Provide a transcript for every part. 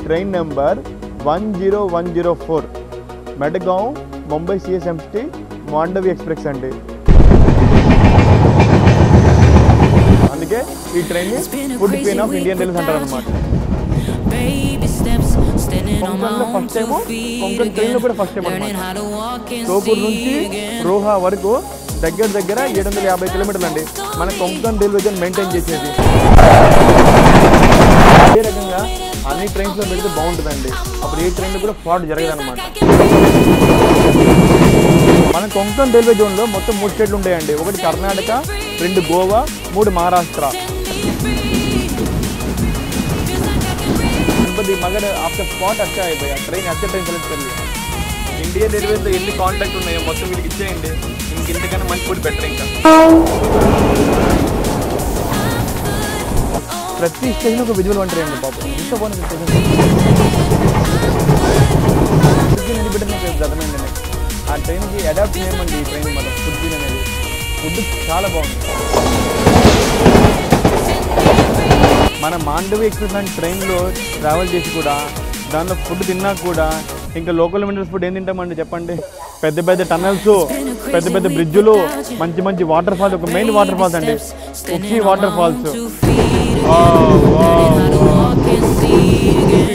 Train number 10104 Madgaon Mumbai CSMT Mandovi express అండి. అందుకే ఈ train food queen of Indian railways అంటారు అనమాట. కొంకణ్లో ఫస్ట్ టైము, కొంకణ్ ట్రైన్లో కూడా ఫస్ట్ టైం అనమాట. సోపూర్ నుంచి రోహా వరకు దగ్గర 750 కిలోమీటర్లు అండి మన కొంకణ్ రైల్వే జోన్ మెయింటైన్ చేసేది. అదే రకంగా అన్ని ట్రైన్స్లో పెడితే బాగుంటుందండి. అప్పుడు ఏ ట్రైన్లో కూడా ఫ్రాడ్ జరగదన్నమాట. మన కొంకణ్ రైల్వే జోన్లో మొత్తం 3 స్టేట్లు ఉంటాయండి. 1 కర్ణాటక, 2 గోవా, 3 మహారాష్ట్ర. मगर आपका स्पॉट अच्छा है भैया, ट्रेन अच्छा ट्रेन सेलेक्ट कर लिया. इंडियन रेलवेज లో ఎన్ని కాంటాక్ట్ ఉన్నాయో మొత్తం వీళ్ళకి ఇచ్చేయండి. ఇంకెంతకన్నా మంచి ఫుడ్ బెటర్. ఇంకా ప్రతి స్టేషన్ ఒక విజువల్ వంటరీ అండి పాపం. ఇంత బాగుంది స్టేషన్. అర్థమైంది ఆ ట్రైన్కి అడాప్ట్ చేయమండి. ఈ ట్రైన్ మాట ఫుడ్ అనేది ఫుడ్ చాలా బాగుంది. మన మాండవి ఎక్స్ప్రెస్ లాంటి ట్రైన్లో ట్రావెల్ చేసి కూడా దానిలో ఫుడ్ తిన్నా కూడా ఇంకా లోకల్ మినరల్స్ ఫుడ్ ఏం తింటామండి చెప్పండి. పెద్ద పెద్ద టన్నల్స్, పెద్ద పెద్ద బ్రిడ్జులు, మంచి మంచి వాటర్ ఫాల్స్. ఒక మెయిన్ వాటర్ ఫాల్స్ అండి ఉక్కి వాటర్ ఫాల్స్.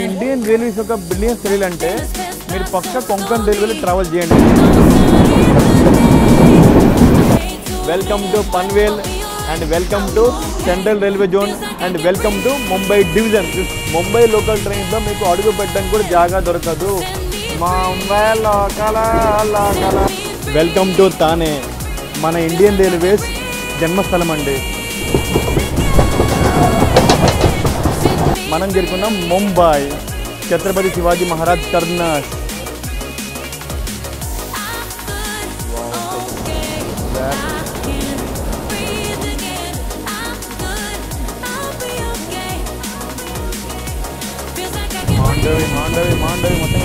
ఇండియన్ రైల్వేస్ ఒక బిలియన్స్ రైల్ అంటే మీరు పక్కా కొంకణ్ రైల్వేలో ట్రావెల్ చేయండి. Welcome to Panvel and welcome to Central Railway Zone and welcome to Mumbai Division. Mumbai local trains లో మీకు అడుగు పెట్టడానికి కూడా జాగా దొరకదు. వెల్కమ్ టు తానే, మన ఇండియన్ రైల్వేస్ జన్మస్థలం అండి. మనం చేరుకున్నాం ముంబై, ఛత్రపతి శివాజీ మహారాజ్ టర్మినస్. మాండవి మొత్తం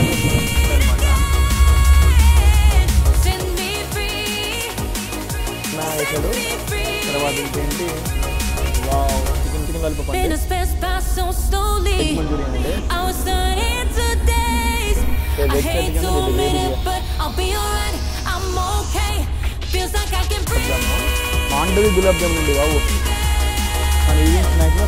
తర్వాత ఇంకేంటి చికెన్ కలిపి మంచూరియన్ అండి. మాండవి గులాబ్ జామున్ అండి బాబు. మన ఈవినింగ్ స్నాక్స్లో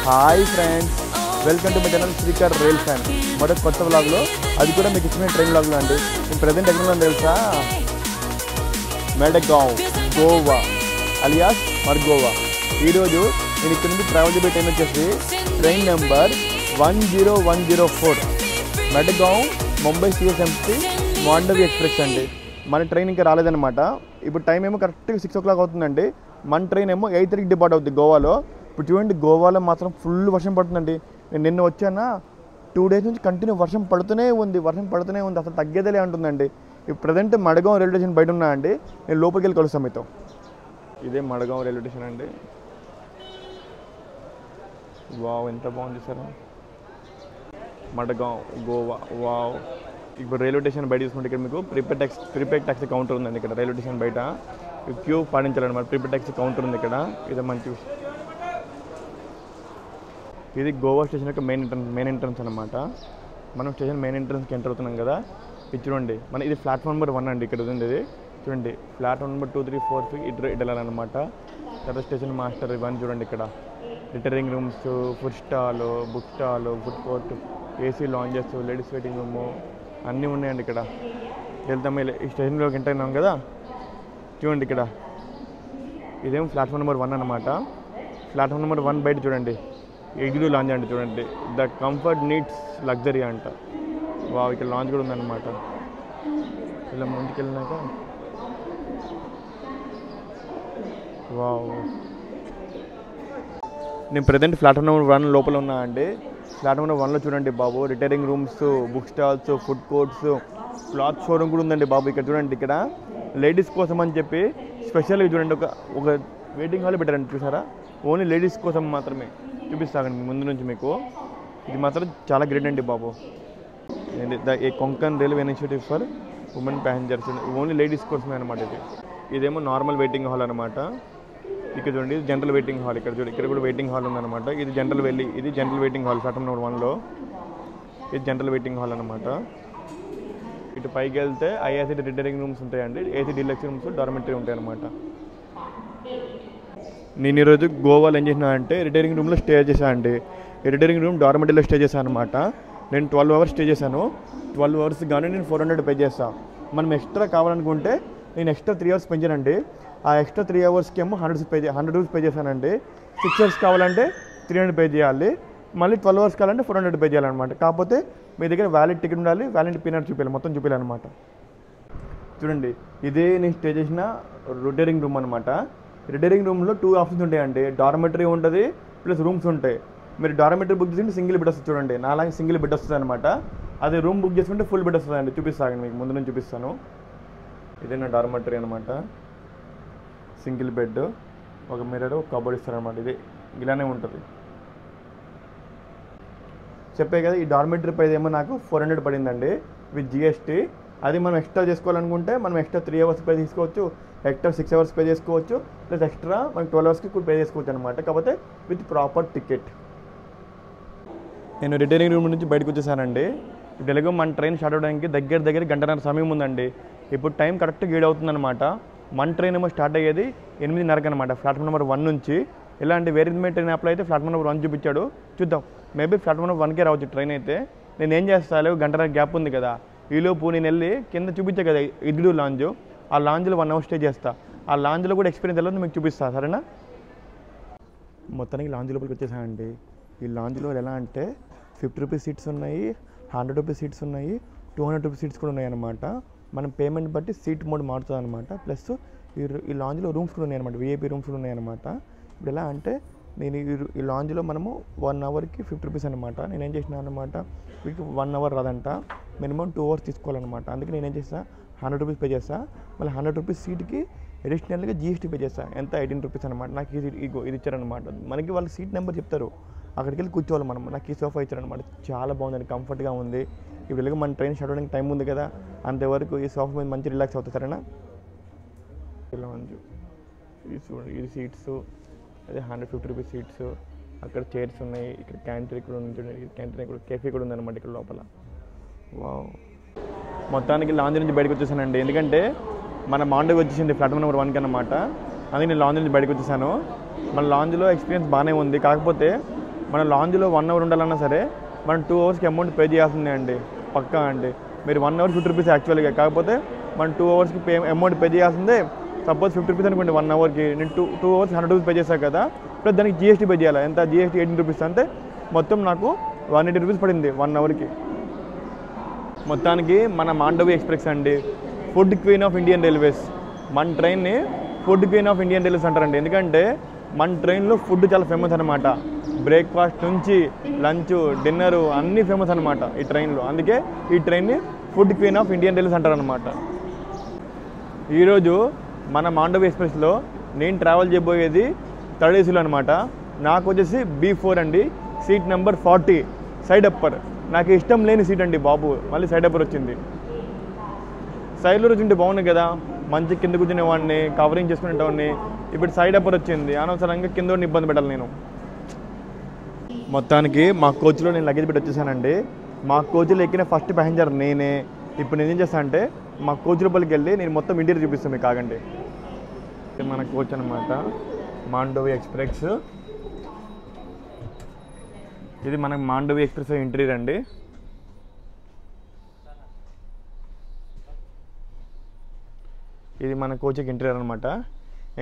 hi friends, welcome to my channel Srikar rail fan. మరొక కొత్త వ్లాగ్లో, అది కూడా మీకు ఇచ్చిన ట్రైన్ వ్లాగ్లో అండి. నేను ప్రజెంట్ ఎక్కడ ఉన్నాను తెలుసా? మెడగావ్, గోవా అలియాస్ మర్గోవా. ఈరోజు నేను ఇక్కడ నుంచి ట్రావెల్ చేసే ట్రైన్ వచ్చేసి train number 10104 Madgaon Mumbai CSMT Mandovi express అండి. మన ట్రైన్ ఇంకా రాలేదన్నమాట. ఇప్పుడు టైం ఏమో కరెక్ట్గా 6 o'clock అవుతుందండి. మన ట్రైన్ ఏమో 8:30 డిపార్ట్ అవుతుంది గోవాలో. ఇప్పుడు చూడండి, గోవాలో మాత్రం ఫుల్ వర్షం పడుతుందండి. నేను నిన్న వచ్చానా, 2 days నుంచి కంటిన్యూ వర్షం పడుతూనే ఉంది, అసలు తగ్గేదేలే అంటుందండి. ఇప్పుడు ప్రజెంట్ మడగావ్ రైల్వే స్టేషన్ బయట ఉన్నా అండి. నేను లోపలికి వెళ్ళి కలుస్తాను మీతో. ఇదే మడగావ్ రైల్వే స్టేషన్ అండి. వావ్, ఎంత బాగుంది సార్ మడగావ్ గోవా. వావ్. ఇప్పుడు రైల్వే స్టేషన్ బయట చూసుకుంటే ఇక్కడ మీకు ప్రీపెయిడ్ ట్యాక్సీ కౌంటర్ ఉందండి. ఇక్కడ రైల్వే స్టేషన్ బయట క్యూ పాటించాలన్నమాట. ప్రీపెయిడ్ ట్యాక్సీ కౌంటర్ ఉంది ఇక్కడ. ఇది మంచి, ఇది గోవా స్టేషన్ యొక్క మెయిన్ ఎంట్రన్స్ అనమాట. మనం స్టేషన్ మెయిన్ ఎంట్రన్స్కి ఎంటర్ అవుతున్నాం కదా. ఇది చూడండి, మన ఇది ప్లాట్ఫామ్ నెంబర్ 1 అండి. ఇక్కడ ఉంది ఇది చూడండి, ప్లాట్ఫామ్ నెంబర్ 2, 3, 4 ఇటు వెళ్ళాలన్నమాట. తర్వాత స్టేషన్ మాస్టర్ ఇవన్నీ చూడండి. ఇక్కడ retiring rooms, food stall, book stall, food court, AC lounges, ladies waiting room అన్నీ ఉన్నాయండి. ఇక్కడ వెళ్తాము. ఈ స్టేషన్లోకి ఎంటర్ అయినాం కదా. చూడండి, ఇక్కడ ఇదేమో ప్లాట్ఫామ్ నెంబర్ 1 అనమాట. ప్లాట్ఫామ్ నెంబర్ 1 బయట చూడండి, ఎగ్జూ లాంజ్ అండి. చూడండి, ద కంఫర్ట్ నీడ్స్ లగ్జరీ అంట. వావ్, ఇక్కడ లాంజ్ కూడా ఉందన్నమాట. ఇలా ముందుకు వెళ్ళినాక వావ్, నేను ప్రజెంట్ ప్లాట్ఫామ్ నెంబర్ 1 లోపల ఉన్నా అండి. ప్లాట్ఫామ్ నెంబర్ 1లో చూడండి బాబు, retiring rooms, book stalls, food courts, cloth showroom కూడా ఉందండి బాబు. ఇక్కడ చూడండి, ఇక్కడ లేడీస్ కోసం అని చెప్పి స్పెషల్గా చూడండి ఒక వెయిటింగ్ హాల్ పెట్టారండి. చూసారా, ఓన్లీ లేడీస్ కోసం మాత్రమే. చూపిస్తాను ముందు నుంచి మీకు. ఇది మాత్రం చాలా గ్రేట్ అండి బాబు. A Konkan railway initiative for women passengers, only ladies కోసమే అనమాట ఇది. ఇదేమో నార్మల్ వెయిటింగ్ హాల్ అనమాట. ఇక్కడ చూడండి ఇది జనరల్ వెయిటింగ్ హాల్. ఇక్కడ చూడండి ఇక్కడ కూడా వెయిటింగ్ హాల్ ఉందన్నమాట. ఇది general waiting hall platform number 1లో. ఇది జనరల్ వెయిటింగ్ హాల్ అనమాట. ఇటు పైకి వెళ్తే ఐఏసీ రిటైరింగ్ రూమ్స్ ఉంటాయండి, ఏసీ డీలక్స్ రూమ్స్, డార్మెటరీ ఉంటాయి అనమాట. నేను ఈరోజు గోవాలో ఏం చేసినా అంటే రిటైరింగ్ రూమ్లో స్టే చేశాను అండి. రిటైరింగ్ రూమ్ డార్మెటరీలో స్టే చేశాను అనమాట. నేను 12 hours స్టే చేశాను. 12 hours కానీ నేను 400 పే చేస్తాను. మనం ఎక్స్ట్రా కావాలనుకుంటే నేను ఎక్స్ట్రా 3 hours పెంచానండి. ఆ ఎక్స్ట్రా 3 hours ఏమో 100 rupees పే చేశానండి. 6 hours కావాలంటే 300 పే చేయాలి. మళ్ళీ 12 hours కావాలంటే 400 పే చేయాలన్నమాట. కాకపోతే మీ దగ్గర వ్యాలిడ్ టికెట్ ఉండాలి, వ్యాలిడ్ పిన్ చూపించాలి, మొత్తం చూపించాలన్నమాట. చూడండి ఇదే నేను స్టే చేసిన రిటైరింగ్ రూమ్ అనమాట. రిటైరింగ్ రూమ్లో 2 options ఉంటాయండి. డార్మెటరీ ఉంటుంది ప్లస్ రూమ్స్ ఉంటాయి. మీరు డార్మెటరీ బుక్ చేసుకుంటే సింగిల్ బెడ్ వస్తుంది చూడండి, నాలాగే సింగిల్ బెడ్ వస్తుంది అనమాట. అదే రూమ్ బుక్ చేసుకుంటే ఫుల్ బెడ్ వస్తుందండి. చూపిస్తాను మీకు ముందు నుంచి చూపిస్తాను. ఇదే నా డార్మెటరీ అనమాట. సింగిల్ బెడ్, ఒక మిర్రర్, ఒక కబోర్డ్ ఇస్తారనమాట. ఇది ఇలానే ఉంటుంది. చెప్పే కదా ఈ డార్మెటరీ ప్రైస్ ఏమో నాకు 400 పడిందండి విత్ GST. అది మనం ఎక్స్ట్రా చేసుకోవాలనుకుంటే మనం ఎక్స్ట్రా 3 hours పే తీసుకోవచ్చు, ఎక్స్ట్రా 6 hours పే చేసుకోవచ్చు, ప్లస్ ఎక్స్ట్రా మనకి 12 hours కూడా పే చేసుకోవచ్చు అనమాట. కాకపోతే విత్ ప్రాపర్ టికెట్. నేను రిటైరింగ్ రూమ్ నుంచి బయటకు వచ్చేసానండి. తెలుగు మన ట్రైన్ స్టార్ట్ అవడానికి దగ్గర గంటన్నర సమయం ఉందండి. ఇప్పుడు టైం కరెక్ట్గా 7 అవుతుందన్నమాట. మన ట్రైన్ ఏమో స్టార్ట్ అయ్యేది 8:30 అనమాట, ప్లాట్ఫామ్ నెంబర్ 1 నుంచి. ఎలా అంటే వేరే ట్రైన్ యాప్లో అయితే ప్లాట్ఫామ్ నెంబర్ 1 చూపించాడు. చూద్దాం, మేబీ ప్లాట్ఫామ్ నెంబర్ 1కే రావచ్చు ట్రైన్ అయితే. నేను ఏం చేస్తాను, గంటన్నర గ్యాప్ ఉంది కదా, ఈలోపు నేను వెళ్ళి కింద చూపించా కదా ఇగ్లూ లాంజ్, ఆ లాంజ్లో 1 hour స్టే చేస్తా. ఆ లాంజ్లో కూడా ఎక్స్పీరియన్స్ ఎలా మీకు చూపిస్తాను, సరేనా? మొత్తానికి లాంజ్ లోపలికి వచ్చేసానండి. ఈ లాంజ్లో ఎలా అంటే 50 rupees సీట్స్ ఉన్నాయి, 100 rupees సీట్స్ ఉన్నాయి, 200 rupees సీట్స్ కూడా ఉన్నాయి అనమాట. మనం పేమెంట్ బట్టి సీట్ మోడ్ మారుతుంది అనమాట. ప్లస్ ఈ లాంజ్లో రూమ్స్ కూడా ఉన్నాయి అనమాట, VIP రూమ్స్ కూడా ఉన్నాయి అనమాట. ఇప్పుడు ఎలా అంటే నేను ఈ లాంజ్లో మనము 1 hourకి 50 rupees అనమాట. నేనేం చేసినా అనమాట, మీకు 1 hour రాదంట, మినిమం 2 hours తీసుకోవాలన్నమాట. అందుకే నేనేం చేస్తాను, 100 rupees పే చేస్తాను. మళ్ళీ 100 rupees సీట్కి అడిషనల్గా GST పే చేస్తాను. ఎంత 18 rupees అనమాట. నాకు ఇది ఇచ్చారనమాట. మనకి వాళ్ళు సీట్ నెంబర్ చెప్తారు, అక్కడికి వెళ్ళి కూర్చోవాలి మనం. నాకు ఈ సోఫా ఇచ్చారనమాట. చాలా బాగుందండి, కంఫర్ట్గా ఉంది. ఇప్పుడు వెళ్ళి మన ట్రైన్ స్టార్ట్ అవడానికి టైం ఉంది కదా, అంతవరకు ఈ సోఫా మీద మంచి రిలాక్స్ అవుతుంది, సరేనా? లాంజ్ ఇది సీట్స్, అదే 150 rupees సీట్స్. అక్కడ చైర్స్ ఉన్నాయి, ఇక్కడ క్యాంటీన్ కూడా ఉంది, క్యాంటీన్ కూడా కేఫీ కూడా ఉందన్నమాట ఇక్కడ లోపల. వావ్, మొత్తానికి లాంజ్ నుంచి బయటకు వచ్చేసానండి. ఎందుకంటే మన మాండవి వచ్చేసింది ప్లాట్ఫామ్ నెంబర్ 1కి అనమాట. అందుకే నేను లాంజ్ నుంచి బయటకు వచ్చేసాను. మన లాంజ్లో ఎక్స్పీరియన్స్ బాగానే ఉంది. కాకపోతే మన లాంజ్లో 1 hour ఉండాలన్నా సరే మనం 2 hours అమౌంట్ పే చేయాల్సిందే అండి, పక్కా అండి. మీరు 1 hour 50 rupees యాక్చువల్గా, కాకపోతే మనం 2 hours అమౌంట్ పే చేయాల్సిందే. సపోజ్ 50 rupees అనుకోండి 1 hourకి, నేను 2 hours 100 rupees పే చేశాను కదా, ప్లస్ దానికి GST పే చేయాలి. ఎంత GST 18 rupees, అంటే మొత్తం నాకు 180 rupees పడింది 1 hourకి. మొత్తానికి మన మాండవి ఎక్స్ప్రెస్ అండి, food queen of Indian railways. మన ట్రైన్ని food queen of Indian railways అంటారండి. ఎందుకంటే మన ట్రైన్లో ఫుడ్ చాలా ఫేమస్ అనమాట. బ్రేక్ఫాస్ట్ నుంచి లంచ్, డిన్నరు అన్నీ ఫేమస్ అనమాట ఈ ట్రైన్లో. అందుకే ఈ ట్రైన్ని food queen of Indian railways అంటారనమాట. ఈరోజు మన మాండవి ఎక్స్ప్రెస్లో నేను ట్రావెల్ చేయబోయేది 3rd ACలో అనమాట. నాకు వచ్చేసి B4 అండి, సీట్ నెంబర్ 40, సైడ్ అప్పర్. నాకు ఇష్టం లేని సీట్ అండి బాబు, మళ్ళీ సైడ్ అప్పర్ వచ్చింది. సైడ్లో కూర్చుంటే బాగుంది కదా, మంచి కింద కూర్చునేవాడిని, కవరింగ్ చేసుకునేవాడిని. ఇప్పుడు సైడ్ అప్పర్ వచ్చింది, అనవసరంగా కింద ఇబ్బంది పెట్టాలి నేను. మొత్తానికి మా కోచ్లో నేను లగేజ్ పెట్టి వచ్చేసానండి. మా కోచ్లో ఎక్కిన ఫస్ట్ ప్యాసింజర్ నేనే. ఇప్పుడు నేను ఏం చేస్తాను అంటే మా కోచ్ లోపలికి వెళ్ళి నేను మొత్తం ఇంటీరియర్ చూపిస్తాను మీకు, కాగండి. మన కోచ్ అనమాట, మాండవి ఎక్స్ప్రెస్. ఇది మన మాండవి ఎక్స్ప్రెస్ ఇంటీరియర్ అండి. ఇది మన కోచ్కి ఇంటీరియర్ అనమాట.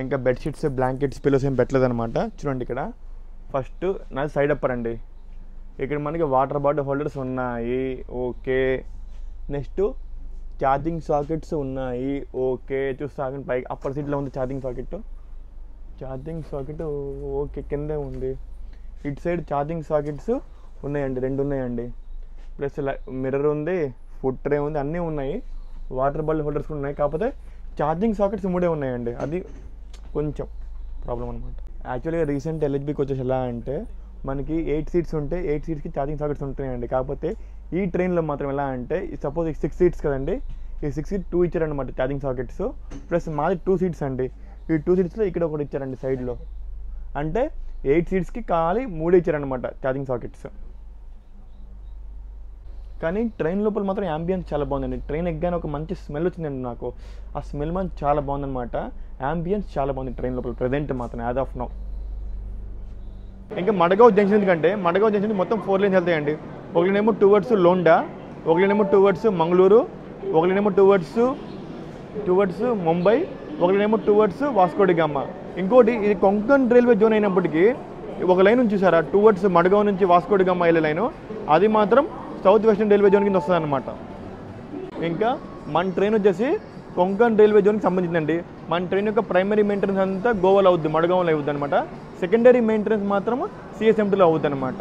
ఇంకా బెడ్షీట్స్, బ్లాంకెట్స్, పిల్లోస్ ఏం పెట్టలేదు అనమాట. చూడండి ఇక్కడ ఫస్ట్ నాది సైడ్ అప్పర్ అండి. ఇక్కడ మనకి వాటర్ బాటిల్ హోల్డర్స్ ఉన్నాయి, ఓకే. నెక్స్ట్ ఛార్జింగ్ సాకెట్స్ ఉన్నాయి, ఓకే. చూస్తాను పైకి అప్పర్ సీట్లో ఉంది ఛార్జింగ్ సాకెట్ ఓకే, కిందే ఉంది. ఇటు సైడ్ ఛార్జింగ్ సాకెట్స్ ఉన్నాయండి, 2 ఉన్నాయండి. ప్లస్ మిర్రర్ ఉంది, ఫుడ్ ట్రే ఉంది, అన్నీ ఉన్నాయి. వాటర్ బాటిల్ హోల్డర్స్ కూడా ఉన్నాయి. కాకపోతే ఛార్జింగ్ సాకెట్స్ 3 ఉన్నాయండి, అది కొంచెం ప్రాబ్లం అనమాట. యాక్చువల్గా రీసెంట్ LHBకి వచ్చేసి ఎలా అంటే మనకి 8 సీట్స్ ఉంటే 8 సీట్స్కి ఛార్జింగ్ సాకెట్స్ ఉంటాయండి. కాకపోతే ఈ ట్రైన్లో మాత్రం ఎలా అంటే సపోజ్ 6 సీట్స్ కదండి, ఈ 6 సీట్ 2 ఇచ్చారనమాట ఛార్జింగ్ సాకెట్స్. ప్లస్ మాది 2 సీట్స్ అండి. ఈ 2 సీట్స్లో ఇక్కడ ఒకటి ఇచ్చారండి సైడ్లో. అంటే 8 సీట్స్కి ఖాళీ 3 ఇచ్చారనమాట ఛార్జింగ్ సాకెట్స్. కానీ ట్రైన్ లోపల మాత్రం యాంబియన్స్ చాలా బాగుందండి. ట్రైన్ ఎగ్గానే ఒక మంచి స్మెల్ వచ్చిందండి నాకు. ఆ స్మెల్ మాత్రం చాలా బాగుందన్నమాట. యాంబియన్స్ చాలా బాగుంది ట్రైన్ లోపల ప్రజెంట్ మాత్రం యాజ్ ఆఫ్ నౌ. ఇంకా మడగావ్ జంక్షన్ కంటే మడగావ్ జంక్షన్ మొత్తం 4 లేన్స్ వెళ్తాయండి. ఒకటినేమో టువర్డ్స్ లోండా, ఒకటినేమో టువర్డ్స్ మంగళూరు, ఒకటినేమో టువర్డ్స్ ముంబై, ఒకటినేమో టువర్డ్స్ వాస్కోడిగామా. ఇంకోటి ఇది కొంకన్ రైల్వే జోన్ అయినప్పటికీ ఒక లైన్ నుంచి చూసారా టువర్డ్స్ మడగావ్ నుంచి వాస్కోడిగామా వెళ్ళే లైను, అది మాత్రం సౌత్ వెస్టర్న్ రైల్వే జోన్ కింద వస్తుంది అనమాట. ఇంకా మన ట్రైన్ వచ్చేసి కొంకన్ రైల్వే జోన్కి సంబంధించిందండి. మన ట్రైన్ యొక్క ప్రైమరీ మెయింటెనెన్స్ అంతా గోవాలో అవుద్ది, మడగావ్లో అవుద్ది అనమాట. సెకండరీ మెయింటెనెన్స్ మాత్రం సిఎస్ఎంటీలో అవుద్ది అనమాట.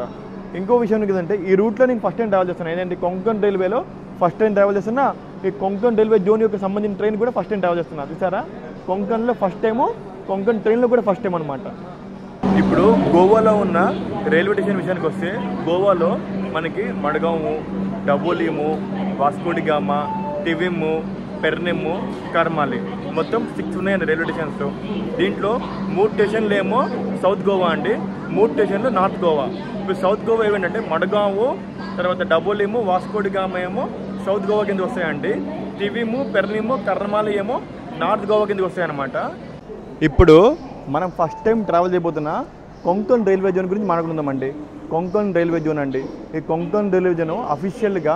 ఇంకో విషయం ఏంటంటే ఈ రూట్లో నేను ఫస్ట్ టైం ట్రావెల్ చేస్తాను. ఏంటంటే కొంకన్ రైల్వేలో ఫస్ట్ టైం ట్రావెల్ చేస్తున్నా. ఈ కొంకన్ రైల్వే జోన్ యొక్క సంబంధించిన ట్రైన్ కూడా ఫస్ట్ టైం ట్రావెల్ చేస్తున్నా. చూసారా కొంకన్లో ఫస్ట్ టైము, కొంకన్ ట్రైన్లో కూడా ఫస్ట్ టైం అనమాట. ఇప్పుడు గోవాలో ఉన్న రైల్వే స్టేషన్ విషయానికి వస్తే గోవాలో మనకి మడగాము, డబోలిము, వాస్కోడిగామా, టివిము, పెర్నెము, కర్మాలి మొత్తం 6 ఉన్నాయండి రైల్వే స్టేషన్స్. దీంట్లో 3 స్టేషన్లు ఏమో సౌత్ గోవా అండి, 3 స్టేషన్లు నార్త్ గోవా. ఇప్పుడు సౌత్ గోవా ఏమేంటంటే మడగాము, తర్వాత డబోలిము, వాస్కోడిగామా ఏమో సౌత్ గోవా కింద వస్తాయండి. టివిము, పెర్నెము, కర్మాలి ఏమో నార్త్ గోవా కింద వస్తాయి అన్నమాట. ఇప్పుడు మనం ఫస్ట్ టైం ట్రావెల్ చేయబోతున్న కొంకన్ రైల్వే జోన్ గురించి మాట్లాడుకుందామండి. కొంకన్ రైల్వే జోన్ అండి. ఈ కొంకన్ రైల్వే జోన్ అఫీషియల్గా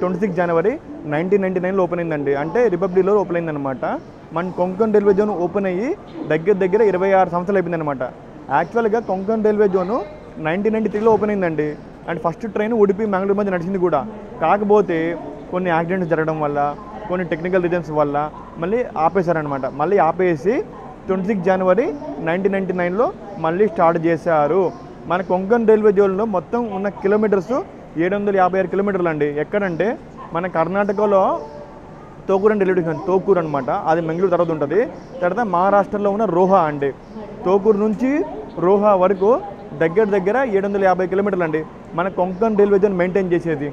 26 జనవరి 1999లో ఓపెన్ అయిందండి. అంటే రిపబ్లిక్లో ఓపెన్ అయిందనమాట. మన కొంకన్ రైల్వే జోన్ ఓపెన్ అయ్యి దగ్గర 26 సంవత్సరాలు అయిపోయిందనమాట. యాక్చువల్గా కొంకన్ రైల్వే జోన్ 1993లో ఓపెన్ అయిందండి. And first train Udupi Mangaluru మధ్య నడిచింది కూడా. కాకపోతే కొన్ని యాక్సిడెంట్స్ జరగడం వల్ల, కొన్ని టెక్నికల్ రీజన్స్ వల్ల మళ్ళీ ఆపేశారనమాట. మళ్ళీ ఆపేసి 26 జనవరి 1999లో మళ్ళీ స్టార్ట్ చేశారు. మన కొంకన్ రైల్వే జోన్లో మొత్తం ఉన్న కిలోమీటర్స్ 756 కిలోమీటర్లు అండి. ఎక్కడంటే మన కర్ణాటకలో తోకూరు రైల్వే స్టేషన్, తోకూరు అనమాట, అది మంగళూరు తర్వాత ఉంటుంది. తర్వాత మహారాష్ట్రలో ఉన్న రోహా అండి. తోకూరు నుంచి రోహా వరకు దగ్గర 750 కిలోమీటర్లు అండి మన కొంకన్ రైల్వే జోన్ మెయింటైన్ చేసేది.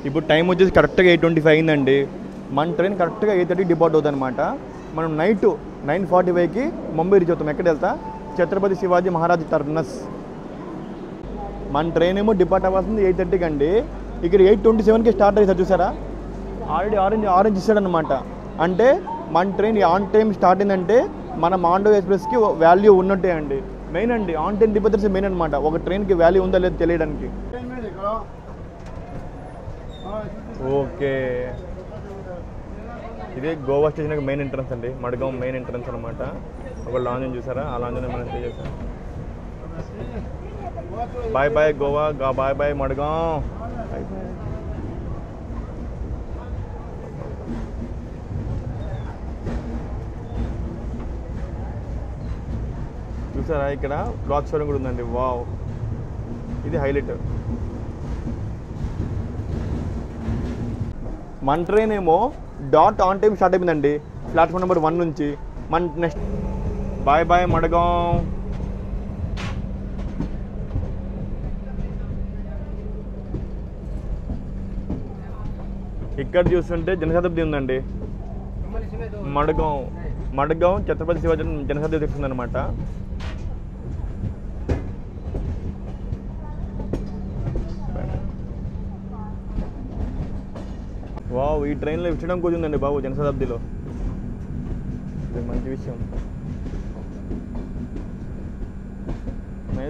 ఇప్పుడు టైం వచ్చేసి కరెక్ట్గా 8:25 అయిందండి. మన ట్రైన్ కరెక్ట్గా 8:30 డిపార్ట్ అవుతుంది అనమాట. మనం నైట్ 9:45కి ముంబై రీచ్ అవుతాం. ఎక్కడ వెళ్తా? ఛత్రపతి శివాజీ మహారాజ్ టర్మినస్. మన ట్రైన్ ఏమో డిపార్ట్ అవ్వాల్సింది 8:30కి అండి. ఇక్కడ 8:27కి స్టార్ట్ అయ్యి చూసారా ఆల్రెడీ ఆరెంజ్ ఇస్తాడనమాట. అంటే మన ట్రైన్ ఆన్ టైం స్టార్ట్ అయిందంటే మన మాండో ఎక్స్ప్రెస్కి వాల్యూ ఉన్నట్టే అండి. మెయిన్ అండి ఆన్ టైం డిపార్చర్స్ మెయిన్ అనమాట. ఒక ట్రైన్కి వాల్యూ ఉందా లేదో తెలియడానికి. ఓకే, ఇదే గోవా స్టేషన్కి మెయిన్ ఎంట్రన్స్ అండి. మడగావ్ మెయిన్ ఎంట్రన్స్ అనమాట. ఒక లాంజ్ చూసారా, ఆ లాంజ్లో మనం స్టే చేస్తాం. Bye bye Goa, bye bye Madgaon. చూసారా ఇక్కడ క్లాత్ షోరూమ్ కూడా ఉందండి. వావ్, ఇది హైలైట్. మన ట్రైన్ ఏమో డాట్ ఆన్ టైం స్టార్ట్ అయిపోయిందండి ప్లాట్ఫామ్ నెంబర్ 1 నుంచి. మన నెక్స్ట్ బాయ్ బాయ్ మడగావ్. ఇక్కడ చూస్తుంటే జనశతాబ్ది ఉందండి. మడగావ్ ఛత్రపతి శివాజీ జనశతాబ్ది తెస్తుంది అనమాట. వావ్, ఈ ట్రైన్లో ఇచ్చడం కూడా ఉందండి బాబు జనశతాబ్దిలో. ఇది మంచి విషయం.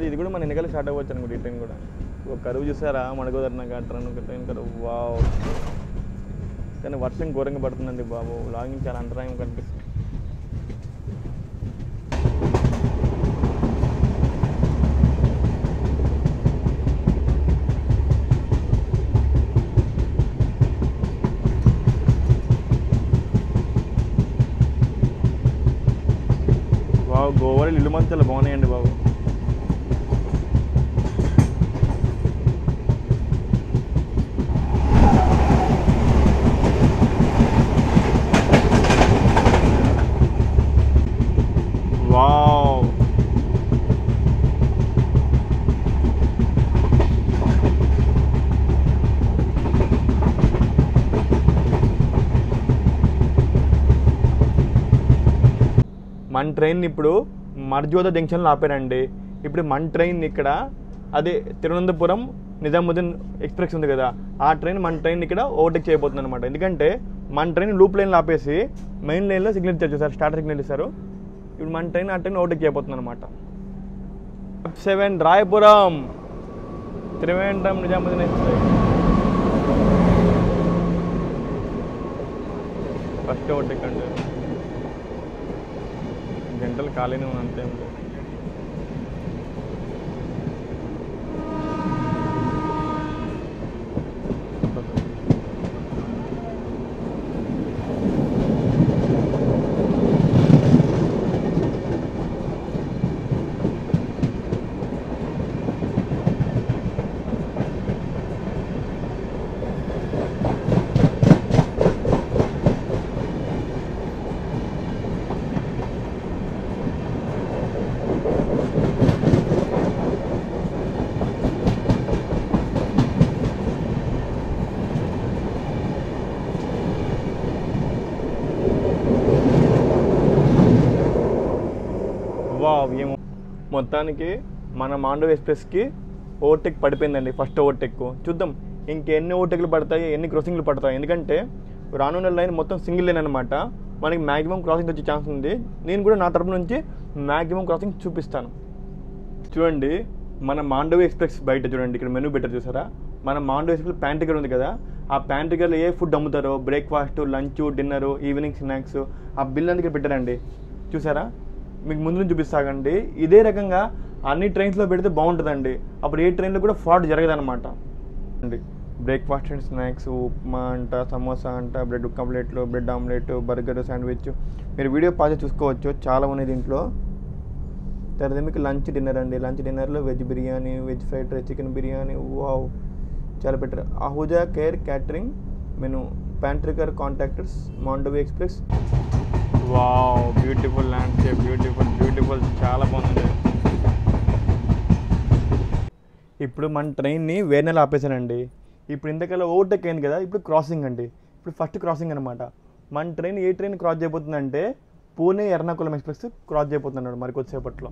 ఇది కూడా మన వెనకాల స్టార్ట్ అవ్వచ్చు అనుకుంటే ఈ ట్రైన్ కూడా. ఒక కరువు చూసారా మడగోదర్నాక ట్రైన్ కరువు. వావ్, కానీ వర్షం ఘోరంగా పడుతుందండి బాబు. లాగింగ్ చాలా అంతరాయం కనిపిస్తుంది. వావ్, గోవాలో ఇల్లు మంచి చాలా బాగున్నాయండి బాబు. వావ్, మన ట్రైన్ ఇప్పుడు మర్జోదా జంక్షన్లో ఆపారండి. ఇప్పుడు మన ట్రైన్ ఇక్కడ అదే తిరువనంతపురం నిజాముద్దీన్ ఎక్స్ప్రెస్ ఉంది కదా, ఆ ట్రైన్ మన ట్రైన్ ఇక్కడ ఓవర్టేక్ చేయబోతుంది అనమాట. ఎందుకంటే మన ట్రైన్ లూప్ లైన్లో ఆపేసి మెయిన్ లైన్లో సిగ్నల్ ఇచ్చారు సార్, స్టార్టర్ సిగ్నల్ ఇస్తారు. ఇప్పుడు మన ట్రైన్ ఆ ట్రైన్ ఓవర్టేక్ చేయబోతుంది అనమాట. 7 Rayapuram Trivandrum Nizamuddin express first overtake అండి. గంటలు ఖాళీనే ఉంది అంతే. ఏమో మొత్తానికి మన మాండవి ఎక్స్ప్రెస్కి ఓవర్టేక్ పడిపోయిందండి, ఫస్ట్ ఓవర్టేక్. చూద్దాం ఇంకెన్ని ఓవర్టేక్లు పడతాయి, ఎన్ని క్రాసింగ్లు పడతాయి. ఎందుకంటే రానున్న లైన్ మొత్తం సింగిల్ లైన్ అనమాట. మనకి మ్యాక్సిమం క్రాసింగ్ వచ్చే ఛాన్స్ ఉంది. నేను కూడా నా తరపు నుంచి మ్యాక్సిమం క్రాసింగ్ చూపిస్తాను. చూడండి మన మాండవి ఎక్స్ప్రెస్ బయట చూడండి, ఇక్కడ మెనూ బెటర్ చూసారా. మన మాండవి ఎక్స్ప్రెస్ ప్యాంట్రికర్ ఉంది కదా, ఆ ప్యాంట్రికర్లో ఏ ఫుడ్ అమ్ముతారో breakfast, lunch, dinner, evening snacks ఆ బిల్ అందుకే పెట్టారండి. చూసారా, మీకు ముందు నుంచి చూపిస్తాగండి. ఇదే రకంగా అన్ని ట్రైన్స్లో పెడితే బాగుంటుందండి. అప్పుడు ఏ ట్రైన్లో కూడా ఫ్రాడ్ జరగదనమాట అండి. బ్రేక్ఫాస్ట్ అండ్ స్నాక్స్, ఉప్మా అంట, సమోసా అంట, బ్రెడ్ కంప్లెట్లు, బ్రెడ్ ఆమ్లెట్, బర్గర్, శాండ్విచ్. మీరు వీడియో పాజ్ చూసుకోవచ్చు, చాలా ఉన్నాయి దీంట్లో. తర్వాత మీకు లంచ్ డిన్నర్ అండి. లంచ్ డిన్నర్లో veg biryani, veg fried rice, chicken biryani, wow చాలా better. Ahuja care catering menu, pantry car contractors, Mandovi express. Wow beautiful landscape, beautiful చాలా బాగుంది. ఇప్పుడు మన ట్రైన్ని వేర్నెల ఆపేసానండి. ఇప్పుడు ఇంతకల్లా ఓవర్టేక్ అయింది కదా, ఇప్పుడు క్రాసింగ్ అండి. ఇప్పుడు ఫస్ట్ క్రాసింగ్ అనమాట. మన ట్రైన్ ఏ ట్రైన్ క్రాస్ చేయబోతుందంటే పూణే ఎర్నాకుళం ఎక్స్ప్రెస్ క్రాస్ చేయబోతున్నాడు మరి కొద్దిసేపట్లో.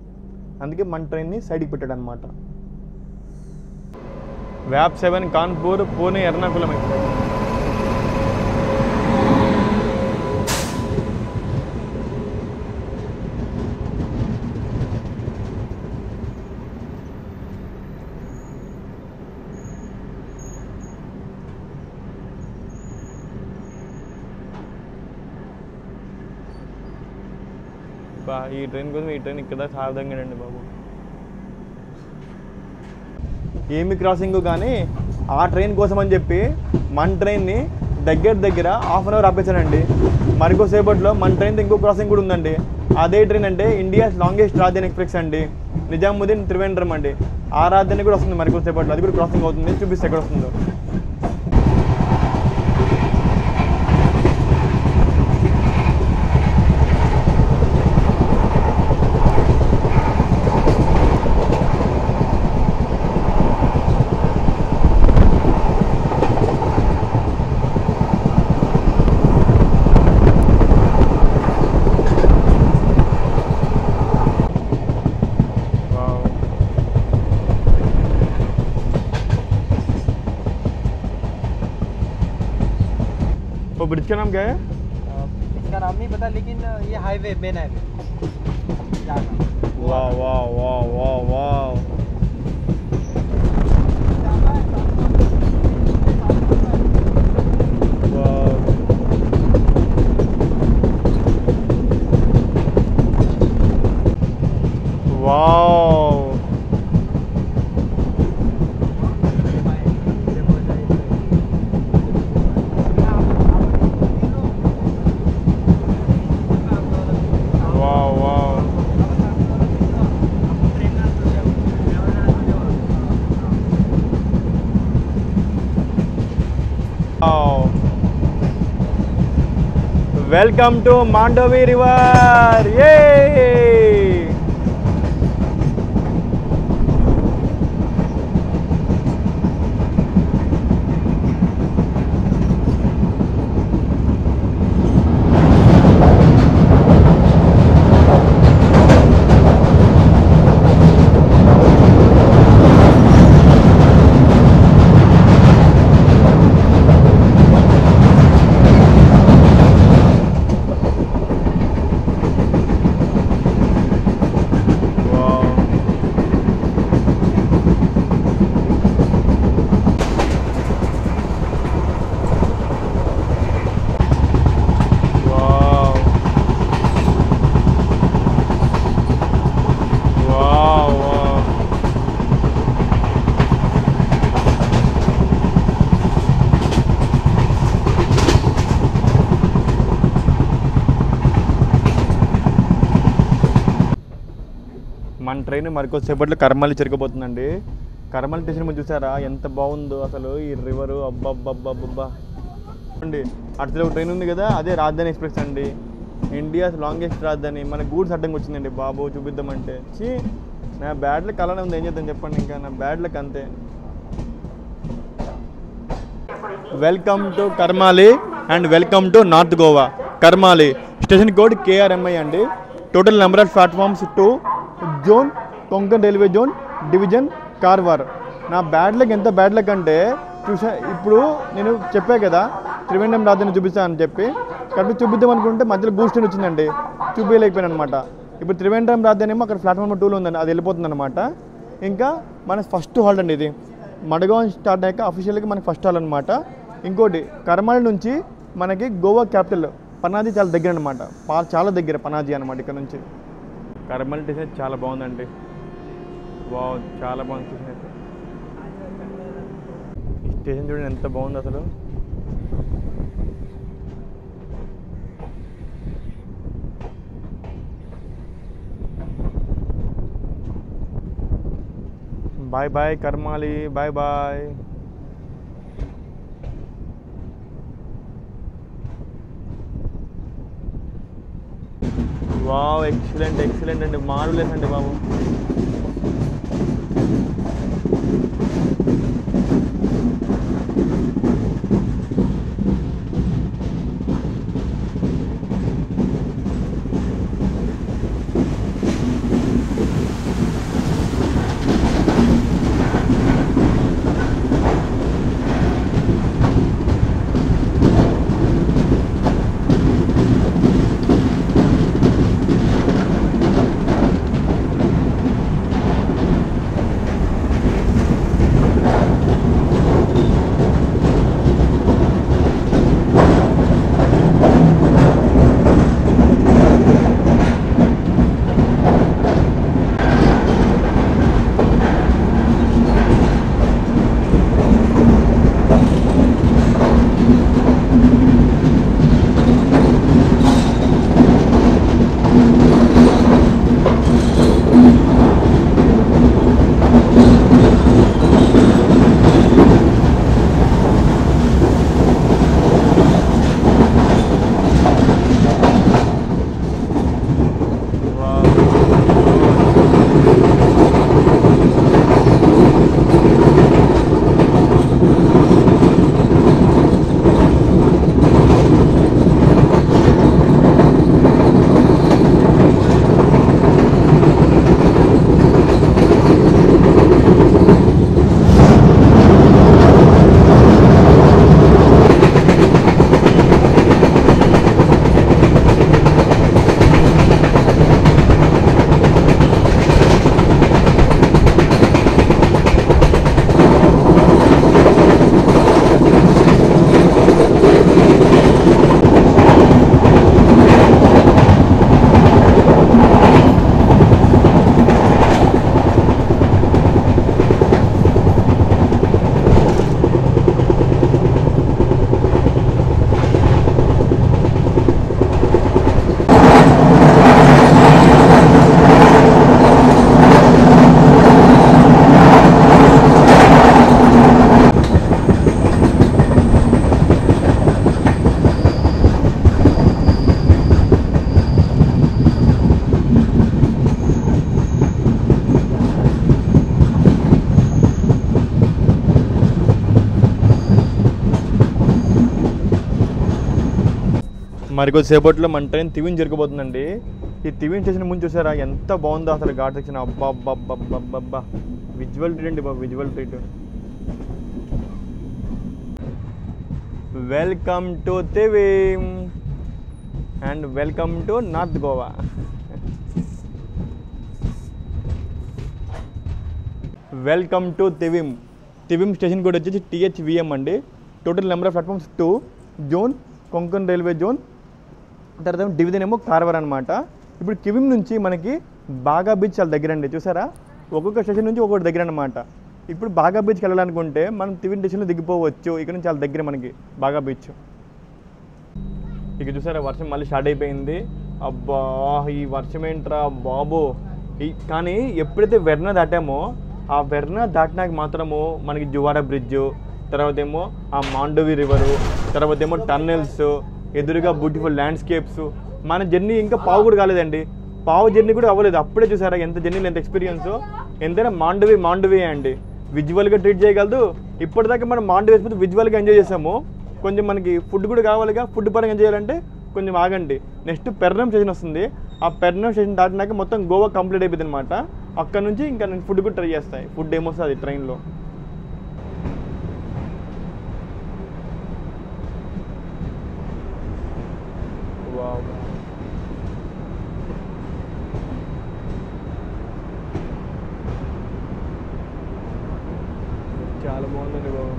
అందుకే మన ట్రైన్ని సైడ్కి పెట్టాడు అనమాట. వ్యాప్ 7 కాన్పూర్ పూణే ఎర్నాకుళం ఎక్స్ప్రెస్. ఈ ట్రైన్ కోసం ఈ ట్రైన్ ఇక్కడ సాధంగా అండి బాబు. ఏమి క్రాసింగ్ కానీ ఆ ట్రైన్ కోసం అని చెప్పి మన ట్రైన్ని దగ్గర హాఫ్ అన్ అవర్ ఆపేసానండి. మరికోసేపట్లో మన ట్రైన్ ఇంకో క్రాసింగ్ కూడా ఉందండి. అదే ట్రైన్ అంటే ఇండియాస్ లాంగెస్ట్ రాజధాని ఎక్స్ప్రెస్ అండి, నిజాముద్దీన్ త్రివేంద్రం అండి. ఆ రాజధాని కూడా వస్తుంది మరికోసేపట్లో, అది కూడా క్రాసింగ్ అవుతుంది. చూపిస్తే ఎక్కడ వస్తుందో. वो ब्रिज का नाम क्या है? इसका नाम नहीं पता, लेकिन ये हाईवे मेन हाईवे। वाह वाह वाह वाह वाह वाह Welcome to Mandovi River! Yay! మన ట్రైన్ మరికొద్దిసేపట్లో కర్మాలి చెరకపోతుందండి. కర్మాలి స్టేషన్ మీరు చూసారా ఎంత బాగుందో అసలు ఈ రివరు. అబ్బబ్బబ్బబ్బబ్బా అండి. అటు ఒక ట్రైన్ ఉంది కదా, అదే రాజధాని ఎక్స్ప్రెస్ అండి, ఇండియాస్ లాంగెస్ట్ రాజధాని. మన గూడ్స్ అడ్డంగా వచ్చిందండి బాబు, చూపిద్దామంటే నా బ్యాడ్ లక్ అలానే ఉంది. ఏం చేద్దాం చెప్పండి, ఇంకా నా బ్యాడ్ లక్ అంతే. Welcome to Karmali and welcome to north Goa. Karmali station code KRMI అండి. Total number of platforms 2, zone Konkan railway zone, division Karwar. నా బ్యాడ్ లక్ ఎంత బ్యాడ్ లక్ అంటే ఇప్పుడు నేను చెప్పా కదా త్రివేంద్రం రాజధాని చూపిస్తానని చెప్పి, కాబట్టి చూపిద్దాం అనుకుంటే మధ్యలో గూడ్స్ ట్రైన్ వచ్చిందండి, చూపించలేకపోయాను అనమాట. ఇప్పుడు త్రివేంద్రం రాజధాని ఏమో అక్కడ ప్లాట్ఫామ్ నెంబర్ 2లో ఉందండి, అది వెళ్ళిపోతుంది అనమాట. ఇంకా మన ఫస్ట్ హాల్ట్ అండి ఇది. మడగాన్ స్టార్ట్ అయ్యాక అఫీషియల్గా మనకి ఫస్ట్ హాల్ అనమాట. ఇంకోటి కర్మాలి నుంచి మనకి గోవా క్యాపిటల్ పనాజీ చాలా దగ్గర అనమాట, చాలా దగ్గర పనాజీ అనమాట. ఇక్కడ నుంచి కర్మాలి స్టేషన్ చాలా బాగుందండి. వావ్, చాలా బాగుంది స్టేషన్ అయితే. ఈ స్టేషన్ చూడండి ఎంత బాగుంది అసలు. Bye bye Karmali, bye bye. Wow, excellent excellent అండి, మార్వెలస్ అండి బాబు. మరికొద్దిసేపట్లో మన ట్రైన్ తివిన్ జరగబోతుందండి. ఈ తివిన్ స్టేషన్ ముందు చూసారా ఎంత బాగుందో అసలు ఘాట్ సెక్షన్. అబ్బా అబ్బా అబ్బా అబ్బా అబ్బా, విజువల్ ట్రీట్ అండి బాబు, visual treat. Welcome to Thivim and welcome to north Goa. Welcome to Thivim. Thivim station code వచ్చేసి THVM అండి. Total number of platforms 2, zone Konkan railway zone, తర్వాత డివిజన్ ఏమో కార్వార్ అనమాట. ఇప్పుడు కివిమ్ నుంచి మనకి బాగా బీచ్ చాలా దగ్గర అండి, చూసారా ఒక్కొక్క స్టేషన్ నుంచి ఒక్కొక్కటి దగ్గర అనమాట. ఇప్పుడు బాగా బీచ్కి వెళ్ళాలనుకుంటే మనం తివిన్ స్టేషన్లో దిగిపోవచ్చు, ఇక్కడ నుంచి చాలా దగ్గర మనకి బాగా బీచ్. ఇక చూసారా వర్షం మళ్ళీ స్టార్ట్ అయిపోయింది. అబ్బా ఈ వర్షం ఏంట్రా బాబు, కానీ ఎప్పుడైతే వెర్నా దాటామో ఆ వెర్నా దాటినాక మాత్రము మనకి జువారా బ్రిడ్జ్, తర్వాత ఏమో ఆ మాండోవి రివరు, తర్వాత ఏమో టన్నెల్స్, ఎదురుగా బ్యూటిఫుల్ ల్యాండ్స్కేప్స్. మన జర్నీ ఇంకా పావు కూడా కాలేదండి, పావు జర్నీ కూడా అవ్వలేదు. అప్పుడే చూసారా ఎంత జర్నీలో ఎంత ఎక్స్పీరియన్స్. ఎంతైనా మాండవి అండి, విజువల్గా ట్రీట్ చేయగలదు. ఇప్పటిదాకా మనం మాండవి వేసిపోతే విజువల్గా ఎంజాయ్ చేసాము. కొంచెం మనకి ఫుడ్ కూడా కావాలిగా, ఫుడ్ పరంగా ఎంజాయ్ చేయాలంటే కొంచెం ఆగండి. నెక్స్ట్ పెర్నమ్ స్టేషన్ వస్తుంది. ఆ పెర్నమ్ స్టేషన్ దాటినాక మొత్తం గోవా కంప్లీట్ అయిపోతుంది అనమాట. అక్కడ నుంచి ఇంకా నేను ఫుడ్ కూడా ట్రై చేస్తాయి. ఫుడ్ ఏమొస్తుంది ట్రైన్లో. చాలా బాగుందండి బాబు.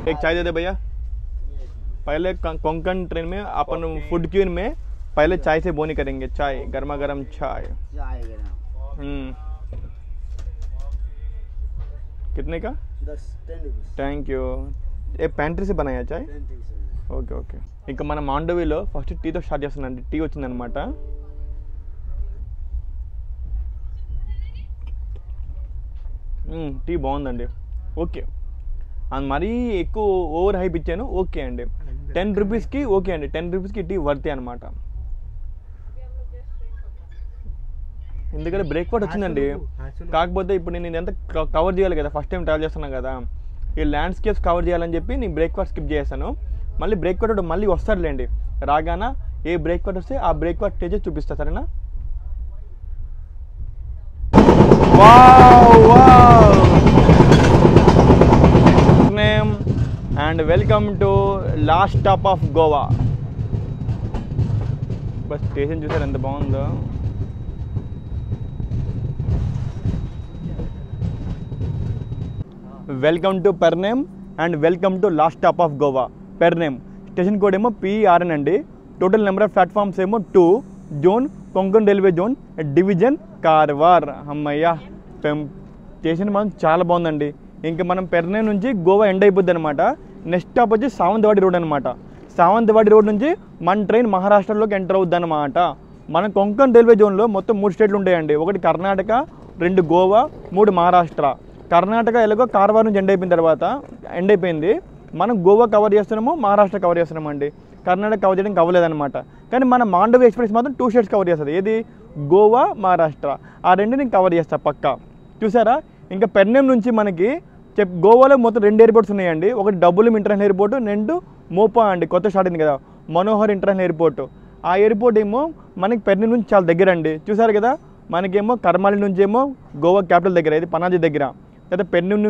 एक चाय दे दे भैया. पहले कोंकण ट्रेन में अपन फूड क्यून में पहले चाय से बोनी करेंगे. चाय गर्मा गर्म चाय. कितने का? 10 रुपीस. Thank you. ये पैंट्री से बनाया चाय. Okay okay. ఇంకా మన మాండవిలో ఫస్ట్ టీతో స్టార్ట్ చేస్తున్నాండి. టీ వచ్చిందనమాట. టీ బాగుందండి. ఓకే, అది మరీ ఎక్కువ ఓవర్ హైప్ ఇచ్చాను. ఓకే అండి, 10 రూపీస్కి ఓకే అండి. 10 రూపీస్కి టీ వర్తే అనమాట. ఎందుకంటే బ్రేక్ఫాస్ట్ వచ్చిందండి. కాకపోతే ఇప్పుడు నేను ఇదంతా కవర్ చేయాలి కదా, ఫస్ట్ టైం ట్రావెల్ చేస్తున్నాను కదా, ఈ ల్యాండ్స్కేప్స్ కవర్ చేయాలని చెప్పి నేను బ్రేక్ఫాస్ట్ స్కిప్ చేశాను. మళ్ళీ బ్రేక్ఫాస్ట్ మళ్ళీ వస్తాడులేండి. రాగాన ఏ బ్రేక్ఫాస్ట్ వస్తే ఆ బ్రేక్ఫాస్ట్ టేస్ట్ చూపిస్తా, సరేనా? And welcome to last stop of Goa. Bus station చూసారు ఎంత బాగుందో. Welcome to Pernem and welcome to last stop of Goa. Pernem station code ఏమో PRN అండి. టోటల్ నెంబర్ ఆఫ్ ప్లాట్ఫామ్స్ ఏమో 2. Zone Konkan railway zone, division Karwar. అమ్మయ్య, స్టేషన్ మనం చాలా బాగుందండి. ఇంకా మనం పెర్నేమ్ నుంచి గోవా ఎండ్ అయిపోద్ది అనమాట. నెక్స్ట్ స్టాప్ వచ్చి సావంతవాడి రోడ్ అనమాట. సావంతవాడి రోడ్ నుంచి మన ట్రైన్ మహారాష్ట్రలోకి ఎంటర్ అవుద్ది అనమాట. మన కొంకణ్ రైల్వే జోన్లో మొత్తం 3 స్టేట్లు ఉంటాయండి. 1 కర్ణాటక, 2 గోవా, 3 మహారాష్ట్ర. కర్ణాటక ఎలాగో కార్వార్ నుంచి ఎండ్ అయిపోయింది. మనం గోవా కవర్ చేస్తున్నాము, మహారాష్ట్ర కవర్ చేస్తున్నాము అండి. కర్ణాటక కవర్ చేయడానికి అవ్వలేదన్నమాట. కానీ మన మాండవి ఎక్స్ప్రెస్ మాత్రం 2 స్టేట్స్ కవర్ చేస్తుంది. ఏది? గోవా, మహారాష్ట్ర. ఆ 2 నేను కవర్ చేస్తా పక్కా. చూసారా? ఇంకా పెర్నేమ్ నుంచి మనకి గోవాలో మొత్తం 2 ఎయిర్పోర్ట్స్ ఉన్నాయండి. ఒకటి డబుల్ ఇంటర్నేషనల్ ఎయిర్పోర్ట్, 2 మోపా అండి, కొత్త స్టార్ట్ అయింది కదా, మనోహర్ ఇంటర్నేషనల్ ఎయిర్పోర్ట్. ఆ ఎయిర్పోర్ట్ ఏమో మనకి పెర్నేమ్ నుంచి చాలా దగ్గర అండి. చూసారు కదా, మనకేమో కర్మాలి నుంచి ఏమో గోవా క్యాపిటల్ దగ్గర, ఇది పనాజీ దగ్గర. తర్వాత పెర్నేమ్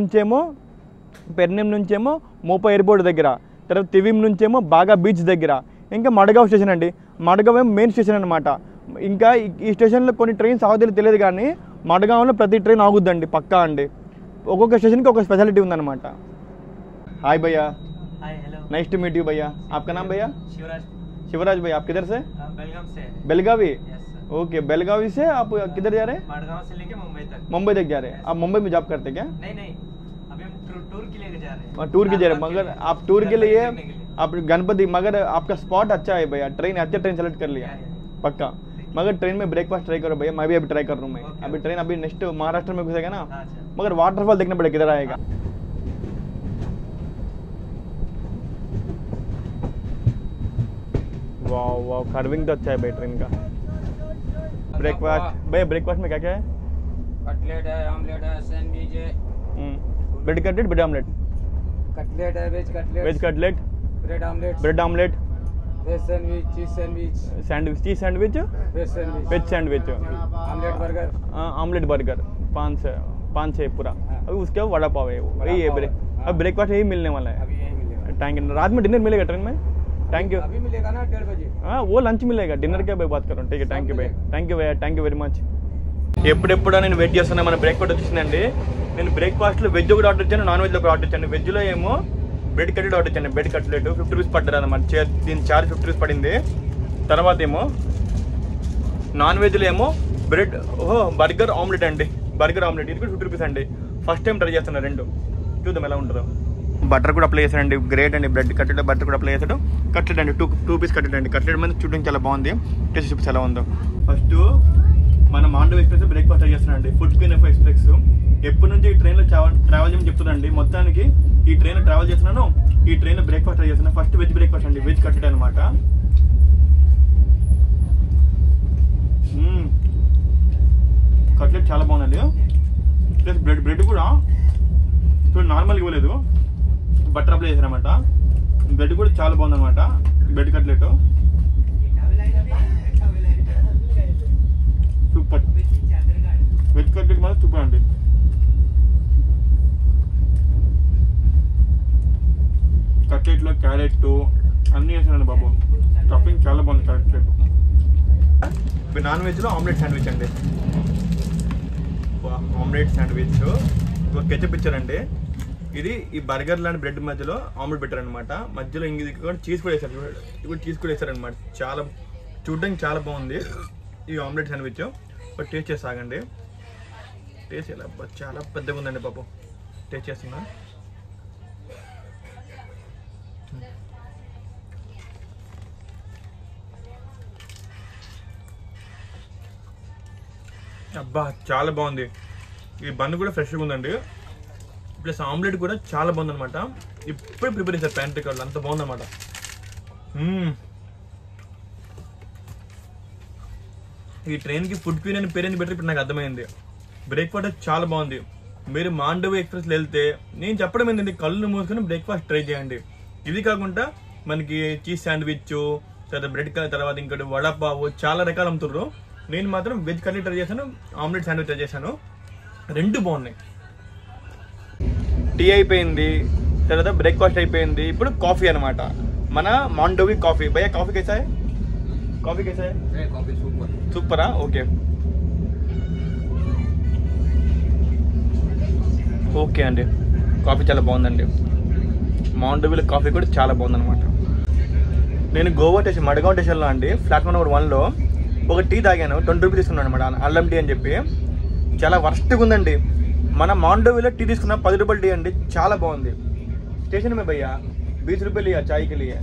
నుంచేమో మోపా ఎయిర్పోర్ట్ దగ్గర. తర్వాత తివిమ్ నుంచేమో బాగా బీచ్ దగ్గర. ఇంకా మడగావ్ స్టేషన్ అండి. మడగావ్ ఏమో మెయిన్ స్టేషన్ అనమాట. ఇంకా ఈ స్టేషన్లో కొన్ని ట్రైన్స్ ఆగుతాయో తెలియదు, కానీ మడగావ్లో ప్రతి ట్రైన్ ఆగుద్దండి పక్కా అండి. ఒక్కొక్క స్టేషన్కి ఒక స్పెషాలిటీ ఉందన్నమాట. हाय भैया. Hi, hello. Nice to meet you भैया. आपका नाम भैया? शिवराज भैया. आप किधर से? बेलगाम से. Belagavi. Yes sir. Okay, Belagavi से आप किधर जा रहे हैं? मडगांव से लेके मुंबई तक. मुंबई तक जा रहे हैं. आप मुंबई में जॉब करते क्या? नहीं, अभी हम टूर के लिए जा रहे हैं. टूर के जा रहे हैं, मगर आप टूर के लिए आप गणपति, मगर आपका स्पॉट अच्छा है भैया. ट्रेन अच्छा ट्रेन सेलेक्ट कर लिया पक्का. मगर ट्रेन में ब्रेकफास्ट ट्राई करो भैया. मैं भी अभी ट्राई कर रहा हूँ. मैं अभी ट्रेन अभी नेक्स्ट महाराष्ट्र में घुसेगा ना, मगर वाटरफॉल देखना पड़ेगा किधर आएगा. वाह वाह, कर्विंग तो अच्छा है भाई ट्रेन का. ब्रेकफास्ट भैया, ब्रेकफास्ट में क्या क्या है? कटलेट है, ऑमलेट है, सैंडविच है. Bread cutlet, bread omelette. Cutlet है, veg cutlet, bread omelette, veg sandwich, cheese sandwich, cheese sandwich, veg sandwich, omelette burger 5-6 पूरा. अभी उसके बाद वड़ा पाव है. वही है अब ब्रेकफास्ट यही मिलने वाला है. अभी यही मिलेगा. Thank you. रात में डिनर मिलेगा ट्रेन में? Thank you. अभी मिलेगा ना 1:30 बजे. हाँ, वो लंच मिलेगा. डिनर क्या भाई बात कर रहा हूँ. ठीक है, थैंक यू भैया. థ్యాంక్ యూ భయ్యా, థ్యాంక్ యూ వెరీ మచ్. ఎప్పుడెప్పుడో నేను వెయిట్ చేస్తున్నా. మన బ్రేక్ఫాస్ట్ వచ్చేసిందండి. నేను బ్రేక్ఫాస్ట్లో వెజ్ ఒకటి ఆర్డర్ ఇచ్చాను, నాన్ వెజ్లో ఒకటి ఆర్డర్ ఇచ్చాను. వెజ్లో ఏమో బ్రెడ్ కట్లెట్ ఆర్డర్ ఇచ్చాను. బ్రెడ్ కట్లెట్ 50 రూపీస్ పడ్డారు అన్నమాట. దీని ఛార్జ్ 50 రూపీస్ పడింది. తర్వాత ఏమో నాన్ వెజ్లో ఏమో బ్రెడ్ బర్గర్ ఆమ్లెట్ అండి. బర్గర్ ఆమ్లెట్ ఇది కూడా 50 రూపీస్ అండి. ఫస్ట్ టైం ట్రై చేస్తున్నా రెండు. చూద్దాం ఎలా ఉంటుందో. బటర్ కూడా అప్లై చేశాడండి. గ్రేట్ అండి. బ్రెడ్ కట్లెట్ బటర్ కూడా అప్లై చేశాడు. కట్లెట్ అండి 2 పీస్ కట్లెట్ అండి. కట్లెట్ మీద చూడడానికి చాలా బాగుంది. టేస్ట్ చూపిస్తే ఎలా ఉందో. ఫస్ట్ మన మాండవ్ ఎక్స్ప్రెస్ బ్రేక్ఫాస్ట్ చేస్తున్నాండి. Food queen of express. ఎప్పటి నుంచి ఈ ట్రైన్లో ట్రావెల్ చేయమని చెప్తున్నాండి. మొత్తానికి ఈ ట్రైన్లో ట్రావెల్ చేస్తున్నాను. ఈ ట్రైన్లో బ్రేక్ఫాస్ట్ ట్రై చేస్తున్నాను. ఫస్ట్ వెజ్ బ్రేక్ఫాస్ట్ అండి, వెజ్ కట్లెట్ అనమాట. కట్లెట్ చాలా బాగుందండి. ప్లస్ బ్రెడ్ కూడా ఇప్పుడు నార్మల్గా ఇవ్వలేదు, బటర్ అప్లై చేశారనమాట. బ్రెడ్ కూడా చాలా బాగుందన్నమాట. Bread cutlet super. Veg cutlet మాత్రం సూపర్ అండి. కట్లెట్లో క్యారెట్ అన్నీ వేసానండి బాబు. స్టఫింగ్ చాలా బాగుంది కట్లెట్. నాన్ వెజ్లో ఆమ్లెట్ శాండ్విచ్ అండి. ఆమ్లెట్ శాండ్విచ్ కెచప్ ఇచ్చారండి. ఇది ఈ బర్గర్ లాంటి బ్రెడ్ మధ్యలో ఆమ్లెట్ పెట్టారనమాట. మధ్యలో ఇంక కూడా చీజ్ కూడా వేసారు. ఇప్పుడు చీజ్ కూడా వేసారనమాట. చాలా చూడడానికి చాలా బాగుంది ఈ ఆమ్లెట్ శాండ్విచ్. ఒక టేస్ట్ చేసి ఆగండి. టేస్ట్ ఎలా చాలా పెద్దగా ఉందండి పాపం. టేస్ట్ చేస్తున్నా. అబ్బా చాలా బాగుంది. ఈ బన్ కూడా ఫ్రెష్గా ఉందండి. ప్లస్ ఆమ్లెట్ కూడా చాలా బాగుందన్నమాట. ఇప్పుడే ప్రిపేర్ చేశారు ప్యాంట్రీ కార్డులో, అంత బాగుందన్నమాట. ఈ ట్రైన్కి ఫుడ్ క్వీన్ అని పేరు పెట్టి ఇప్పుడు నాకు అర్థమైంది. బ్రేక్ఫాస్ట్ చాలా బాగుంది. మీరు మాండవి ఎక్స్ప్రెస్లో వెళ్తే నేను చెప్పడం ఏంటంటే కళ్ళు మూసుకొని బ్రేక్ఫాస్ట్ ట్రై చేయండి. ఇది కాకుండా మనకి చీజ్ శాండ్విచ్, తర్వాత బ్రెడ్ తర్వాత ఇంకోటి వడపావు చాలా రకాలు అమ్ముతుర్రు. నేను మాత్రం వెజ్ కర్రీ ట్రై చేశాను, ఆమ్లెట్ శాండ్విచ్ ట్రై చేశాను. రెండు బాగున్నాయి. టీ అయిపోయింది, తర్వాత బ్రేక్ఫాస్ట్ అయిపోయింది. ఇప్పుడు కాఫీ అనమాట. మన మాండోవి కాఫీ. భయ్యా కాఫీ कैसा है? కాఫీ कैसा है? Coffee super. సూపరా? ఓకే ఓకే అండి. కాఫీ చాలా బాగుందండి. మాండోవిలో కాఫీ కూడా చాలా బాగుందన్నమాట. నేను గోవా స్టేషన్ మడగావ్ స్టేషన్లో అండి ప్లాట్ఫామ్ నెంబర్ 1లో ఒక టీ తాగాను. 20 రూపీస్ తీసుకున్నాను అనమాట, అల్లం టీ అని చెప్పి. చాలా వర్స్ట్గా ఉందండి. మన మాండోవిలో టీ తీసుకున్న 10 రూపాయల టీ అండి, చాలా బాగుంది. स्टेशन में भैया 20 रुपये लिया चाय के लिए.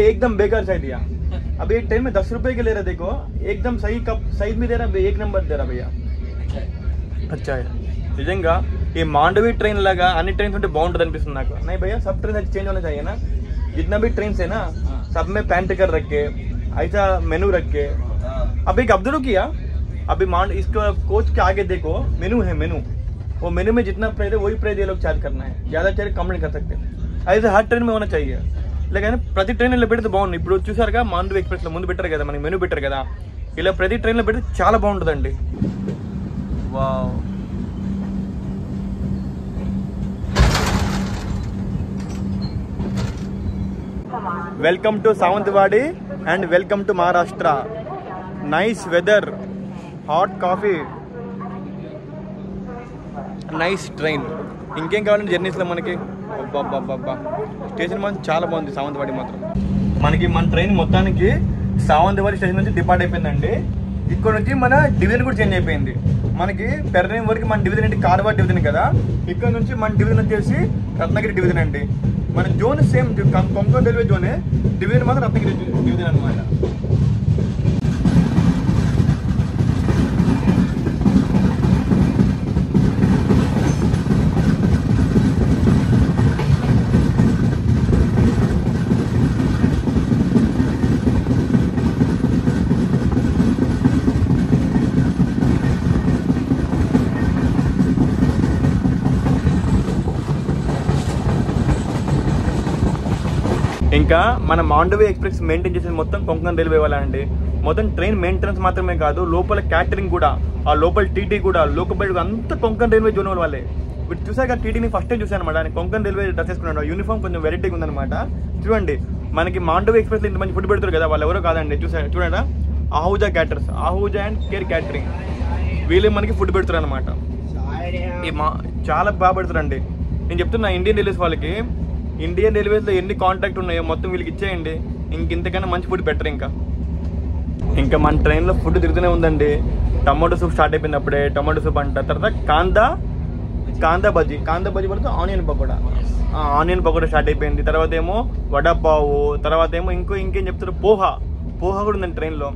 एकदम बेकार चाय दिया. अब एक टाइम में 10 रुपये के ले रहा, देखो एकदम सही कप साइज में दे रहा, एक नंबर दे रहा भैया. अच्छा है निजंगा. ये मांडवी ट्रेन लगा अन्य ट्रेन ఉంటే బాగుంటుంది అనిపిస్తుంది నాకు. नहीं भैया सब ट्रेन चेंज होना चाहिए ना. जितना भी ट्रेन है ना सब में पैंट कर रख के ऐसा मेनू रख के. अब एक अब्दुल किया अभी इसको कोच के आगे देखो मेनू है. मेनू वो मेनू में जितना प्राइस है वही प्राइस ये लोग चार्ज करना है. ज़्यादा चार्ज कम नहीं कर सकते. ऐसे हर ट्रेन में होना चाहिए. लेकिन ప్రతి ట్రైన్లో పెడితే బాగుంది. ఇప్పుడు చూసారుగా మాండవి ఎక్స్ప్రెస్లో ముందు పెట్టారు కదా, మనకి మెనూ పెట్టారు కదా. ఇలా ప్రతి ట్రైన్లో పెడితే చాలా బాగుంటుందండి. Wow. Welcome to Sawantwadi and welcome to Maharashtra. Nice weather, hot coffee, nice train. ఇంకేం కావాలంటే జర్నీస్లో మనకి అబ్బా స్టేషన్ మాత్రం చాలా బాగుంది. సావంతవాడి మాత్రం మనకి మన ట్రైన్ మొత్తానికి సావంతవాడి స్టేషన్ నుంచి డిపార్ట్ అయిపోయిందండి. ఇక్కడ నుంచి మన డివిజన్ కూడా చేంజ్ అయిపోయింది. మనకి పెర్నేమ్ వరకు మన డివిజన్ ఏంటి కార్వార్ డివిజన్ కదా. ఇక్కడ నుంచి మన డివిజన్ వచ్చేసి రత్నగిరి డివిజన్ అండి. మన జోన్ సేమ్ కొంకణ్ రైల్వే జోనే, డివిజన్ మాత్రం రత్నగిరి డివిజన్ అనమాట. ఇంకా మన మాండవి ఎక్స్ప్రెస్ మెయింటైన్ చేసేది మొత్తం కొంకణ్ రైల్వే వాళ్ళ అండి. మొత్తం ట్రైన్ మెయింటెనెన్స్ మాత్రమే కాదు, లోపల క్యాటరింగ్ కూడా, ఆ లోపల టీటీ కూడా, లోకల్ అంతా కొంకణ్ రైల్వే జోన్ వాళ్ళే. ఇప్పుడు చూసాక టీటీని ఫస్ట్ టైం చూసాను అనమాట. ఆయన కొంకణ్ రైల్వే డ్రెస్ వేసుకున్నాడు. యూనిఫామ్ కొంచెం వెరైటీగా ఉందన్నమాట. చూడండి మనకి మాండవి ఎక్స్ప్రెస్ ఇంత మంచి ఫుడ్ పెడతారు కదా, వాళ్ళు ఎవరో కాదండి. చూడండి Ahuja క్యాటర్స్, Ahuja and care catering, వీళ్ళే మనకి ఫుడ్ పెడతారు అనమాట. చాలా బాగా పెడతారండి. నేను చెప్తున్నా ఇండియన్ రైల్వేస్ వాళ్ళకి, ఇండియన్ రైల్వేస్లో ఎన్ని కాంటాక్ట్ ఉన్నాయో మొత్తం వీళ్ళకి ఇచ్చేయండి. ఇంతకన్నా మంచి ఫుడ్ బెటర్. ఇంకా మన ట్రైన్లో ఫుడ్ తిరుగుతూనే ఉందండి. టమాటో సూప్ స్టార్ట్ అయిపోయింది అప్పుడే. టమాటో సూప్ అంట, తర్వాత కాందా బజ్జీ పడితే onion pakoda, onion pakoda start అయిపోయింది. తర్వాత ఏమో వడపావు, తర్వాత ఏమో ఇంకేం చెప్తారు, పోహా కూడా ఉందండి ట్రైన్లో.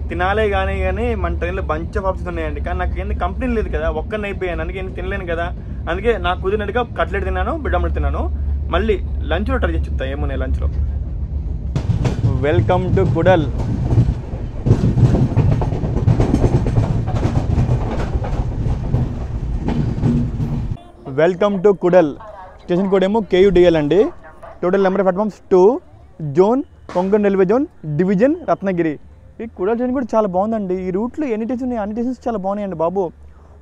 తినాలే కానీ మన ట్రైన్లో బంచ్ ఆఫ్ ఆప్షన్స్ ఉన్నాయండి. కానీ నాకు ఏంది కంపెనీ లేదు కదా, ఒక్కరిని అయిపోయాను, అందుకే ఏం తినలేను కదా. అందుకే నాకు కుదిరినట్టుగా కట్లెట్ తిన్నాను, బిడ్డ ఆమ్లెట్ తిన్నాను. మళ్ళీ లంచ్లో ట్రై చేసి చెప్తా ఏమున్నాయి లంచ్లో. Welcome to Kudal. Welcome to Kudal. Station code ఏమో KUDL అండి. Total number of platforms 2, zone Konkan railway zone, division Ratnagiri. ఈ కుడల్ స్టేషన్ కూడా చాలా బాగుందండి. ఈ రూట్లో ఎన్ని స్టేషన్ ఉన్నాయి, అన్ని స్టేషన్స్ చాలా బాగున్నాయండి బాబు.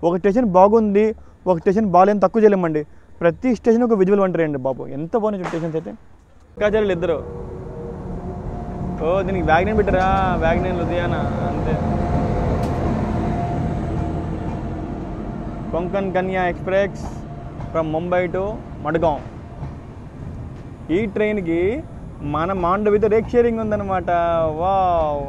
ఒక స్టేషన్ బాగుంది, ఒక స్టేషన్ బాగాలేని తక్కువ చేయలేమండి. ప్రతి స్టేషన్ ఒక విజువల్ వంటరీ అండి బాబు, ఎంత బాగున్నాయి స్టేషన్స్ అయితే. కాచారాలు ఇద్దరు. ఓ దీనికి వ్యాగ్నైన్ పెట్టారా, వ్యాగ్నైన్ లుధియానా అంతే. కొంకణ్ కన్యా ఎక్స్ప్రెస్ ఫ్రమ్ ముంబై టు మడ్గాం. ఈ ట్రైన్కి మన మాండవితో రేక్ షేరింగ్ ఉందన్నమాట. వావ్,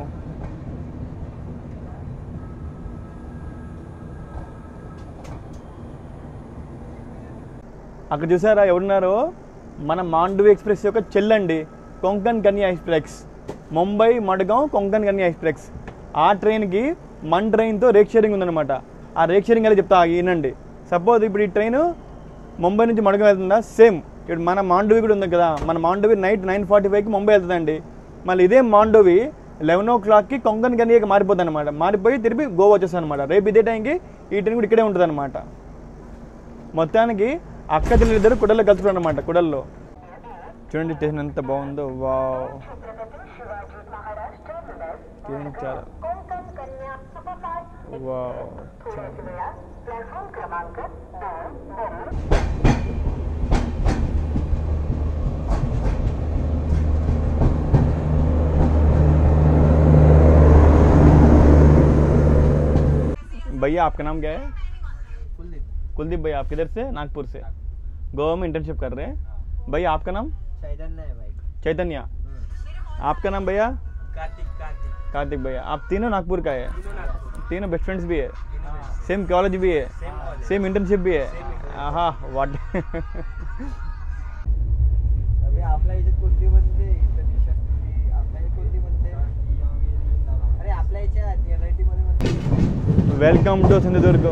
అక్కడ చూసారా ఎవరున్నారో, మన మాండవి ఎక్స్ప్రెస్ యొక్క చెల్లండి, కొంకణ్ కన్యా ఎక్స్ప్రెస్. ముంబై మడ్గాం కొంకణ్ కన్యా ఎక్స్ప్రెస్. ఆ ట్రైన్కి మన ట్రైన్తో రేక్ షేరింగ్ ఉందన్నమాట. ఆ రేక్ షేరింగ్ ఎలా చెప్తా ఈనండి. సపోజ్ ఇప్పుడు ఈ ట్రైన్ ముంబై నుంచి మడ్గాం వెళ్తుందా, సేమ్ ఇప్పుడు మన మాండవి కూడా ఉంది కదా, మన మాండవి నైట్ 9:45కి ముంబై వెళ్తుందండి. మళ్ళీ ఇదే మాండవి 11 o'clockకి కొంకణ్ కన్యాకి మారిపోతుంది అనమాట. మారిపోయి తిరిగి గోవా వచ్చేస్తాను అనమాట. రేపు ఇదే టైంకి ఈ ట్రైన్ కూడా ఇక్కడే ఉంటుంది అనమాట. మొత్తానికి అక్క చెల్లెలిద్దరు కుడల్లో కలుసుకున్నారు అనమాట. కుడల్లో చూడండి స్టేషన్ ఎంత బాగుందో. వావ్, చాలా వావ్. भैया आपका नाम क्या है? कुलदीप। कुलदीप भैया, आप किधर से? नागपुर से। गोवा में इंटर्नशिप कर रहे हैं। भैया आपका नाम? चैतन्य है भाई। चैतन्य। आपका नाम भैया? कार्तिक। कार्तिक भैया। आप तीनों नागपुर का है? तीनों बेस्ट फ्रेंड्स भी है, सेम कॉलेज भी है, सेम इंटर्नशिप भी है. हाँ वाट. अभी आपला याच्यात कोणती बनते इंटरनेशनल, आपल्या याच्यात कोणती बनते? अरे आपल्या याच्यात NIT मध्ये बनते. Welcome to Sindhudurg.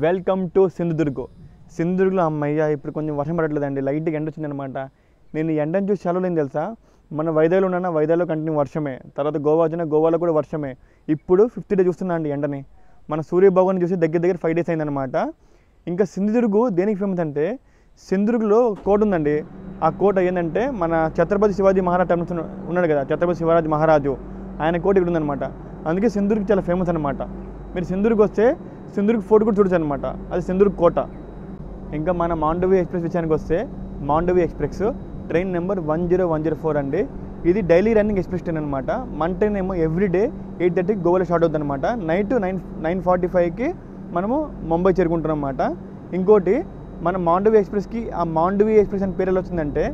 Welcome to Sindhudurg. సింధుదుర్గ్లో అమ్మయ్య ఇప్పుడు కొంచెం వర్షం పడట్లేదండి, లైట్గా ఎండ వచ్చిందనమాట. నేను ఎండను చూసి చదవలేని తెలుసా, మన వైజాగ్లో ఉన్నాను, వైజాగ్లో కంటిన్యూ వర్షమే. తర్వాత గోవా వచ్చిన, గోవాలో కూడా వర్షమే. ఇప్పుడు 50 days చూస్తున్నా అండి ఎండని. మన సూర్యభగవాన్ చూసి దగ్గర 5 days అయిందనమాట. ఇంకా సింధుదుర్గ్ దేనికి ఫేమస్ అంటే, సింధుదుర్గ్లో కోట ఉందండి. ఆ కోట ఏంటంటే మన ఛత్రపతి శివాజీ మహారాజ్ టైమ్స్ ఉన్నాడు కదా, ఛత్రపతి శివరాజ్ మహారాజు, ఆయన కోట ఇక్కడ ఉందన్నమాట. అందుకే సింధుదుర్గ్ చాలా ఫేమస్ అనమాట. మీరు సింధుదుర్గ్ వస్తే సింధుదుర్గ్ ఫోర్ట్ కూడా చూడొచ్చు అనమాట, అది సింధుదుర్గ్ కోట. ఇంకా మన మాండవి ఎక్స్ప్రెస్ విషయానికి వస్తే, మాండవి ఎక్స్ప్రెస్ ట్రైన్ నెంబర్ 10104 అండి. ఇది డైలీ రన్నింగ్ ఎక్స్ప్రెస్ ట్రైన్ అనమాట. మన ట్రైన్ ఏమో ఎవ్రీడే 8:30కి గోవాలో స్టార్ట్ అవుతుంది అనమాట. నైట్ 9:45కి మనము ముంబై చేరుకుంటున్నాం అనమాట. ఇంకోటి మన మాండవి ఎక్స్ప్రెస్కి ఆ మాండవి ఎక్స్ప్రెస్ అని పేరు ఎలా వచ్చిందంటే,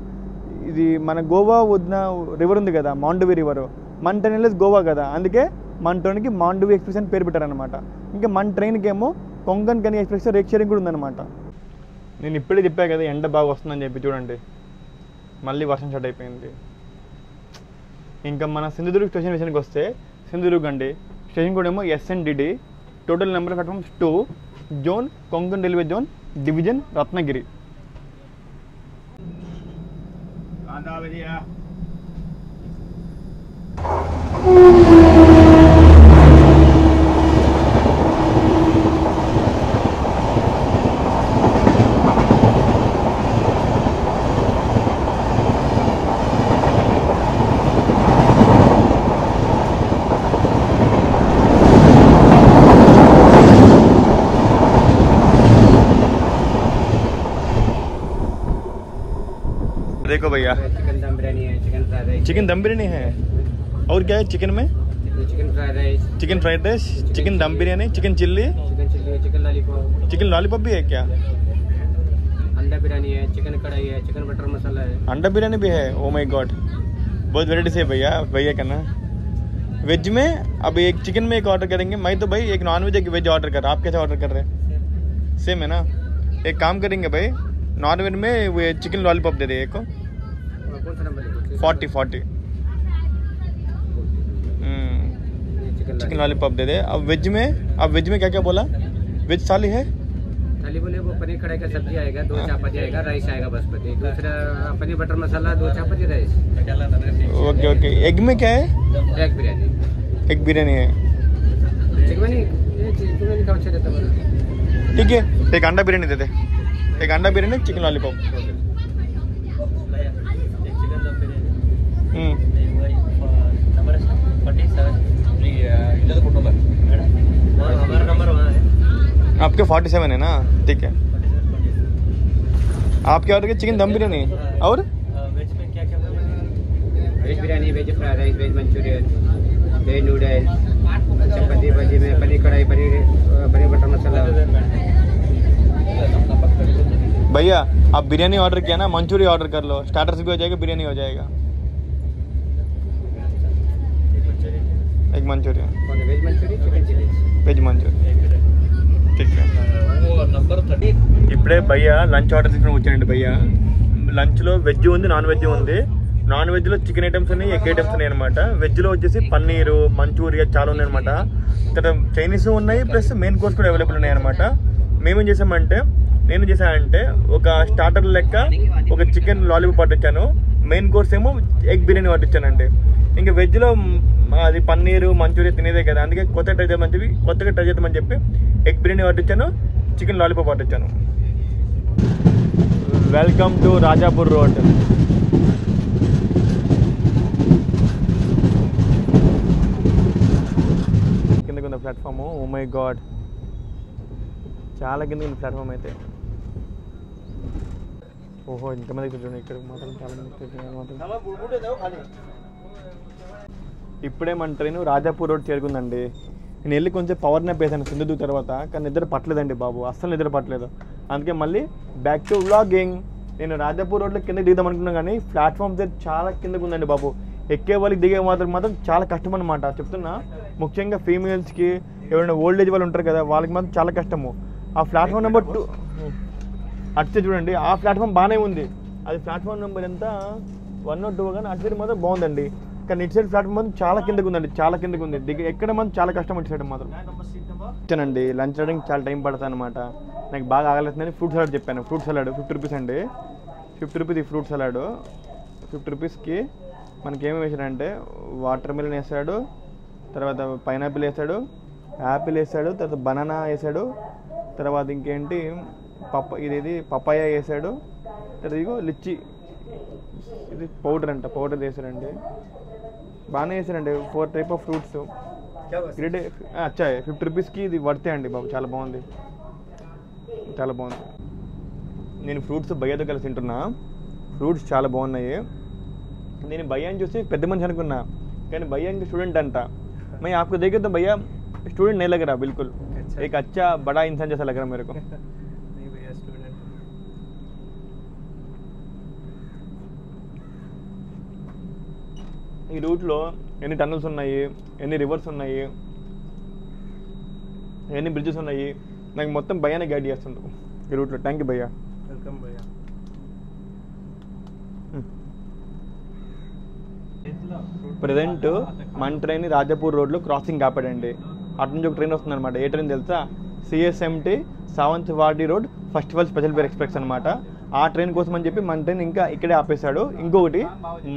ఇది మన గోవా వదిన రివర్ ఉంది కదా, మాండవి రివర్, మన ట్రైన్ గోవా కదా, అందుకే మన ట్రైన్కి మాండవి ఎక్స్ప్రెస్ అని పేరు పెట్టారనమాట. ఇంకా మన ట్రైన్కి ఏమో కొంకణ్ కన్యా ఎక్స్ప్రెస్ రేక్ షేరింగ్ కూడా ఉందన్నమాట. నేను ఇప్పుడే చెప్పాను కదా ఎండ బాగా వస్తుందని చెప్పి, చూడండి మళ్ళీ వర్షం స్టార్ట్ అయిపోయింది. ఇంకా మన సింధుదుర్గ్ స్టేషన్ విషయానికి వస్తే, సింధుదుర్గ్ అండి స్టేషన్ కూడా ఏమో SNDD. Total number of platforms 2, zone Konkan railway zone, division Ratnagiri. देखो भैया, चिकन दम बिरयानी है, chicken fried rice, chicken dum biryani है, और क्या है चिकन में? Chicken fried rice, chicken fried rice, chicken dum biryani, chicken chilli, chicken chilli है, चिकन लॉलीपॉप, चिकन लॉलीपॉप भी है क्या? अंडा बिरयानी है, चिकन कढ़ाई है, चिकन बटर मसाला है। अंडा बिरयानी भी है? ओ माय गॉड, बहुत वेराइटीज है भैया। भैया का ना वेज में अब एक चिकन में एक ऑर्डर करेंगे। मैं तो भाई एक नॉन वेज एक वेज ऑर्डर कर रहा, आप कैसे ऑर्डर कर रहे हैं? सेम है ना। एक काम करेंगे भाई, नॉन वेज में वो चिकन लॉलीपॉप दे दे एक को। कौन सा नंबर है? 40 चिकन लॉलीपॉप दे दे। अब वेज में क्या क्या बोला? वेज थाली है? थाली बोले वो पनीर कढ़ाई का सब्जी आएगा, 2 चापाती आएगा, राइस आएगा बासमती, दूसरा पनीर बटर मसाला, 2 चापाती राइस। Okay okay. एग में क्या है? एग बिरयानी। एग बिरयानी है, चिकन का अच्छा रहता है। ठीक है। एक अंडा बिरयानी दे दे, एक अंडा बिरयानी चिकन लॉलीपॉप। हमारा नंबर वहाँ है। आपके 47 है ना, ठीक है। आपके ऑर्डर के चिकन दम बिरयानी और वेज में क्या क्या? Veg biryani, veg fried rice, veg Manchurian, veg noodles, chapati bhaji में पनीर कढ़ाई, पनीर बटर मसाला। भैया आप बिरयानी ऑर्डर किया ना, मंचूरियन ऑर्डर कर लो, स्टार्टर्स भी हो जाएगा, बिरयानी हो जाएगा। एक Manchurian, veg Manchurian, chicken chilli, veg Manchurian, ठीक है। ఇప్పుడే భయ్య లంచ్ ఆర్డర్ తీసుకుని వచ్చానండి భయ్య. లంచ్లో వెజ్ ఉంది, నాన్ వెజ్ ఉంది. నాన్ వెజ్లో చికెన్ ఐటమ్స్ ఉన్నాయి, ఎగ్ ఐటమ్స్ ఉన్నాయి అనమాట. వెజ్లో వచ్చేసి పన్నీరు, మంచూరియా చాలా ఉన్నాయి అనమాట. తర్వాత చైనీస్ ఉన్నాయి, ప్లస్ మెయిన్ కోర్స్ కూడా అవైలబుల్ ఉన్నాయి అనమాట. నేనేం చేశానంటే ఒక స్టార్టర్ లెక్క ఒక చికెన్ లాలీపాప్ పట్టించాను, మెయిన్ కోర్స్ ఏమో ఎగ్ బిర్యానీ పట్టించానండి. ఇంకా వెజ్లో అది పన్నీరు మంచూరియా తినేదే కదా, అందుకే కొత్తగా ట్రై చేద్దామని చెప్పి ఎగ్ బిర్యానీ పట్టించాను, చికెన్ లాలీపాప్ పట్టించాను. Welcome to Rajapur road. కిందకు ఉంది ప్లాట్ఫామ్. ఓ మై గాడ్, చాలా కిందకు ఉంది ప్లాట్ఫామ్ అయితే. ఓహో ఇంతమంది చూడండి, ఇక్కడ మాత్రం చాలా మంది. ఇప్పుడే మన ట్రైన్ రాజాపూర్ రోడ్ చేరుకుందండి. నేను వెళ్ళి కొంచెం పవర్ నాప్ వేసాను సింధుదూ తర్వాత, కానీ నిద్ర పట్టలేదండి బాబు, అస్సలు నిద్ర పట్టలేదు. అందుకే మళ్ళీ బ్యాక్ టు వ్లాగింగ్. నేను రాజాపూర్ రోడ్లో కిందకి దిగుదాం అనుకున్నాను, కానీ ప్లాట్ఫామ్ దగ్గర చాలా కిందకు ఉందండి బాబు. ఎక్కే వాళ్ళకి దిగే మాత్రం చాలా కష్టం అనమాట చెప్తున్నా. ముఖ్యంగా ఫీమేల్స్కి, ఎవరైనా ఓల్డ్ ఏజ్ వాళ్ళు ఉంటారు కదా, వాళ్ళకి మాత్రం చాలా కష్టము. ఆ ప్లాట్ఫామ్ నెంబర్ 2 అటు చూడండి, ఆ ప్లాట్ఫామ్ బాగానే ఉంది. అది ప్లాట్ఫామ్ నెంబర్ ఎంత 1 or 2, కానీ అటు సైడ్ మాత్రం బాగుందండి. కానీ ఇటు సైడ్ ప్లాట్ఫామ్ మాత్రం చాలా కిందకు ఉందండి, చాలా కిందకు ఉంది. ఎక్కడ మాత్రం చాలా కష్టం ఇటు సైడ్ మాత్రం. వచ్చానండి లంచ్ చేయడానికి చాలా టైం పడుతుంది అనమాట. నాకు బాగా ఆగలేస్తుందని ఫ్రూట్ సలాడ్ చెప్పాను. ఫ్రూట్ సలాడ్ 50 రూపీస్ అండి, 50 రూపీస్ ఈ ఫ్రూట్ సలాడ్. 50 రూపీస్కి మనకి ఏమి వేసాడంటే వాటర్ మిలన్ వేసాడు, తర్వాత పైనాపిల్ వేసాడు, యాపిల్ వేసాడు, తర్వాత బనానా వేసాడు, తర్వాత ఇంకేంటి ఇది పపాయ వేసాడు, తర్వాత ఇదిగో లిచ్చి, ఇది పౌడర్ అంట, పౌడర్ వేసాడండి. బాగానే వేసారండి, 4 టైప్ ఆఫ్ ఫ్రూట్స్. గ్రేట్ అచ్చా. 50 రూపీస్కి ఇది వర్తే అండి బాబు, చాలా బాగుంది, చాలా బాగుంది. నేను ఫ్రూట్స్ భయ్యతో కలిసి తింటున్నా, ఫ్రూట్స్ చాలా బాగున్నాయి. నేను భయ్యాని చూసి పెద్ద మనిషి అనుకున్నా, కానీ భయ్యా ఇంకా స్టూడెంట్ అంట. मैं आपको देखे तो भैया स्टूडेंट नहीं लग रहा बिल्कुल, एक अच्छा बड़ा इंसान जैसा लग रहा मेरे को. नहीं भैया स्टूडेंट. ఈ రూట్లో ఎన్ని టన్నల్స్ ఉన్నాయి, ఎన్ని రివర్స్ ఉన్నాయి, ఎన్ని బ్రిడ్జెస్ ఉన్నాయి, నాకు మొత్తం భయ్యానే గైడ్ చేస్తుంటారు ఈ రూట్లో. థ్యాంక్ యూ భయ్యా. వెల్కమ్ భయ్యా. ప్రజెంట్ మన ట్రైన్ రాజాపూర్ రోడ్లో క్రాసింగ్ ఆపాడండి. అటు నుంచి ఒక ట్రైన్ వస్తుంది అనమాట. ఏ ట్రైన్ తెలుసా? CSMT Sawantwadi road festival special fare express అనమాట. ఆ ట్రైన్ కోసం అని చెప్పి మన ట్రైన్ ఇంకా ఇక్కడే ఆపేశాడు. ఇంకొకటి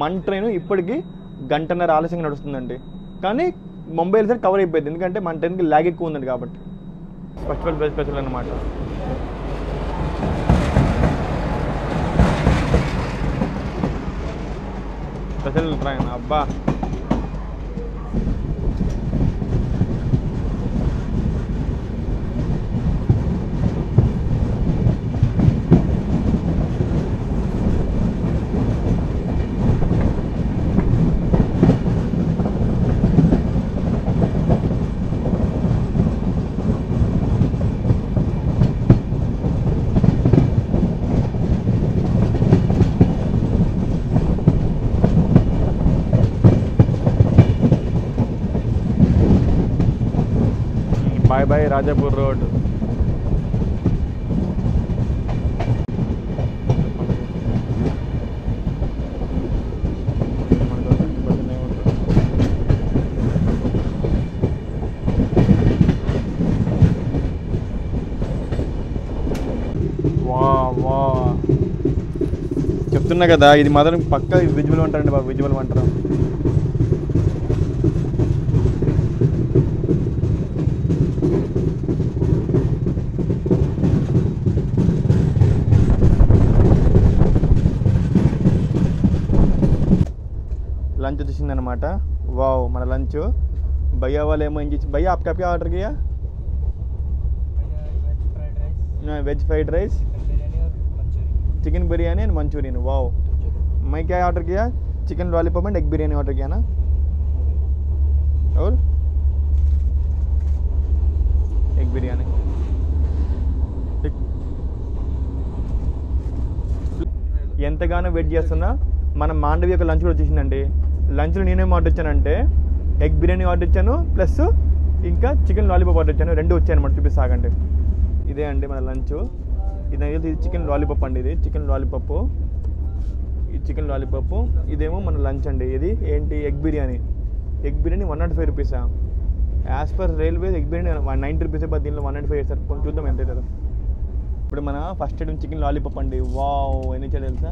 మన ట్రైన్ ఇప్పటికి 1.5 గంటల ఆలస్యంగా నడుస్తుందండి, కానీ ముంబై వెళ్ళి కవర్ అయిపోయింది, ఎందుకంటే మన ట్రైన్కి ల్యాగ్ ఎక్కువ ఉందండి కాబట్టి. ఫెస్టివల్ ఫేర్ స్పెషల్ అనమాట. స్పెషల్ ట్రైన్ అబ్బా. Bye bye Rajapur road. వా చెప్తున్నా కదా, ఇది మాత్రం పక్కా విజువల్ అంటారండి బాబు, విజువల్ అంటారు. లంచ్ వచ్చేసింది అనమాట. వావ్ మన లంచ్. భయ్యా వాళ్ళు ఏమో ఇంక భయ్యా आपका क्या ऑर्डर किया? Veg fried rice, chicken biryani and Manchurian. Wow. मैं क्या ऑर्डर किया? Chicken lollipop and egg biryani order किया ना. और एग बिरयानी. ఎంతగానో వెయిట్ చేస్తున్నా మన మాండవి యొక్క లంచ్ కూడా వచ్చేసిందండి. లంచ్లో నేనేం ఆర్డర్ ఇచ్చానంటే ఎగ్ బిర్యానీ ఆర్డర్ ఇచ్చాను, ప్లస్ ఇంకా చికెన్ లాలీపాప్ ఆర్డర్ ఇచ్చాను. రెండు వచ్చాయి అనమాట, చూపిస్తాగండి. ఇదే అండి మన లంచ్. ఇది చికెన్ లాలీపాప్ అండి, ఇది చికెన్ లాలీపాప్. ఈ చికెన్ లాలీపాప్ ఇదేమో మన లంచ్ అండి. ఇది ఏంటి? ఎగ్ బిర్యానీ. ఎగ్ బిర్యానీ 105 రూపీసా? As per railways egg biryani 190 రూపీసే, బట్ దీనిలో 195 వేస్తారు. కొంచెం చూద్దాం ఎంత అవుతుందో. ఇప్పుడు మన ఫస్ట్ ఐటమ్ చికెన్ లాలీపాప్ అండి. వావ్ ఎన్ని ఇచ్చారు తెలుసా?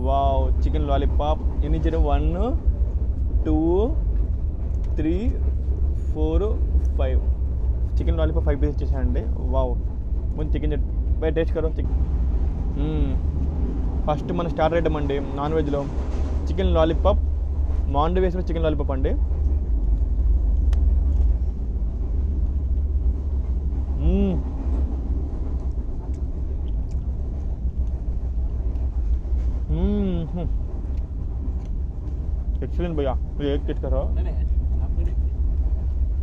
వావ్ చికెన్ లాలీపాప్ ఎన్ని ఇచ్చారు? 1 2 3 4 5 చికెన్ లాలీపాప్ 5 పీసెస్ ఇచ్చేసానండి. వావ్ ముందు చికెన్ బై టేస్ట్ కరో. ఫస్ట్ మన స్టార్టర్ ఐటమ్ అండి నాన్ వెజ్లో చికెన్ లాలీపాప్. మాండవి వేసిన చికెన్ లాలీపాప్ అండి. एक्सीलेंट भैया, एक टेस्ट करो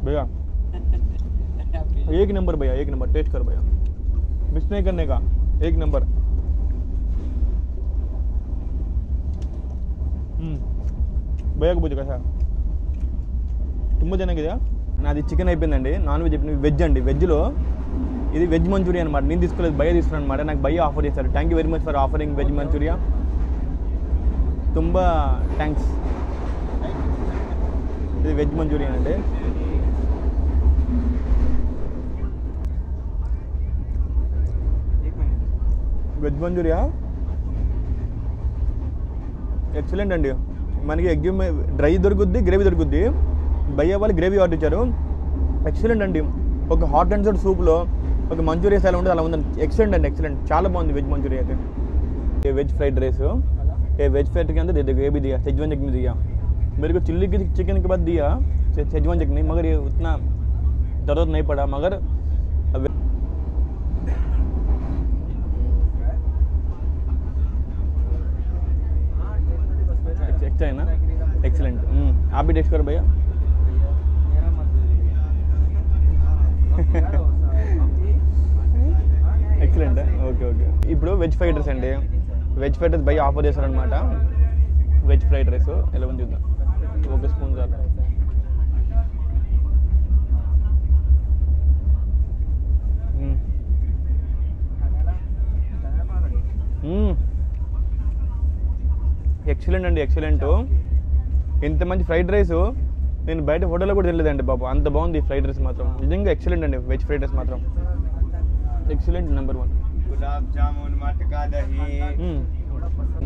भैया. एक नंबर भैया, एक नंबर. टेस्ट करो भैया, मिस नहीं करने का. एक नंबर. भैया को पूछो कैसा? ತುಂಬ ಚೆನ್ನಾಗಿದೆ. నాది చికెన్ అయిపోయిందండి. నాన్ వెజ్ అయిపోయింది. వెజ్ అండి. వెజ్లో ఇది వెజ్ మంచూరియా అనమాట. నేను తీసుకోలేదు, భయ్య తీసుకున్నాను అనమాట. నాకు భయ్య ఆఫర్ చేశారు. Thank you very much for offering veg Manchuria. ತುಂಬ థ్యాంక్స్. ఇది వెజ్ మంచూరియన్ అండి. వెజ్ మంచూరియా ఎక్సలెంట్ అండి. మనకి ఎగ్ డ్రై దొరుకుద్ది, గ్రేవీ దొరుకుద్ది. భయ్య వాళ్ళు గ్రేవీ ఆర్డర్ ఇచ్చారు. ఎక్సలెంట్ అండి. ఒక హాట్ అండ్ సోడ్ సూప్లో ఒక మంచూరియా ఎలా ఉంటుంది అలా ఉందండి. ఎక్సలెంట్ అండి, ఎక్సలెంట్. చాలా బాగుంది వెజ్ మంచూరియా అయితే. ये वेज फ्राइड राइस, ये वेज फ्राइड के अंदर दे दो, ये भी दिया, सेजवान चटनी दिया. मेरे को चिल्ली की चिकन के बाद दिया सेजवान चटनी, मगर ये उतना ज़रूरत नहीं पड़ा. मगर अच्छा है ना, एक्सीलेंट. आप भी टेस्ट करो भैया. ఎక్సలెంట్. Okay okay. ఇప్పుడు వెజ్ ఫ్రైడ్ రైస్ అండి. వెజ్ ఫ్రైడ్ రైస్ భయ్య ఆఫర్ చేశారనమాట. వెజ్ ఫ్రైడ్ రైస్ ఎలా ఉంది చూద్దాం. ఒక స్పూన్ చాలు. ఎక్సలెంట్ అండి, ఎక్సలెంట్. ఇంత మంచి ఫ్రైడ్ రైస్ నేను బయట హోటల్లో కూడా తినలేదండి బాబు. అంత బాగుంది ఫ్రైడ్ రైస్ మాత్రం. నిజంగా ఎక్సలెంట్ అండి. వెజ్ ఫ్రైడ్ రైస్ మాత్రం ఎక్సలెంట్. నెంబర్ 1 గులాబ్ జామున్ మటకా దహీ.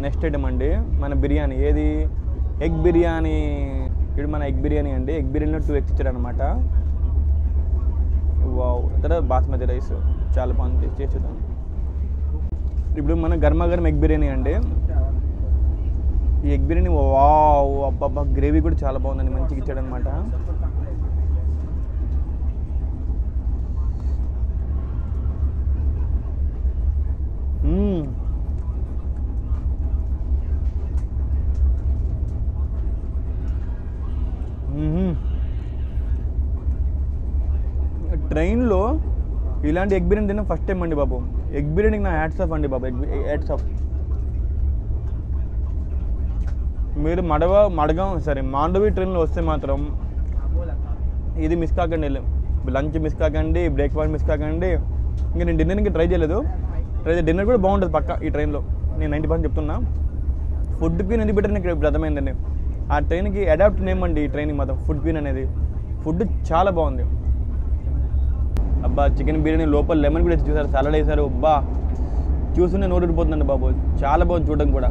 నెక్స్ట్ ఐటమ్ అండి మన బిర్యానీ. ఏది? ఎగ్ బిర్యానీ. ఇప్పుడు మన ఎగ్ బిర్యానీ అండి. ఎగ్ బిర్యానీలో 2 ఎగ్స్ ఇచ్చారు అనమాట. వావ్. తర్వాత బాస్మతి రైస్ చాలా బాగుంది, టేస్ట్ చేద్దాం. ఇప్పుడు మన గర్మా గర్మ ఎగ్ బిర్యానీ అండి. ఈ ఎగ్ బిర్యానీ వావ్ అబ్బబ్బా, గ్రేవీ కూడా చాలా బాగుందండి, మంచిగా ఇచ్చాడు అనమాట. ట్రైన్లో ఇలాంటి ఎగ్ బిర్యానీ తిన్నా ఫస్ట్ టైం అండి బాబు. ఎగ్ బిర్యానీకి నా హ్యాట్స్ ఆఫ్ అండి బాబు, హ్యాట్స్ ఆఫ్. మీరు మాండవి ట్రైన్లో వస్తే మాత్రం ఇది మిస్ కాకండి. లంచ్ మిస్ కాకండి, బ్రేక్ఫాస్ట్ మిస్ కాకండి. ఇంకా నేను డిన్నర్కి ట్రై చేయలేదు. డిన్నర్ కూడా బాగుంటుంది పక్క ఈ ట్రైన్లో. నేను 90% చెప్తున్నా. ఫుడ్ క్వీన్ ఎందుకు పెట్టారు నాకు ఇప్పుడు అర్థమైందండి. ఆ ట్రైన్కి అడాప్ట్ నేమండి ఈ ట్రైన్కి మాత్రం ఫుడ్ క్వీన్ అనేది. ఫుడ్ చాలా బాగుంది. అబ్బా చికెన్ బిర్యానీ లోపల లెమన్ కూడా చూసారు, సలాడ్ వేసారు. అబ్బా చూస్తుంటే నోరుడిపోతుందండి బాబు, చాలా బాగుంది చూడడం కూడా.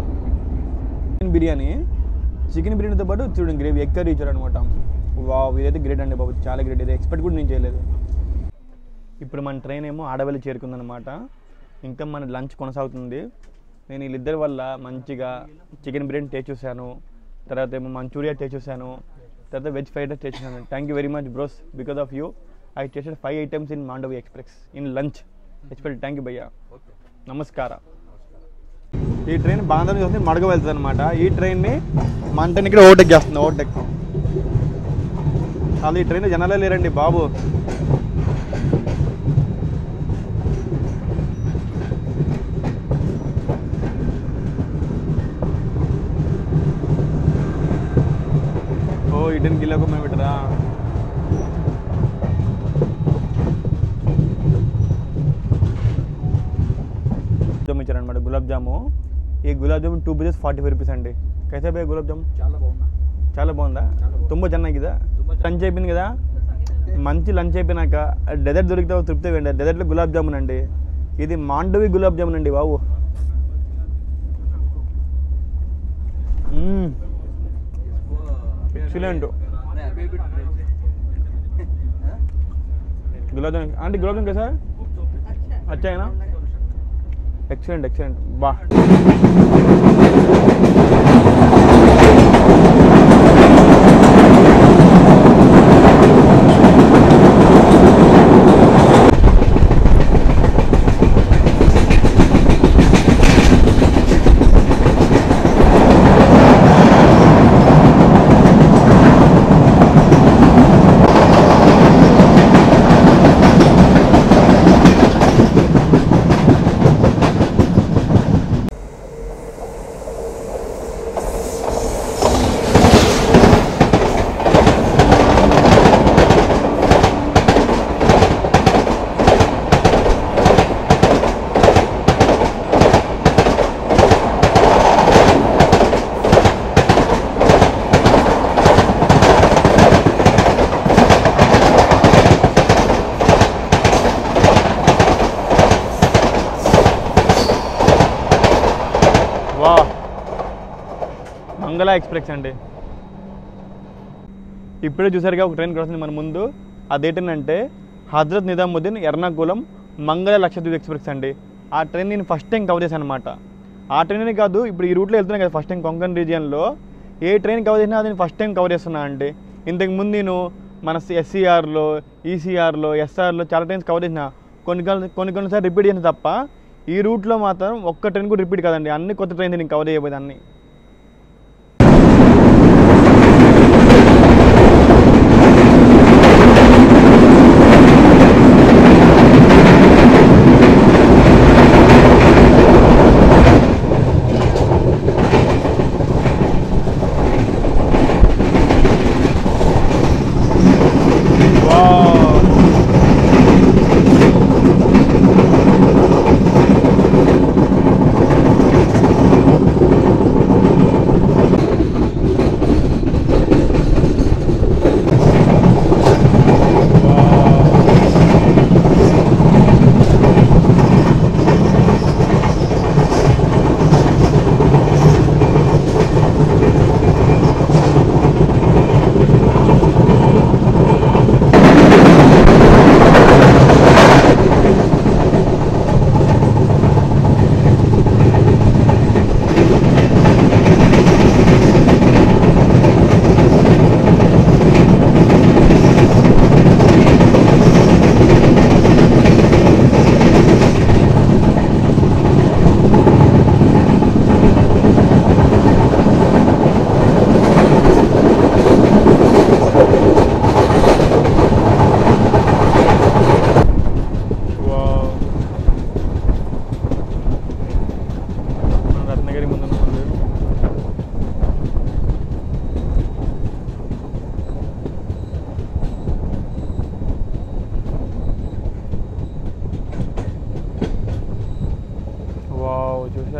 చికెన్ బిర్యానీతో పాటు చూడండి గ్రేవీ ఎగ్ కర్రీ ఇచ్చారు అనమాట. వావ్ ఇదైతే గ్రేట్ అండి బాబు, చాలా గ్రేట్. ఇది ఎక్స్పెక్ట్ కూడా నేను చేయలేదు. ఇప్పుడు మన ట్రైన్ ఏమో ఆడవల్లి చేరుకుందనమాట. ఇంకా మన లంచ్ కొనసాగుతుంది. నేను వీళ్ళిద్దరి వల్ల మంచిగా చికెన్ బిర్యానీ టేస్ట్ చూశాను, తర్వాత ఏమో మంచూరియా టేస్ట్ చూశాను, తర్వాత వెజ్ ఫ్రైడ్ రైస్ టేస్ట్ చూశాను. Thank you very much bros, because of you I tasted 5 items in Mandovi express in lunch. Expect thank you భయ్యా, నమస్కార. ఈ ట్రైన్ బాంధవ్ చూస్తే మడగ వెళ్తుంది అనమాట. ఈ ట్రైన్ని మన ట్రైన్ ఇక్కడ ఓవర్టేక్ చేస్తుంది. ఓవర్టేక్ అసలు ఈ ట్రైన్ జనాలే లేరండి బాబు. ఓ 10 కిలోమీటరా. జామ్ ఇచ్చారనమాట, గులాబ్ జాము. ఈ గులాబ్ జామున్ 2 pieces 45 rupees అండి. కైసా భయ్యా గులాబ్ జామున్? చాలా బాగుందా? తుంబ చెన్నాయి కదా. లంచ్ అయిపోయింది కదా, మంచి లంచ్ అయిపోయినాక డెజర్ట్ దొరికితే తృప్తి వేయండి. డెజర్ట్లో గులాబ్ జామున్ అండి. ఇది మాండవి గులాబ్ జామున్ అండి బాబు. Excellent gulab jamun aunty. గులాబ్ జామున్ कैसा है? अच्छा है ना? एक्सीलेंट एक्सीलेंट वाह. మంగళ ఎక్స్ప్రెస్ అండి. ఇప్పుడే చూసారుగా ఒక ట్రైన్ వస్తుంది మన ముందు. అదేంటంటే హజరత్ నిజాముద్దీన్ ఎర్నాకుళం మంగళ లక్షద్వీప్ ఎక్స్ప్రెస్ అండి. ఆ ట్రైన్ నేను ఫస్ట్ టైం కవర్ చేశాను అనమాట. ఆ ట్రైన్ కాదు, ఇప్పుడు ఈ రూట్లో వెళ్తున్నాను కదా ఫస్ట్ టైం కొంకన్ రీజియన్లో. ఏ ట్రైన్ కవర్ చేసినా అది ఫస్ట్ టైం కవర్ చేస్తున్నా అండి. ఇంతకుముందు నేను మన ఎస్సీఆర్లో, ఈసీఆర్లో, ఎస్ఆర్లో చాలా ట్రైన్స్ కవర్ చేసిన. కొన్నిసార్లు రిపీట్ చేసిన తప్ప ఈ రూట్లో మాత్రం ఒక్క ట్రైన్ కూడా రిపీట్ కాదండి. అన్ని కొత్త ట్రైన్స్ నేను కవర్ చేయబోయేది అన్నీ.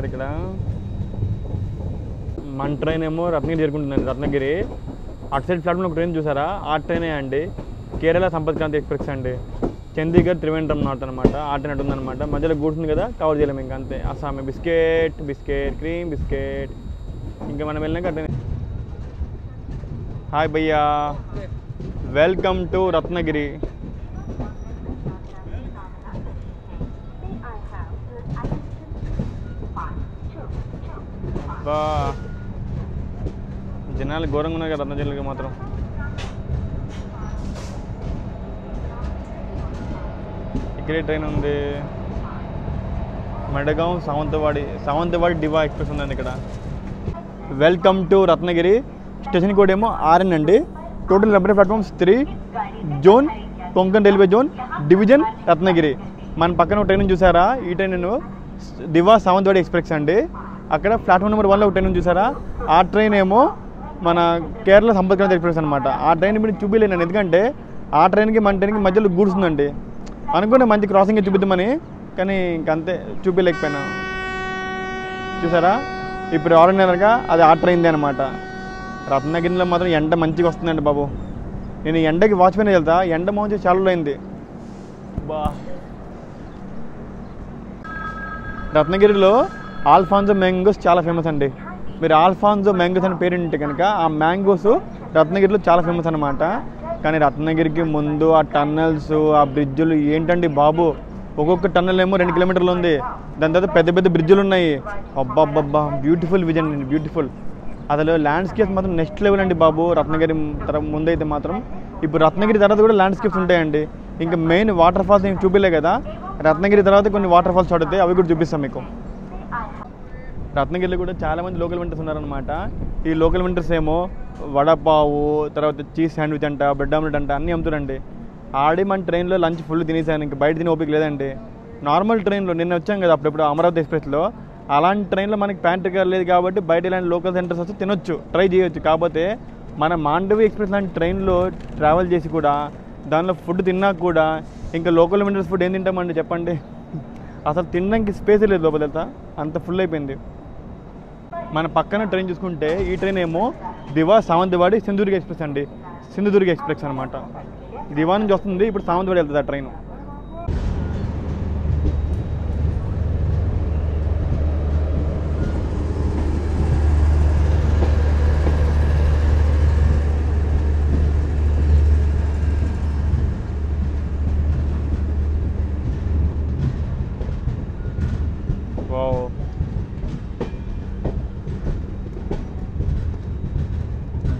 చూసారు ఇక్కడ మన ట్రైన్ ఏమో రత్నగిరి చేరుకుంటుందండి. రత్నగిరి అటు సైడ్ ప్లాట్ఫామ్ ఒక ట్రైన్ చూసారా, ఆ ట్రైనే అండి. కేరళ సంపత్ క్రాంతి ఎక్స్ప్రెస్ అండి. చండీగఢ్ త్రివేంద్రం నార్త్ అనమాట. ఆ ట్రైన్ అటు ఉందన్నమాట. మధ్యలో కూర్చుంది కదా, కవర్ చేయలేము ఇంకా అంతే. అస్సామి బిస్కెట్ క్రీమ్ బిస్కెట్. ఇంకా మనం వెళ్ళినాక అట్లనే. హాయ్ భయ్యా, వెల్కమ్ టు రత్నగిరి. బా జనాలు ఘోరంగా ఉన్నాయి కదా రత్నగిరికి మాత్రం. ఇక్కడే ట్రైన్ ఉంది. మడగాం సావంతవాడి డివా ఎక్స్ప్రెస్ ఉందండి ఇక్కడ. Welcome to Ratnagiri. Station code ఏమో RN అండి. Total number platforms 3. Zone Konkan railway zone, division Ratnagiri. మన పక్కన ఒక ట్రైన్ చూసారా, ఈ ట్రైన్ దివా సావంతవాడి ఎక్స్ప్రెస్ అండి. అక్కడ ప్లాట్ఫామ్ నెంబర్ 1లో ఒక ట్రైన్ చూసారా, ఆ ట్రైన్ ఏమో మన కేరళ సంపత్ క్రాంతి ఎక్స్ప్రెస్ అనమాట. ఆ ట్రైన్ ఇప్పుడు చూపించలేను, ఎందుకంటే ఆ ట్రైన్కి మన ట్రైన్కి మధ్యలో కూర్చుందండి. అనుకునే మంచి క్రాసింగ్ చూపిద్దామని, కానీ ఇంకంతే చూపించలేకపోయినా. చూసారా ఇప్పుడు ఆర్డినర్గా అది ఆ ట్రైన్దే అనమాట. రత్నగిరిలో మాత్రం ఎండ మంచిగా వస్తుందండి బాబు. నేను ఎండకి వాచ్మెన్ వెళ్తా, ఎండ మోంచి చాలా అయింది బా. రత్నగిరిలో ఆల్ఫాన్సో మ్యాంగోస్ చాలా ఫేమస్ అండి. మీరు ఆల్ఫాన్సో మ్యాంగోస్ అని పేరు ఉంటే కనుక ఆ మ్యాంగోస్ రత్నగిరిలో చాలా ఫేమస్ అనమాట. కానీ రత్నగిరికి ముందు ఆ టన్నల్స్, ఆ బ్రిడ్జులు ఏంటండి బాబు. ఒక్కొక్క టన్నల్ ఏమో 2 కిలోమీటర్లు ఉంది. దాని తర్వాత పెద్ద పెద్ద బ్రిడ్జులు ఉన్నాయి. అబ్బాబ్బా బ్యూటిఫుల్ విజన్ అండి, బ్యూటిఫుల్. అసలు ల్యాండ్స్కేప్స్ మాత్రం నెక్స్ట్ లెవెల్ అండి బాబు. రత్నగిరి ముందైతే మాత్రం. ఇప్పుడు రత్నగిరి తర్వాత కూడా ల్యాండ్స్కేప్స్ ఉంటాయండి. ఇంకా మెయిన్ వాటర్ ఫాల్స్ నేను చూపిలే కదా, రత్నగిరి తర్వాత కొన్ని వాటర్ ఫాల్స్ చూడితే అవి కూడా చూపిస్తాం మీకు. రత్నగిరిలో కూడా చాలామంది లోకల్ వెంటర్స్ ఉన్నారనమాట. ఈ లోకల్ వెంటర్స్ ఏమో వడపావు, తర్వాత చీజ్ శాండ్విచ్ అంట, బ్రెడ్ ఆమ్లెట్ అంట అన్నీ అమ్ముతారండి. ఆల్రెడీ మన ట్రైన్లో లంచ్ ఫుల్ తినేసాను, ఇంకా బయట తినే ఓపిక లేదండి. నార్మల్ ట్రైన్లో నిన్న వచ్చాం కదా అప్పుడప్పుడు అమరావతి ఎక్స్ప్రెస్లో, అలాంటి ట్రైన్లో మనకి ప్యాంట్రీ కార్ లేదు కాబట్టి బయట ఇలాంటి లోకల్ సెంటర్స్ వచ్చి తినొచ్చు, ట్రై చేయొచ్చు. కాకపోతే మన మాండవి ఎక్స్ప్రెస్ లాంటి ట్రైన్లో ట్రావెల్ చేసి కూడా దానిలో ఫుడ్ తిన్నా కూడా ఇంకా లోకల్ వెంటర్స్ ఫుడ్ ఏం తింటామండి చెప్పండి. అసలు తినడానికి స్పేస్ లేదు లోపల, తెలుసా అంత ఫుల్ అయిపోయింది. మన పక్కన ట్రైన్ చూసుకుంటే ఈ ట్రైన్ ఏమో దివా సావంతవాడి సింధుదుర్గ ఎక్స్ప్రెస్ అండి. సింధుదుర్గ ఎక్స్ప్రెస్ అనమాట. దివా నుంచి వస్తుంది, ఇప్పుడు సావంతవాడి వెళ్తుంది ఆ ట్రైన్.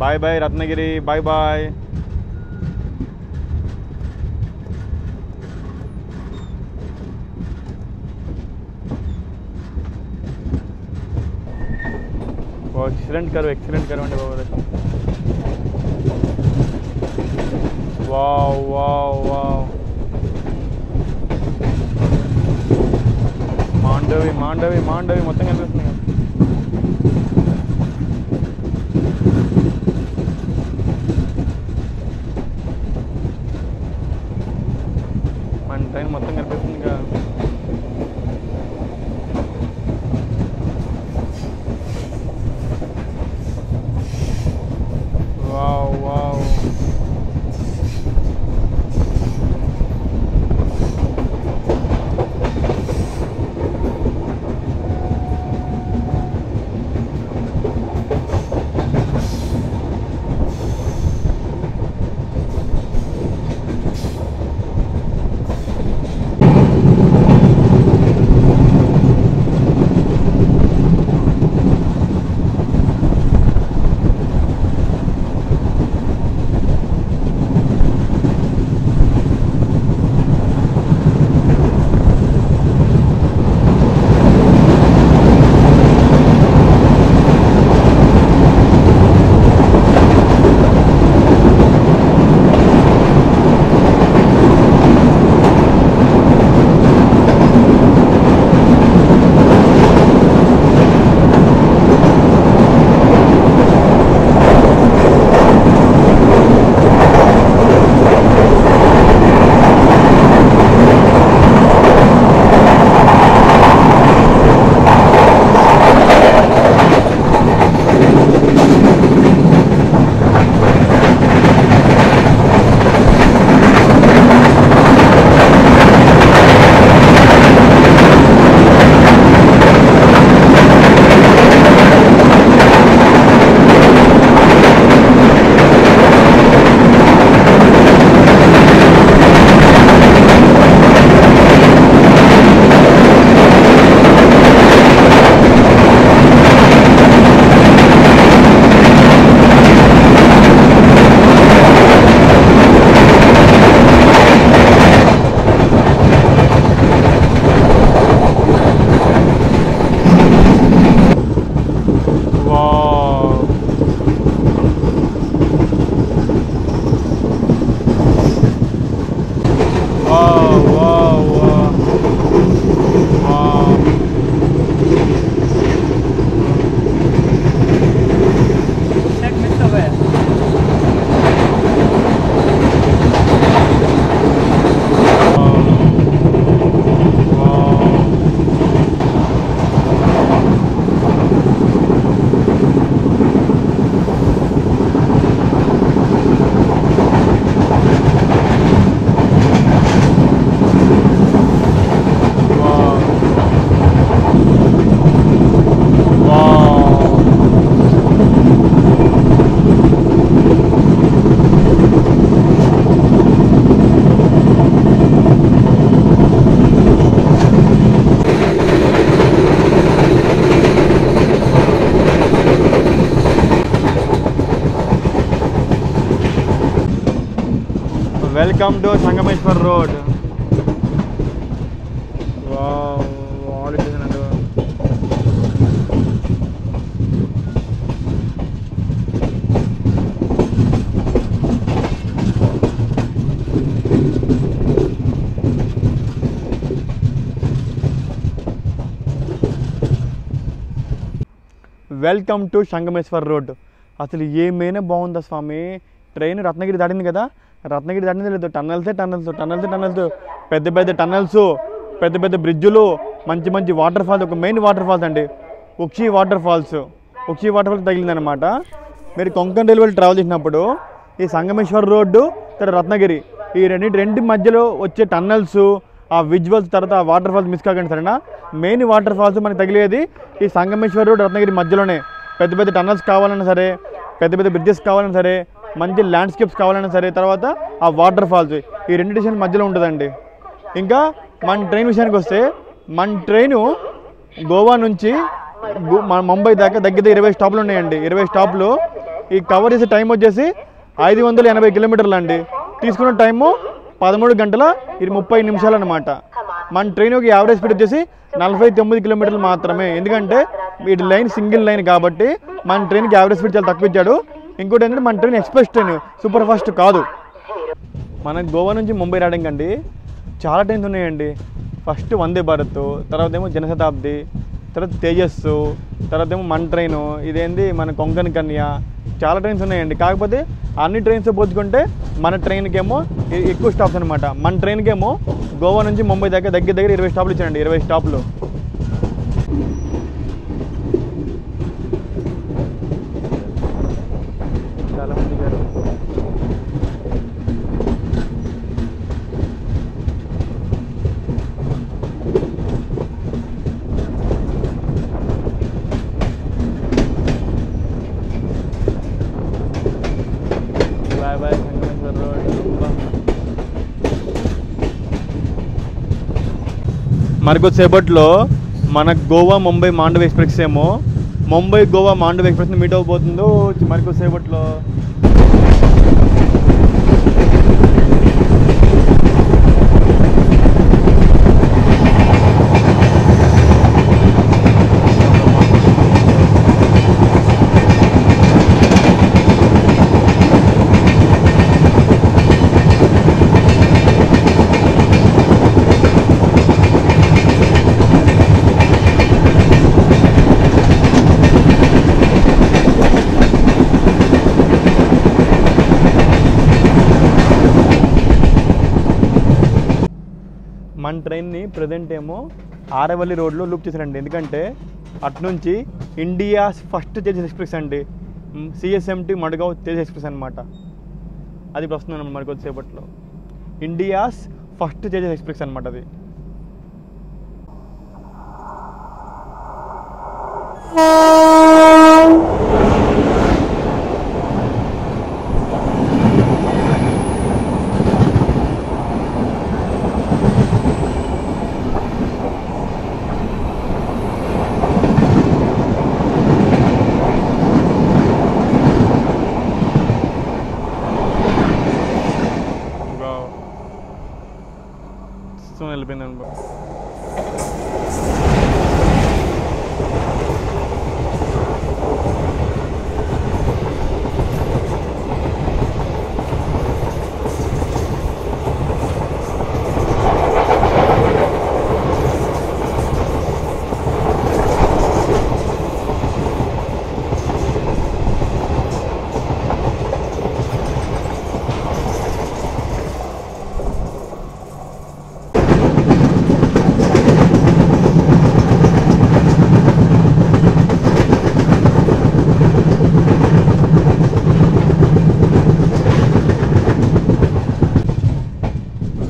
Bye bye Ratnagiri, bye bye. Excellent కరు అండి బాబు. Wow wow wow. మాండవి మొత్తం కనిపిస్తుంది. మన ట్రైన్ మొత్తం కనిపిస్తుంది కదా. Wow wow. Welcome to Sangameshwar road. Wow station అండి. Welcome to Sangameshwar road. అసలు ఏమైనా బాగుందా స్వామి. ట్రైన్ రత్నగిరి దాటింది కదా, రత్నగిరి దాటింది లేదు, టన్నల్స్, పెద్ద పెద్ద టన్నల్స్, పెద్ద పెద్ద బ్రిడ్జులు, మంచి మంచి వాటర్ ఫాల్స్. ఒక మెయిన్ వాటర్ ఫాల్స్ అండి ఉక్షి వాటర్ ఫాల్స్ తగిలిందనమాట. మీరు కొంకన్ రైల్వే ట్రావెల్ చేసినప్పుడు ఈ సంగమేశ్వర్ రోడ్డు తర్వాత రత్నగిరి ఈ రెండు మధ్యలో వచ్చే టన్నల్స్, ఆ విజువల్స్, తర్వాత ఆ వాటర్ ఫాల్స్ మిస్ కాకండి సరేనా. మెయిన్ వాటర్ ఫాల్స్ మనకి తగిలేది ఈ సంగమేశ్వర్ రోడ్ రత్నగిరి మధ్యలోనే. పెద్ద పెద్ద టన్నల్స్ కావాలన్నా సరే, పెద్ద పెద్ద బ్రిడ్జెస్ కావాలన్నా సరే, మంచి ల్యాండ్స్కేప్స్ కావాలన్నా సరే, తర్వాత ఆ వాటర్ ఫాల్స్ ఈ రెండు స్టేషన్ మధ్యలో ఉంటుందండి. ఇంకా మన ట్రైన్ విషయానికి వస్తే, మన ట్రైను గోవా నుంచి ముంబై దాకా దగ్గర 20 స్టాప్లు ఉన్నాయండి. 20 స్టాప్లు. ఈ కవర్ చేసే టైం వచ్చేసి 580 కిలోమీటర్లు అండి. తీసుకున్న టైము 13 గంటల 30 నిమిషాలు అనమాట. మన ట్రైన్ యొక్క యావరేజ్ స్పీడ్ వచ్చేసి 49 కిలోమీటర్లు మాత్రమే. ఎందుకంటే వీటి లైన్ సింగిల్ లైన్ కాబట్టి మన ట్రైన్కి యావరేజ్ స్పీడ్ చాలా తక్కువ ఇచ్చాడు. ఇంకోటి ఏంటంటే మన train express train, super fast కాదు. మనకు గోవా నుంచి ముంబై రావడానికి అండి చాలా ట్రైన్స్ ఉన్నాయండి. ఫస్ట్ వందే భారత్, తర్వాత ఏమో జనశతాబ్ది, తర్వాత తేజస్, తర్వాత ఏమో మన ట్రైను, ఇదేంది మన కొంకన్ కన్యా, చాలా ట్రైన్స్ ఉన్నాయండి. కాకపోతే అన్ని ట్రైన్స్ పోల్చుకుంటే మన ట్రైన్కి ఏమో ఎక్కువ స్టాప్స్ అనమాట. మన ట్రైన్కి ఏమో గోవా నుంచి ముంబై దాకా దగ్గర 20 స్టాప్లు ఇచ్చానండి. 20 స్టాప్లు. చాలా మంది గారు బాయ్ బాయ్ సంగమేశ్వర్ రోడ్. మరికొద్దిసేపట్లో మన గోవా ముంబై మాండవ్ ఎక్స్ప్రెస్ ఏమో ముంబై గోవా మాండవ్ ఎక్స్ప్రెస్ని మీట్ అవ్వబోతుందో మరికొద్దిసేపట్లో. మన ట్రైన్ని ప్రజెంట్ ఏమో ఆరవల్లి రోడ్లో లూప్ చేశారండి. ఎందుకంటే అట్నుంచి ఇండియాస్ ఫస్ట్ తేజస్ ఎక్స్ప్రెస్ అండి, CSMT మడ్గావ్ తేజస్ ఎక్స్ప్రెస్ అనమాట. అది ఇప్పుడు వస్తుంది మరి కొద్దిసేపట్లో. ఇండియాస్ ఫస్ట్ తేజస్ ఎక్స్ప్రెస్ అనమాట అది. వెళ్ళిపోయింది అనుకో.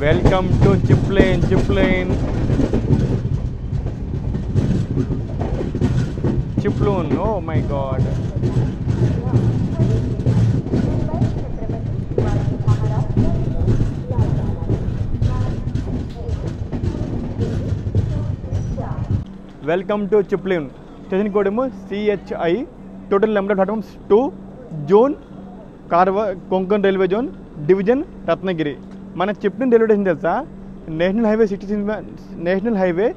Welcome to Chiplane. Chiploon, oh my god. Welcome to Chiplane. Station code is CHI. Total number of platforms 2. Zone Konkan Railway Zone Division Ratnagiri. మన చిప్లిన్ రైల్వే స్టేషన్ తెలుసా, నేషనల్ హైవే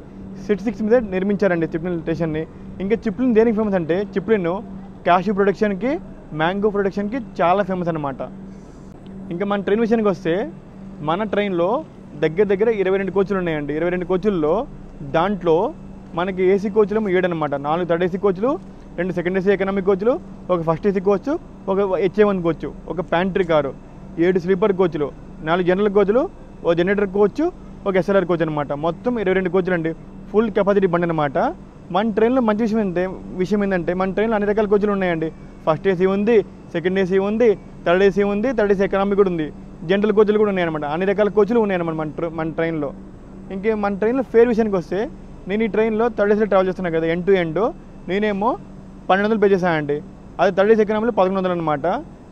66 మీద నిర్మించారండి చిప్లిన్ స్టేషన్ని. ఇంకా చిప్లిన్ దేనికి famous అంటే చిప్లిన్ క్యాష్యూ ప్రొడక్షన్కి, మ్యాంగో ప్రొడక్షన్కి చాలా famous అనమాట. ఇంకా మన ట్రైన్ విషయానికి వస్తే మన ట్రైన్లో దగ్గర 22 కోచ్లు ఉన్నాయండి. 22 కోచ్ల్లో దాంట్లో మనకి ఏసీ కోచ్లు 7 అనమాట. 4 థర్డ్ ఏసీ కోచ్లు, 2 సెకండ్ ఏసీ ఎకనామిక్ కోచ్లు, ఒక ఫస్ట్ ఏసీ కోచ్, ఒక HA1 కోచ్, ఒక ప్యాంట్రీ కారు, 7 స్లీపర్ కోచ్లు, 4 జనరల్ కోచ్లు, ఒక జనరేటర్ కోచ్, ఒక SLR కోచ్ అనమాట. మొత్తం 22 కోచ్లు అండి. ఫుల్ కెపాసిటీ బండి అనమాట. మన ట్రైన్లో మంచి విషయం ఏంటంటే మన ట్రైన్లో అన్ని రకాల కోచ్లు ఉన్నాయండి. ఫస్ట్ ఏసీ ఉంది, సెకండ్ ఏసీ ఉంది, థర్డ్ ఏసీ ఉంది, థర్డ్ ఏసీ ఎకనామిక్ కూడా ఉంది, జనరల్ కోచ్లు కూడా ఉన్నాయన్నమాట. అన్ని రకాల కోచ్లు ఉన్నాయన్నమాట మన ట్రైన్లో. ఇంకే మన ట్రైన్లో ఫేర్ విషయానికి వస్తే నేను ఈ ట్రైన్లో థర్డ్ ఏసీలో ట్రావెల్ చేస్తున్నాను కదా, ఎండ్ టు ఎండ్ నేనేమో 1200 పే చేశానండి. అది థర్డ్ ఏసీ ఎకనామిక్లో 1100 అనమాట.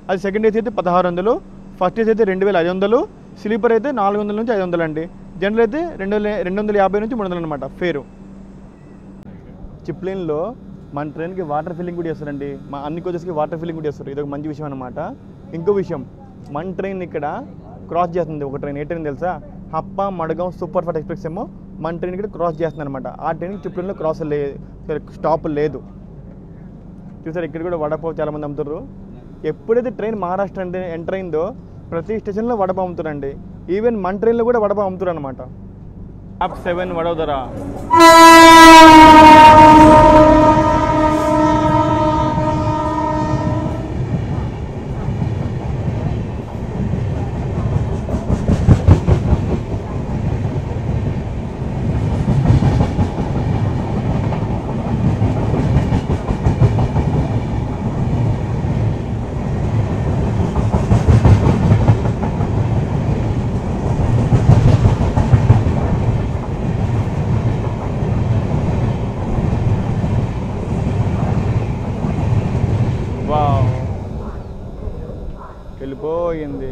అది సెకండ్ ఏసీ అయితే 1600, ఫస్ట్ ఏసీ అయితే 2500, స్లీపర్ అయితే 400 నుంచి 500 అండి, జనరల్ అయితే 250 నుంచి 300 అనమాట ఫేరు. చిప్లిన్లో మన ట్రైన్కి వాటర్ ఫిల్లింగ్ కూడా చేస్తారండి. మా అన్ని కోచెస్కి వాటర్ ఫిల్లింగ్ కూడా చేస్తారు. ఇది ఒక మంచి విషయం అనమాట. ఇంకో విషయం, మన ట్రైన్ ఇక్కడ క్రాస్ చేస్తుంది ఒక ట్రైన్. ఏ ట్రైన్ తెలుసా, హప్ప మడగాం సూపర్ ఫాస్ట్ ఎక్స్ప్రెస్ ఏమో మన ట్రైన్ ఇక్కడ క్రాస్ చేస్తుంది అనమాట. ఆ ట్రైన్కి చిప్లిన్లో క్రాస్ స్టాప్ లేదు. చూసారు ఇక్కడ కూడా వడపావ్ చాలామంది అమ్ముతారు. ఎప్పుడైతే ట్రైన్ మహారాష్ట్ర ఎంటర్ అయిందో ప్రతి స్టేషన్లో వడపావ్ అమ్ముతారండి. ఈవెన్ మన ట్రైన్లో కూడా వడపావ్ అమ్ముతారు అనమాట. టాప్ 7 వడోదర. వెళ్ళిపోయింది.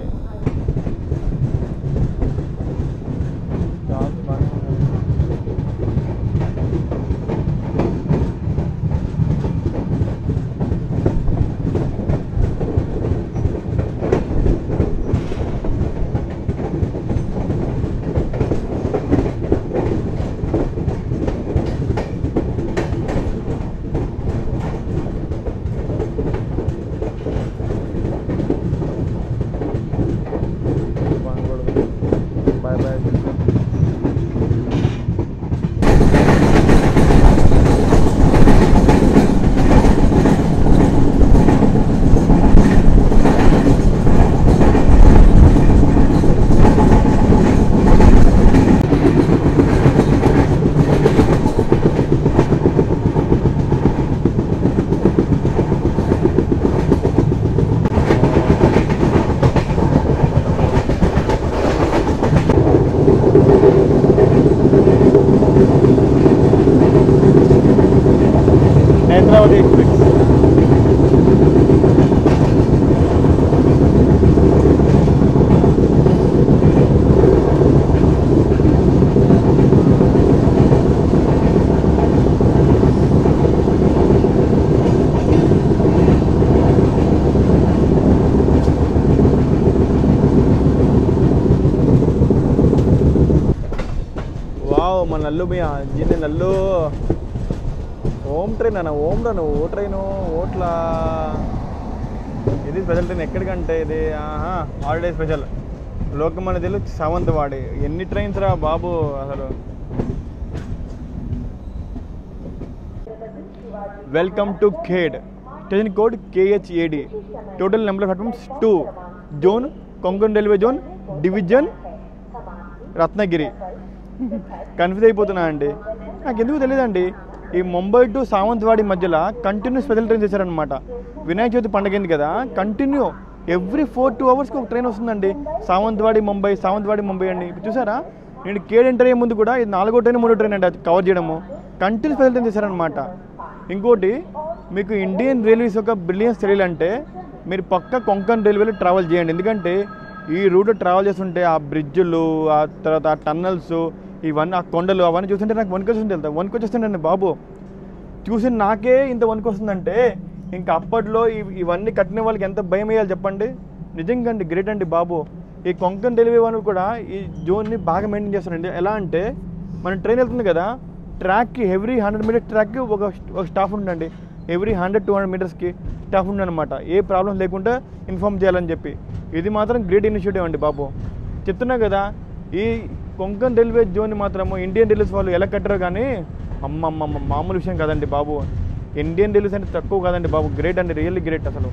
నేత్రావతి ఎక్స్ప్రెస్. వావ్ మన నల్లు భయ్యా జీనే నల్లు ఓమ్ ట్రైన్ అన్న, ఓమ్ రన్ ఓ ట్రైను ఓట్లా. ఇది స్పెషల్ ట్రైన్ ఎక్కడికంటే ఇది హాలిడే స్పెషల్ లోకమాన్య తిలక్ సావంతవాడి. ఎన్ని ట్రైన్స్ రా బాబు అసలు. Welcome to Khed. Station code KH80. Total number of platforms 2. Zone Konkan railway zone, division Ratnagiri. Confuse అయిపోతున్నా అండి, నాకు ఎందుకు తెలియదండి. ఈ ముంబై టు సావంతవాడి మధ్యలో కంటిన్యూ స్పెషల్ ట్రైన్ చేశారనమాట. వినాయక చవితి పండుగ అయింది కదా, కంటిన్యూ ఎవ్రీ 4-2 అవర్స్కి ఒక ట్రైన్ వస్తుందండి. సావంతవాడి ముంబై అండి. ఇప్పుడు చూసారా, నేను కేడ్ ఎంటర్ అయ్యే ముందు కూడా ఇది 4వ ట్రైన్ 3వ ట్రైన్ అండి అది కవర్ చేయడము. కంటిన్యూ స్పెషల్ ట్రైన్ చేశారనమాట. ఇంకోటి మీకు ఇండియన్ రైల్వేస్ యొక్క బ్రిలియన్స్ తెలియాలంటే మీరు పక్క కొంకణ్ రైల్వేలో ట్రావెల్ చేయండి. ఎందుకంటే ఈ రూట్లో ట్రావెల్ చేస్తుంటే ఆ బ్రిడ్జులు, ఆ తర్వాత ఆ టన్నల్స్, ఇవన్నీ ఆ కొండలు అవన్నీ చూస్తుంటే నాకు వణుకొచ్చేస్తుందండి బాబు. చూసి నాకే ఇంత వణుకొస్తుందంటే ఇంకా అప్పట్లో ఇవన్నీ కట్టిన వాళ్ళకి ఎంత భయం వేయాలి చెప్పండి. నిజంగా అండి గ్రేట్ అండి బాబు. ఈ కొంకన్ రైల్వే వాళ్ళు కూడా ఈ జోన్ని బాగా మెయింటైన్ చేస్తారండి. ఎలా అంటే మన ట్రైన్ వెళ్తుంది కదా, ట్రాక్కి ఎవ్రీ 100 మీటర్స్ ట్రాక్కి ఒక స్టాఫ్ ఉండండి. ఎవ్రీ 100-200 మీటర్స్కి స్టాఫ్ ఉండనమాట. ఏ ప్రాబ్లమ్స్ లేకుండా ఇన్ఫార్మ్ చేయాలని చెప్పి. ఇది మాత్రం గ్రేట్ ఇనిషియేటివ్ అండి బాబు. చెప్తున్నా కదా, ఈ కొంకన్ రైల్వే జోన్ని మాత్రము ఇండియన్ రైల్వేస్ వాళ్ళు ఎలా కట్టారో కానీ అమ్మమ్మ మామూలు విషయం కాదండి బాబు. ఇండియన్ రైల్వేస్ అంటే తక్కువ కాదండి బాబు. గ్రేట్ అండి, రియల్లీ గ్రేట్ అసలు.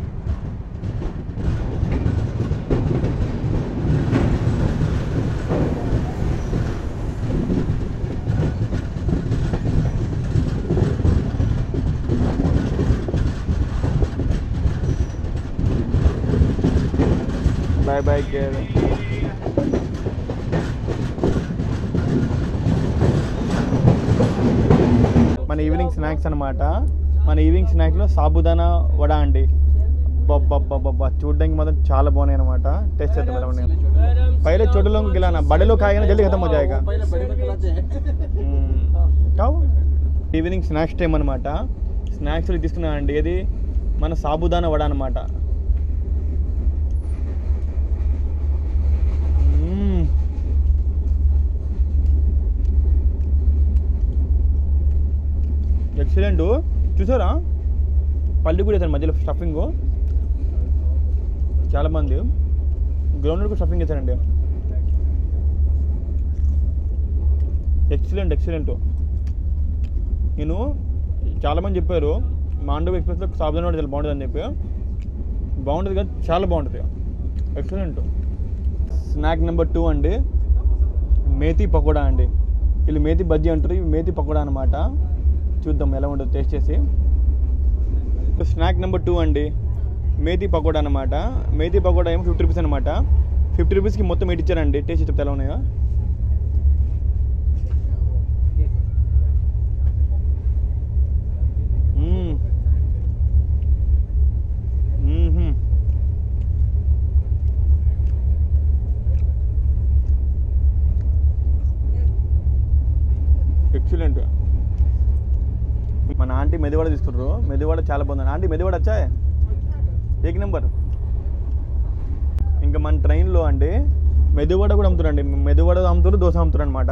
Bye bye care. మన ఈవినింగ్ స్నాక్స్ అనమాట. మన ఈవినింగ్ స్నాక్స్లో సాబుదానా వడ అండి. బాబా చూడడానికి మాత్రం చాలా బాగున్నాయి అనమాట. టేస్ట్ చేద్దాం ఎలా ఉన్నాయి. పైలే చోటులో గిలానా బడిలో కాయగానే జల్దీ ఖతం हो जाएगा. కావు ఈవినింగ్ స్నాక్స్ టైం అనమాట. స్నాక్స్లో తీసుకున్నా అండి. ఇది మన సాబుదానా వడ అనమాట. ఎక్సలెంట్. చూసారా పల్లి కూడా వేసారు మధ్యలో స్టఫింగ్. చాలామంది గ్రౌండ్ కూడా స్టఫింగ్ వేసారండి. ఎక్సలెంట్. నేను చాలామంది చెప్పారు మాండవ ఎక్స్ప్రెస్లో సాబుదానా వడ చాలా బాగుంటుంది అని చెప్పి. బాగుంటుంది కదా, చాలా బాగుంటుంది. ఎక్సలెంట్. స్నాక్ నెంబర్ 2 అండి, మేతి పకోడా అండి. వీళ్ళు మేతి బజ్జీ అంటారు, ఇవి మేతి పకోడా అనమాట. చూద్దాం ఎలా ఉంటుందో టేస్ట్ చేసి. స్నాక్ నెంబర్ 2 అండి, మేతి పకోడా అనమాట. మేతి పకోడా ఏమో 50 రూపీస్ అనమాట. 50 రూపీస్కి మొత్తం 8 ఇచ్చారండి. టేస్ట్ చెప్తే ఎలా ఉన్నాయో. ఎక్సలెంట్. మన ఆంటీ మెదివాడ తీసుకుర్రు. మెదివాడ చాలా బాగుంది. ఆంటీ మెదివాడ వచ్చా ఏక్ నెంబర్. ఇంకా మన ట్రైన్లో అండి మెదివాడ కూడా అమ్ముతారండి. మెదివాడ అమ్ముతారు, దోశ అమ్ముతారు అనమాట.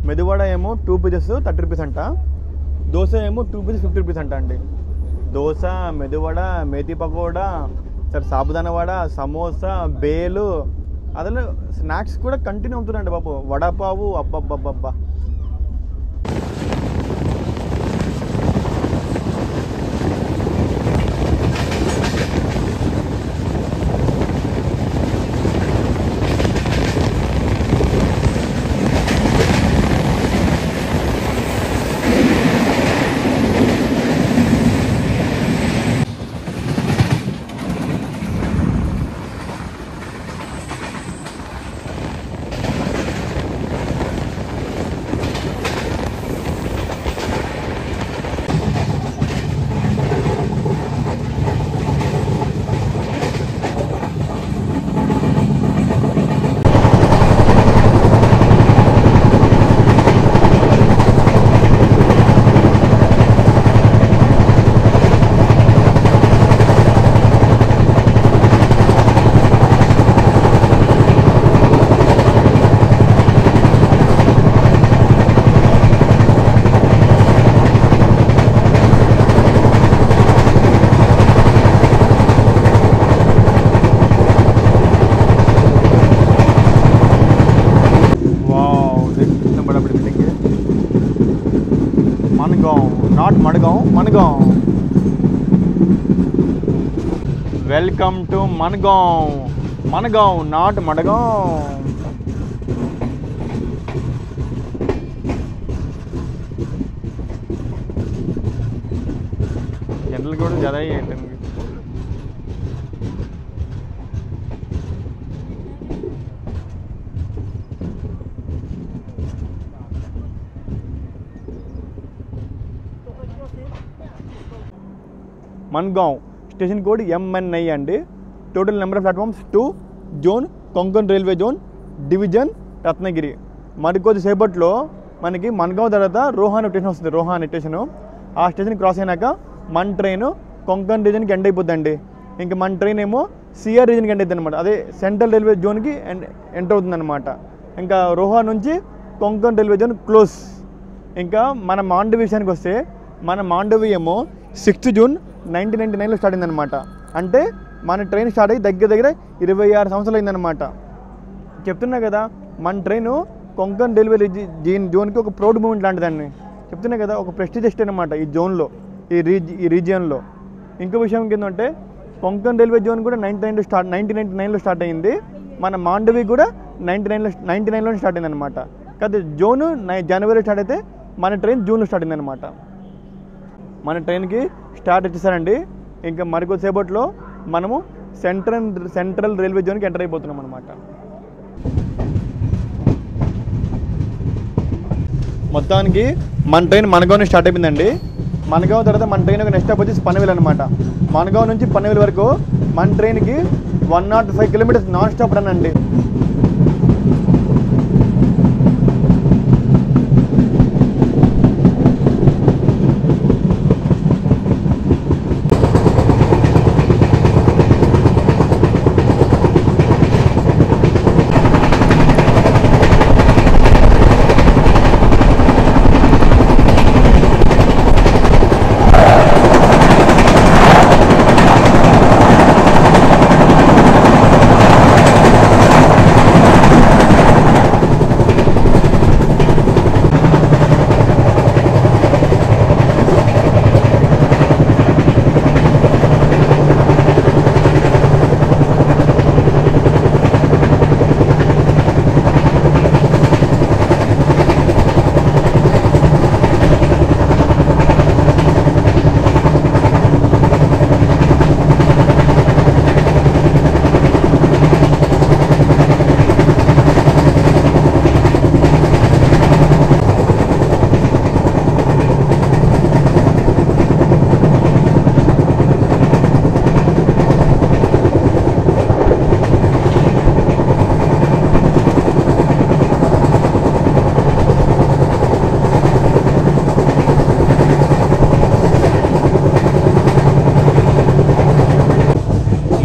మెదివాడ ఏమో 2 పీసెస్ 30 రూపీస్ అంట. దోశ ఏమో 2 పీసెస్ 50 రూపీస్ అంట అండి. దోశ, మెదివాడ, మేతి పకోడా, సరే సాబుదానా వడ, సమోసా, బేలు, అసలు స్నాక్స్ కూడా కంటిన్యూ అమ్ముతారండి బాబు. వడపావు అబ్బబ్బబ్బబ్బా. Mangaon. Welcome to Mangaon. Mangaon, not Madagaon. General को ज़्यादा ही है Mangaon స్టేషన్ కోడ్ MN9 అండి. Total number of platforms 2. Zone Konkan railway zone, division Ratnagiri. మరికొద్ది సేపట్లో మనకి మన్గావ్ తర్వాత రోహాన్ స్టేషన్ వస్తుంది. రోహాన్ స్టేషన్. ఆ స్టేషన్ క్రాస్ అయినాక మన ట్రైన్ కొంకన్ రీజన్కి ఎండ్ అయిపోద్దండి. ఇంకా మన ట్రైన్ ఏమో సిఆర్ రీజన్కి ఎంటర్ అవుతుంది అనమాట. అదే సెంట్రల్ రైల్వే జోన్కి ఎంటర్ అవుతుంది అనమాట. ఇంకా రోహా నుంచి కొంకన్ రైల్వే జోన్ క్లోజ్. ఇంకా మన మాండవి విషయానికి వస్తే మన మాండవి ఏమో 6 జూన్ 1999లో స్టార్ట్ అయిందనమాట. అంటే మన ట్రైన్ స్టార్ట్ అయ్యి దగ్గర 26 సంవత్సరాలు అయిందనమాట. చెప్తున్నా కదా, మన ట్రైను కొంకన్ రైల్వే జోన్కి ఒక ప్రౌడ్ మూమెంట్ లాంటిదాన్ని చెప్తున్నా కదా, ఒక ప్రెస్టీజియస్ అనమాట ఈ జోన్లో, ఈ రీజియన్లో. ఇంకో విషయం ఏంటంటే కొంకన్ రైల్వే జోన్ కూడా 1999లో స్టార్ట్ అయింది. మన మాండవి కూడా 99లో స్టార్ట్ అయింది అనమాట. కాదు జోను జనవరి స్టార్ట్ అయితే మన ట్రైన్ జూన్లో స్టార్ట్ అయింది అనమాట. మన ట్రైన్కి స్టార్ట్ వచ్చేసారండి. ఇంకా మరికొద్దిసేపట్లో మనము సెంట్రల్ రైల్వే జోన్కి ఎంటర్ అయిపోతున్నాం అనమాట. మొత్తానికి మన ట్రైన్ మనగావ్ స్టార్ట్ అయిపోయిందండి. మనగావ్ తర్వాత మన ట్రైన్ నెక్స్ట్ స్టాప్ వచ్చేసి పన్వేల్ అనమాట. మనగావ్ నుంచి పన్వేల్ వరకు మన ట్రైన్కి 105 కిలోమీటర్స్ నాన్ స్టాప్ రన్ అండి.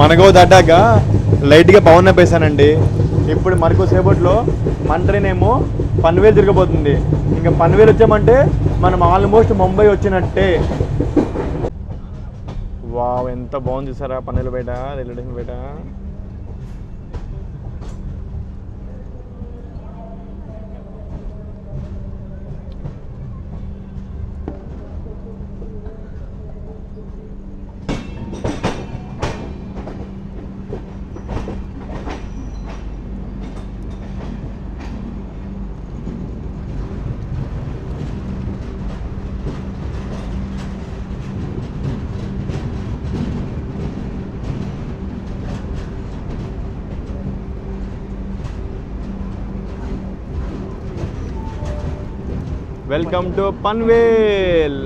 మనగావ్ దాటాక లైట్గా పవన్ వేసానండి. ఇప్పుడు మరికొద్దిసేపట్లో మన ట్రైన్ ఏమో పన్వేల్ తిరగబోతుంది. ఇంకా పన్వేల్ వచ్చామంటే మనం ఆల్మోస్ట్ ముంబై వచ్చినట్టే. వావ్, ఎంత బాగుంది చూసారా పన్వేల్ బయట, రైల్వే స్టేషన్ బయట. Welcome to Panvel.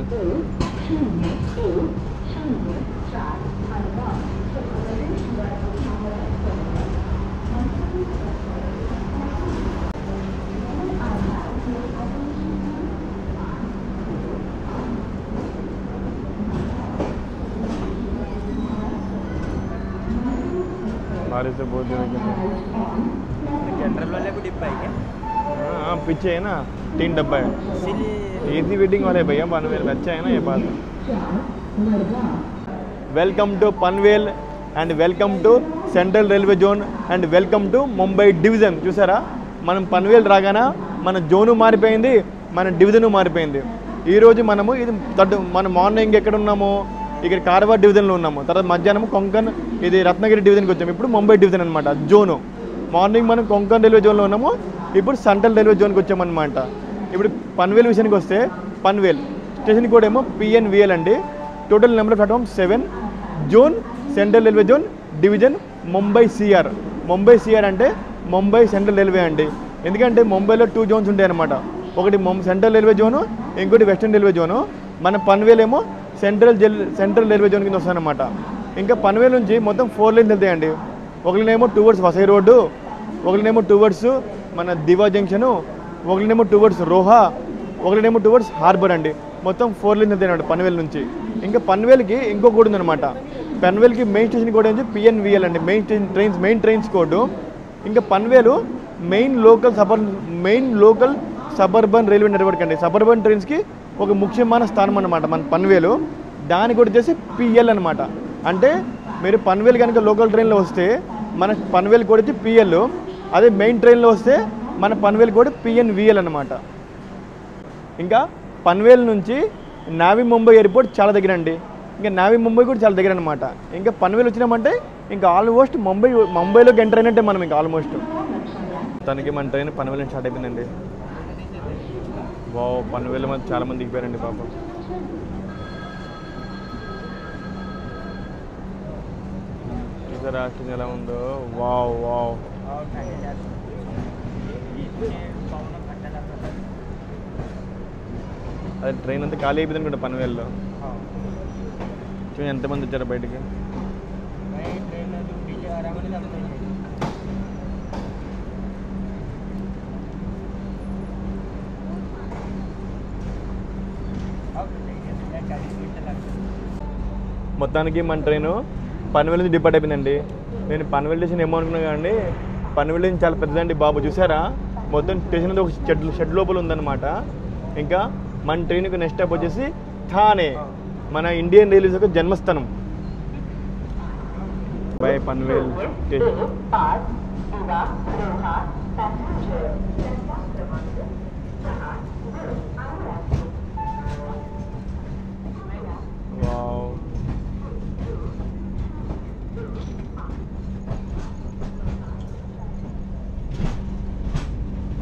बारिश से बहुत देर जनरल वाले को डिब्बा है क्या? हाँ, पीछे है ना 3 डब्बा है, इसीलिए एसी वेटिंग वाले भैया पनवेल में. अच्छा है ना ये बात. Welcome to Panvel and welcome to central railway zone and welcome to Mumbai division. చూసారా, మనం పన్వేల్ రాగానే మన జోను మారిపోయింది, మన డివిజను మారిపోయింది. ఈరోజు మనము మన మార్నింగ్ ఎక్కడ ఉన్నాము, ఇక్కడ కార్వార్ డివిజన్లో ఉన్నాము. తర్వాత మధ్యాహ్నం కొంకన్ ఇది రత్నగిరి డివిజన్కి వచ్చాము. ఇప్పుడు ముంబై డివిజన్ అనమాట జోను. మార్నింగ్ మనం కొంకన్ రైల్వే జోన్లో ఉన్నాము, ఇప్పుడు సెంట్రల్ రైల్వే జోన్కి వచ్చామన్నమాట. ఇప్పుడు పన్వేల్ విషయానికి వస్తే పన్వేల్ స్టేషన్ కోడ్ ఏమో PNVL అండి. Total number of platform 7. Zone central railway zone, division Mumbai CR. Mumbai CR అంటే ముంబై సెంట్రల్ రైల్వే అండి. ఎందుకంటే ముంబైలో 2 జోన్స్ ఉంటాయన్నమాట. ఒకటి సెంట్రల్ రైల్వే జోను, ఇంకోటి వెస్టర్న్ రైల్వే జోను. మన పన్వేల్ ఏమో సెంట్రల్ రైల్వే జోన్ కింద వస్తాయన్నమాట. ఇంకా పన్వేల్ నుంచి మొత్తం 4 లైన్స్ వెళ్తాయండి. ఒకరినేమో టువర్డ్స్ వసై రోడ్డు, ఒకరినేమో టువర్డ్స్ మన దివా జంక్షను, ఒకరినేమో టువర్డ్స్ రోహా, ఒకరినేమో టువర్డ్స్ హార్బర్ అండి. మొత్తం 4 లైన్స్ వెళ్తాయి అన్నమాట పన్వేల్ నుంచి. ఇంకా పన్వేల్కి ఇంకో కోడ్ ఉందన్నమాట. పన్వేల్కి మెయిన్ స్టేషన్ కోడ్ ఏంటి PNVL అండి, మెయిన్ ట్రైన్స్ కోడ్. ఇంకా Panvel main local suburban railway network అండి. సబర్బన్ ట్రైన్స్కి ఒక ముఖ్యమైన స్థానం అన్నమాట మన పన్వేలు. దాని కూడా వచ్చేసి PL అనమాట. అంటే మీరు పన్వేల్ కనుక లోకల్ ట్రైన్లో వస్తే మన పన్వేల్ కోడ్ వచ్చి PL, అదే మెయిన్ ట్రైన్లో వస్తే మన పన్వేల్ కోడ్ PNVL అనమాట. ఇంకా పన్వేల్ నుంచి నావీ ముంబై ఎయిర్పోర్ట్ చాలా దగ్గర అండి. ఇంకా నావీ ముంబై కూడా చాలా దగ్గర అనమాట. ఇంకా పన్వేల్ వచ్చినామంటే ఇంకా ఆల్మోస్ట్ ముంబైలోకి ఎంటర్ అయినట్టే మనం. ఇంకా ఆల్మోస్ట్ తనకి మన ట్రైన్ పన్వేల్ స్టార్ట్ అయిపోయిందండి. వావ్, పన్వేల్ మీద చాలా మంది దిగిపోయారండి పాపం. చూసారా స్టేషన్ ఎలా ఉందో. వావ్ వావ్, అదే ట్రైన్ అంతా ఖాళీ అయిపోయింది అనుకుంటా పన్వేల్లో. చూడండి ఎంతమంది వచ్చారు బయటికి. మొత్తానికి మన ట్రైన్ పన్వేల్ నుంచి డిపార్ట్ అయిపోయిందండి. నేను పన్వేల్ స్టేషన్ ఏమో అనుకున్నా కానీ పన్వేల్ స్టేషన్ చాలా పెద్దదండి బాబు. చూసారా మొత్తం స్టేషన్ అంతా ఒక షెడ్ లోపల ఉందన్నమాట. ఇంకా మన ట్రైన్కి నెక్స్ట్ స్టాప్ వచ్చేసి థానే, మన ఇండియన్ రైల్వేస్ యొక్క జన్మస్థానం. Bye Panvel station. వావ్,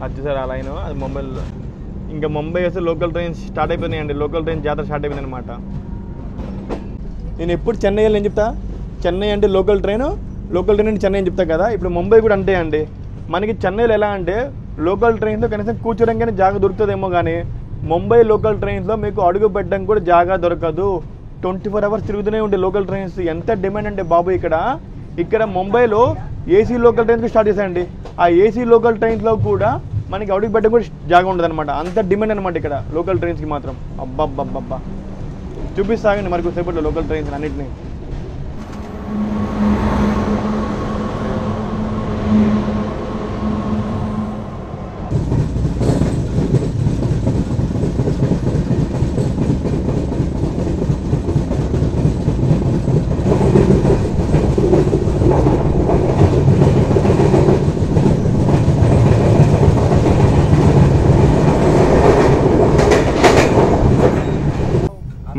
అది చూసారు ఆ లైన్, అది ముంబైలో. ఇంకా ముంబై వస్తే లోకల్ ట్రైన్స్ స్టార్ట్ అయిపోయినాయండి. లోకల్ ట్రైన్ జాతర స్టార్ట్ అయిపోయింది అనమాట. నేను ఎప్పుడు చెన్నై వెళ్ళి నేను చెప్తా, చెన్నై అంటే లోకల్ ట్రైన్ అంటే చెన్నై అని చెప్తా కదా. ఇప్పుడు ముంబై కూడా అంతే అండి. మనకి చెన్నైలో ఎలా అంటే లోకల్ ట్రైన్లో కనీసం కూర్చోడానికి జాగా దొరుకుతుందేమో, కానీ ముంబై లోకల్ ట్రైన్స్లో మీకు అడుగు పెట్టడానికి కూడా జాగా దొరకదు. 24 hours తిరుగుతూనే ఉండే లోకల్ ట్రైన్స్. ఎంత డిమాండ్ అంటే బాబు ఇక్కడ ముంబైలో AC లోకల్ ట్రైన్స్ స్టార్ట్ చేశాయండి. ఆ AC లోకల్ ట్రైన్స్లో కూడా మనకి అడుగు పెట్టడం కూడా జాగా ఉండదు అనమాట. అంత డిమాండ్ అనమాట ఇక్కడ లోకల్ ట్రైన్స్కి మాత్రం. అబ్బబ్బబ్బబ్బా, చూపిస్తాగండి మరి సేపట్లో లోకల్ ట్రైన్స్ అన్నింటినీ.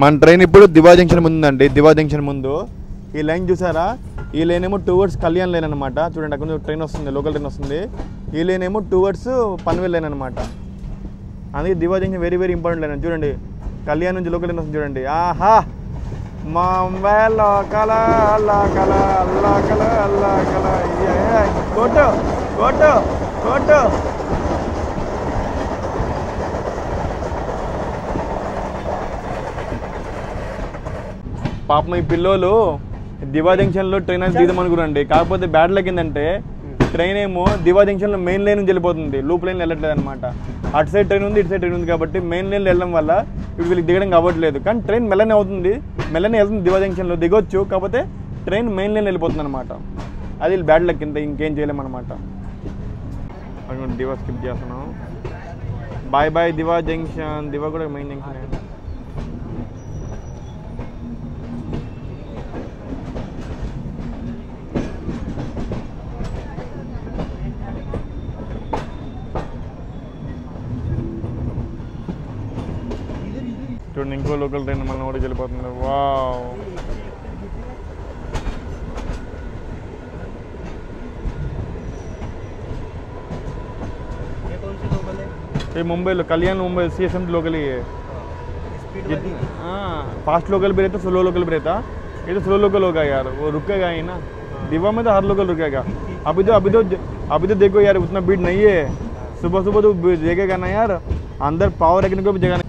మన ట్రైన్ ఇప్పుడు దివా జంక్షన్ ముందు ఉందండి. దివా జంక్షన్ ముందు ఈ లైన్ చూసారా, ఈ లైన్ ఏమో టువర్డ్స్ కళ్యాణ్ లైన్ అనమాట. చూడండి అక్కడ ట్రైన్ వస్తుంది, లోకల్ ట్రైన్ వస్తుంది. ఈ లైన్ ఏమో టువర్డ్స్ పన్వేల్ లైన్ అనమాట. అందుకే Diva junction very very important line. చూడండి కళ్యాణ్ నుంచి లోకల్ ట్రైన్ వస్తుంది చూడండి. ఆహా, Mumbai local local local local కోటు కోటు కోటు. పాపం ఈ పిల్లలు దివా జంక్షన్లో ట్రైన్ అని దిగుదాం అనుకున్నాండి. కాకపోతే బ్యాడ్ లక్ ఏంటంటే ట్రైన్ ఏమో దివా జంక్షన్లో మెయిన్ లైన్ నుంచి వెళ్ళిపోతుంది, లూప్ లైన్ వెళ్ళట్లేదు అనమాట. అటు సైడ్ ట్రైన్ ఉంది, ఇటు సైడ్ ట్రైన్ ఉంది కాబట్టి మెయిన్ లైన్లో వెళ్ళడం వల్ల ఇప్పుడు వీళ్ళకి దిగడం అవ్వట్లేదు. కానీ ట్రైన్ మెల్లనే అవుతుంది, మెల్లనే వెళ్తుంది దివా జంక్షన్లో, దిగొచ్చు. కాకపోతే ట్రైన్ మెయిన్ లైన్ వెళ్ళిపోతుంది అనమాట. అది బ్యాడ్ లక్, ఇంకేం చేయలేమన్నమాట. దివా స్కిప్ చేస్తున్నాం. Bye bye Diva junction. Diva కూడా మెయిన్ జంక్షన్. చూడండి ఇంకో లోకల్ ట్రైన్ మన కూడా వెళ్ళిపోతుంది. వావ్, ये मुंबई कल्याण मुंबई CSM लोकल ही है. हाँ, फास्ट लोकल भी रहता, स्लो लोकल भी रहता. ये तो स्लो लोकल होगा यार, वो रुकेगा ही ना. दिवा में तो हर लोकल रुकेगा. अभी तो देखो यार उतना भीड़ नहीं है. सुबह सुबह तो देखेगा ना यार, अंदर पावर रखने को भी जगह नहीं.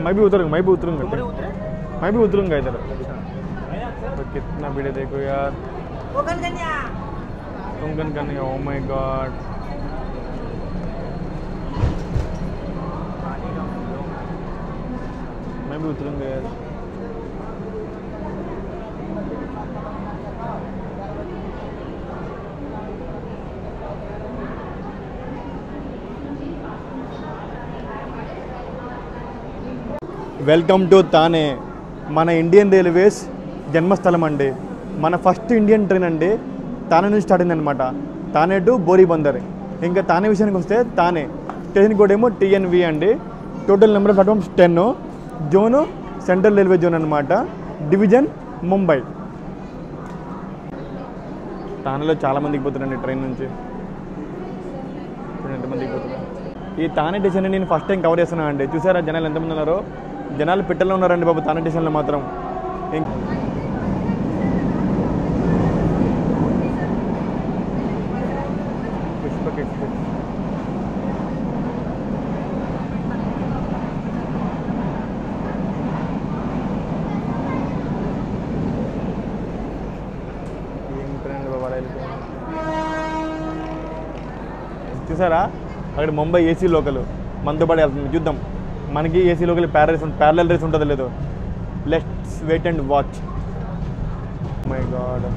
मैं भी उतरूंगा मैं भी उतरूंगा इधर। तो कितना भीड़ है देखो यार, तुंगन करने का। ओह माय गॉड, मैं भी उतरूंगा यार। వెల్కమ్ టు తానే, మన ఇండియన్ రైల్వేస్ జన్మస్థలం అండి. మన ఫస్ట్ ఇండియన్ ట్రైన్ అండి తానే నుంచి స్టార్ట్ అయిందనమాట. తానే టు బోరీబందర్. ఇంకా తానే విషయానికి వస్తే తానే స్టేషన్ కోడ్ ఏమో TNV అండి. Total number of platforms 10. Zone central railway zone అనమాట. డివిజన్ ముంబై. తానేలో చాలామంది దిగిపోతున్నారండి ట్రైన్ నుంచి. ఎంతమంది దిగిపోతున్నారు. ఈ తానే స్టేషన్ నేను ఫస్ట్ టైం కవర్ చేస్తున్నాను అండి. చూసారా జనాలు ఎంతమంది ఉన్నారో? జనాలు పెట్టెల్లో ఉన్నారండి బాబు తానే స్టేషన్లో మాత్రం. చూసారా అక్కడ ముంబై ఏసీ లోకల్ మనతో పాటు వెళ్తుంది. చూద్దాం మనకి ఏసీ లోకల్ ప్యారలల్ రేస్ ఉంటుందో లేదో. Let's wait and watch. My god,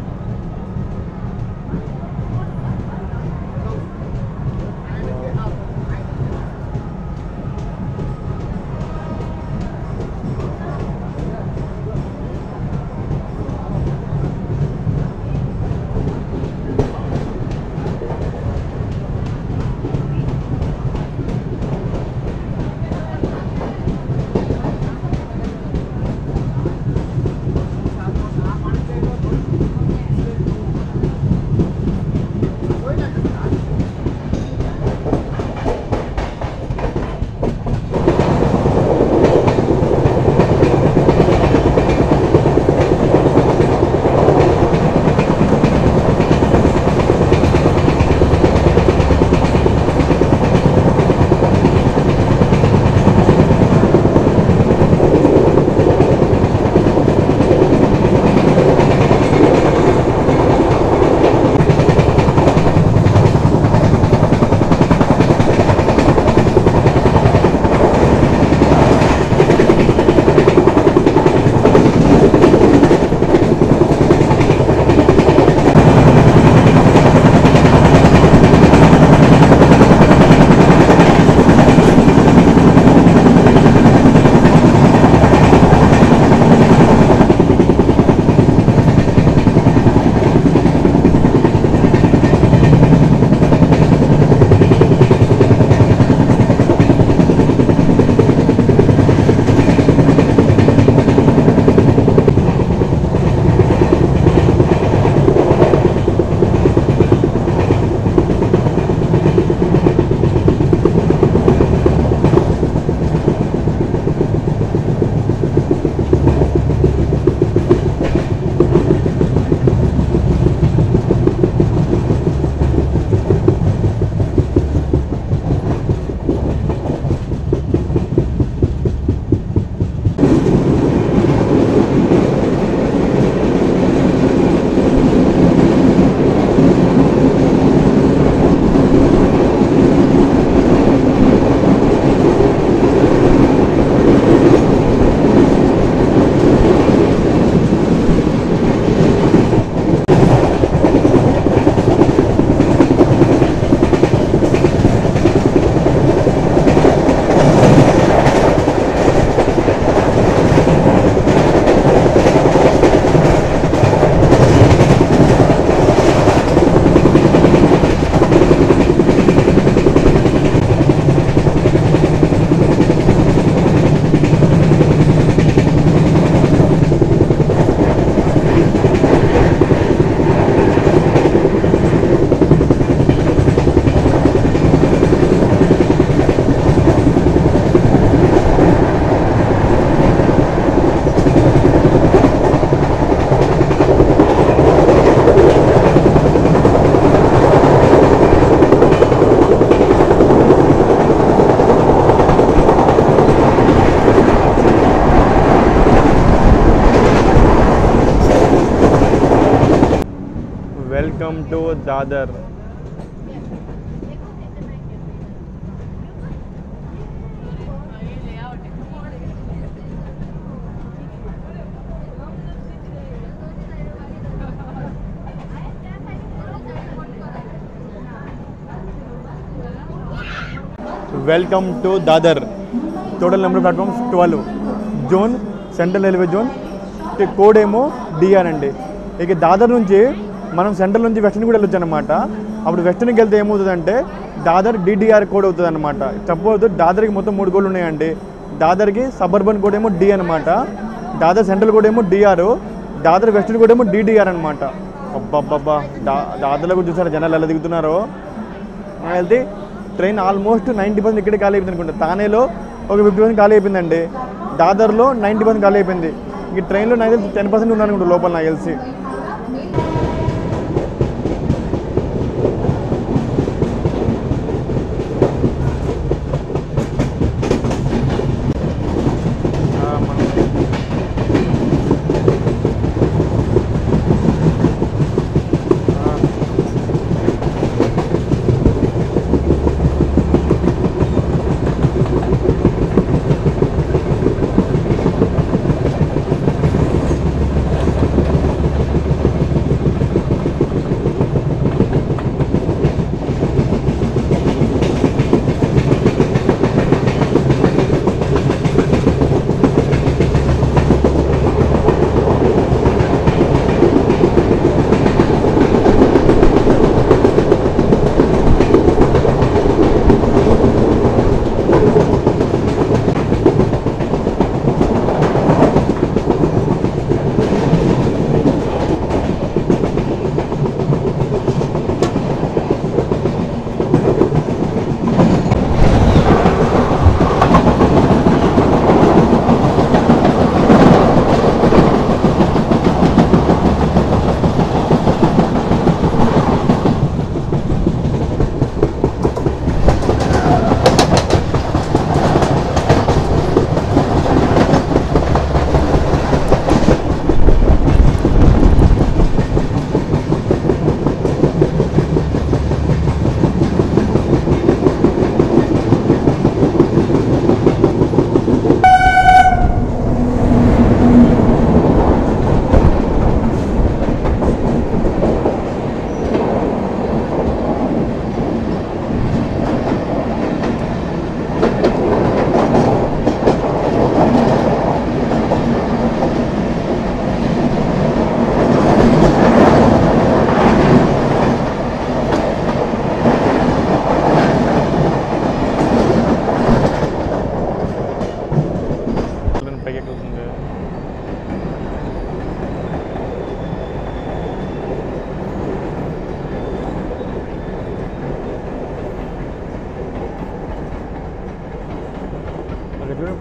welcome to Dadar. Welcome to Dadar. Total number platforms 12. Zone central railway zone, code ఏమో డిఆర్ అండి. ఇక దాదర్ నుంచి మనం సెంట్రల్ నుంచి వెస్టర్న్ కూడా వెళ్ళొచ్చు అనమాట. అప్పుడు వెస్టర్న్కి వెళ్తే ఏమవుతుందంటే దాదర్ డిడిఆర్ కోడ్ అవుతుంది అనమాట. సపోజ్ దాదర్కి మొత్తం 3 కోడ్లు ఉన్నాయండి. దాదర్కి సబర్బన్ కోడ్ ఏమో డి అనమాట, దాదర్ సెంట్రల్ కోడ్ ఏమో డిఆర్, దాదర్ వెస్టర్న్ కోడ్ ఏమో డిడిఆర్ అనమాట. అబ్బాబ్బా దాదర్లో కూడా చూసారా జనాలు ఎలా దిగుతున్నారో. మనం వెళ్తే ట్రైన్ ఆల్మోస్ట్ 90% ఇక్కడే ఖాళీ అయిపోయింది అనుకుంటా. తానేలో ఒక 50% ఖాళీ అయిపోయిందండి, దాదర్లో 90% ఖాళీ అయిపోయింది. ఈ ట్రైన్లో నాకు తెలిసి 10% ఉన్నాను అనుకుంటా లోపల నాకు తెలిసి.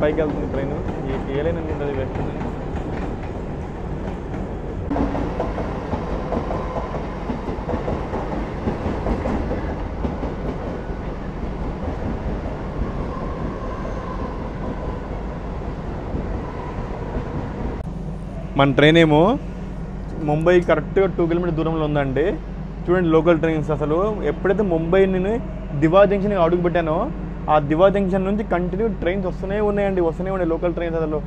పైకి వెళ్తుంది ట్రైన్. ఏలైనా అనుకుంటుంది వెస్ట్. మన ట్రైన్ ఏమో ముంబై కరెక్ట్గా 2 కిలోమీటర్ దూరంలో ఉందండి. చూడండి లోకల్ ట్రైన్స్ అసలు. ఎప్పుడైతే ముంబై నేను దివా జంక్షన్ అడుగు పెట్టానో ఆ దివా జంక్షన్ నుంచి కంటిన్యూ ట్రైన్స్ వస్తూనే ఉన్నాయండి, వస్తూనే ఉన్నాయి లోకల్ ట్రైన్స్. అసలు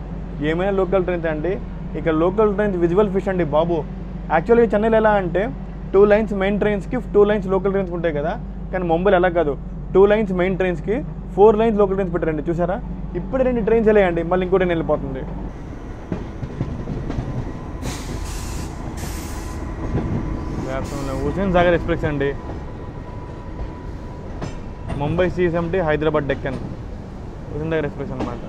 ఏమైనా లోకల్ ట్రైన్స్ అండి. ఇక లోకల్ ట్రైన్స్ విజువల్ ఫిష్ అండి బాబు. యాక్చువల్గా చెన్నైలో ఎలా అంటే 2 లైన్స్ మెయిన్ ట్రైన్స్కి 2 లైన్స్ లోకల్ ట్రైన్స్ ఉంటాయి కదా, కానీ ముంబైలో అలా కాదు. 2 లైన్స్ మెయిన్ ట్రైన్స్కి 4 లైన్స్ లోకల్ ట్రైన్స్ పెట్టారండి. చూసారా, ఇప్పుడే 2 ట్రైన్స్ వెళ్ళాయండి, మళ్ళీ ఇంకో ట్రైన్ వెళ్ళిపోతుంది. హుసేన్ సాగర్ ఎక్స్ప్రెస్ అండి, ముంబై CSMT హైదరాబాద్ డెక్కన్ హుసేన్ సాగర్ ఎక్స్ప్రెస్ అనమాట.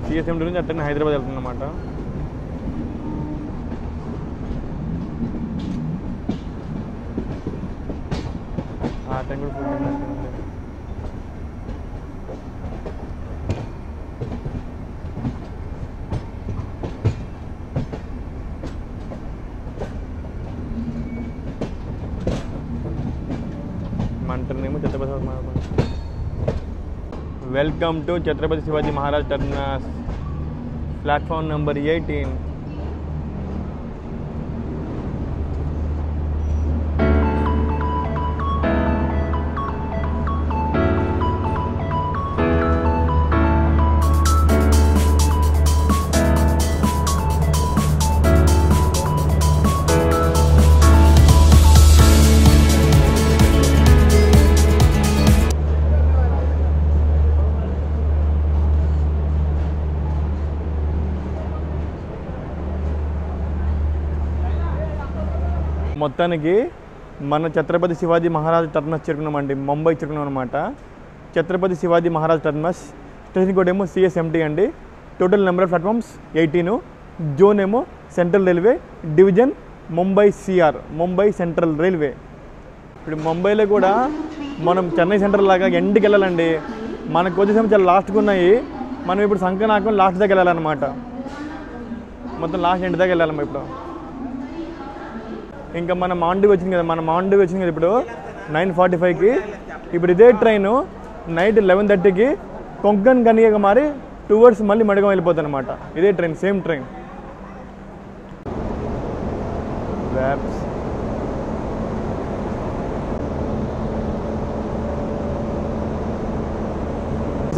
CSMT నుంచి అట్టనే హైదరాబాద్ వెళ్తుందన్నమాట. ఆ టైం కూడా ఫుల్ మంటనేమో చెత్త welcome to Chhatrapati Shivaji Maharaj terminus, platform number 18. మొత్తానికి మన ఛత్రపతి శివాజీ మహారాజ్ టర్మినస్ చేరుకున్నామండి, ముంబై చేరుకున్నాం అనమాట. Chhatrapati Shivaji Maharaj terminus station code ఏమో CSMT అండి. Total number of platforms 18. Zone ఏమో central railway division Mumbai CR, Mumbai central railway. ఇప్పుడు ముంబైలో కూడా మనం చెన్నై సెంట్రల్ లాగా ఎండ్కి వెళ్ళాలండి. మనకు వచ్చేసేమో చాలా లాస్ట్గా ఉన్నాయి. మనం ఇప్పుడు సంకనాకం లాస్ట్ దాకా వెళ్ళాలన్నమాట. మొత్తం లాస్ట్ ఎండ్ దాకా వెళ్ళాలమ్మా. ఇప్పుడు ఇంకా మన మాండవి వచ్చింది కదా, ఇప్పుడు 9:45కి. ఇప్పుడు ఇదే ట్రైను నైట్ 11:30కి కొంకన్ కనియగా మారి టువర్డ్స్ మళ్ళీ మడగం వెళ్ళిపోతుంది అనమాట. ఇదే ట్రైన్, సేమ్ ట్రైన్. వ్యాప్స్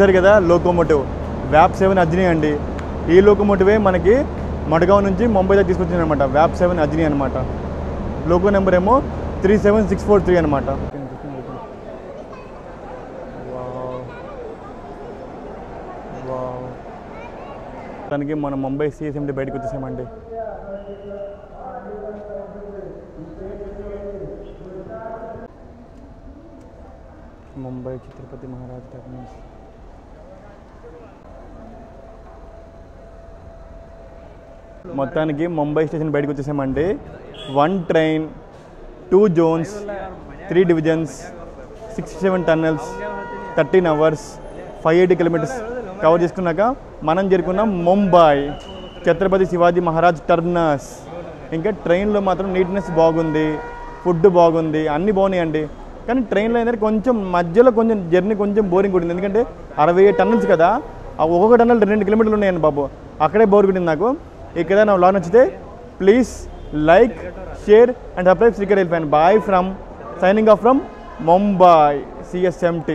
సరే కదా, లోకోమోటివ్ వ్యాప్ 7 అజ్ని అండి. ఈ లోకోమోటివే మనకి మడగావ్ నుంచి ముంబై దాకా తీసుకొచ్చింది అనమాట. వ్యాప్ 7 అజ్ని అనమాట. లోకో నెంబర్ ఏమో 37643 అనమాట. దానికి మనం ముంబై CSMT బయటకు వచ్చేసామండి. ముంబై ఛత్రపతి మహారాజ్ టర్మినస్. మొత్తానికి ముంబై స్టేషన్ బయటకు వచ్చేసామండి. 1 train, 2 zones, 3 divisions, 67 tunnels, 13 hours, 580 kilometres cover చేసుకున్నాక మనం చేరుకున్నాం ముంబై ఛత్రపతి శివాజీ మహారాజ్ టర్మినస్. ఇంకా ట్రైన్లో మాత్రం నీట్నెస్ బాగుంది, ఫుడ్ బాగుంది, అన్నీ బాగున్నాయండి. కానీ ట్రైన్లో ఏంటంటే కొంచెం మధ్యలో కొంచెం జర్నీ కొంచెం బోరింగ్ ఉంటుంది. ఎందుకంటే 67 టన్నెల్స్ కదా, ఆ ఒక్కొక్క టన్నెల్ 2 కిలోమీటర్లు ఉన్నాయండి బాబు. అక్కడే బోర్ కొట్టింది నాకు. ఇక్కడ నా వ్లాగ్ నచ్చితే please like, share and subscribe. Srikar L fan. Bye from, signing off from Mumbai CSMT.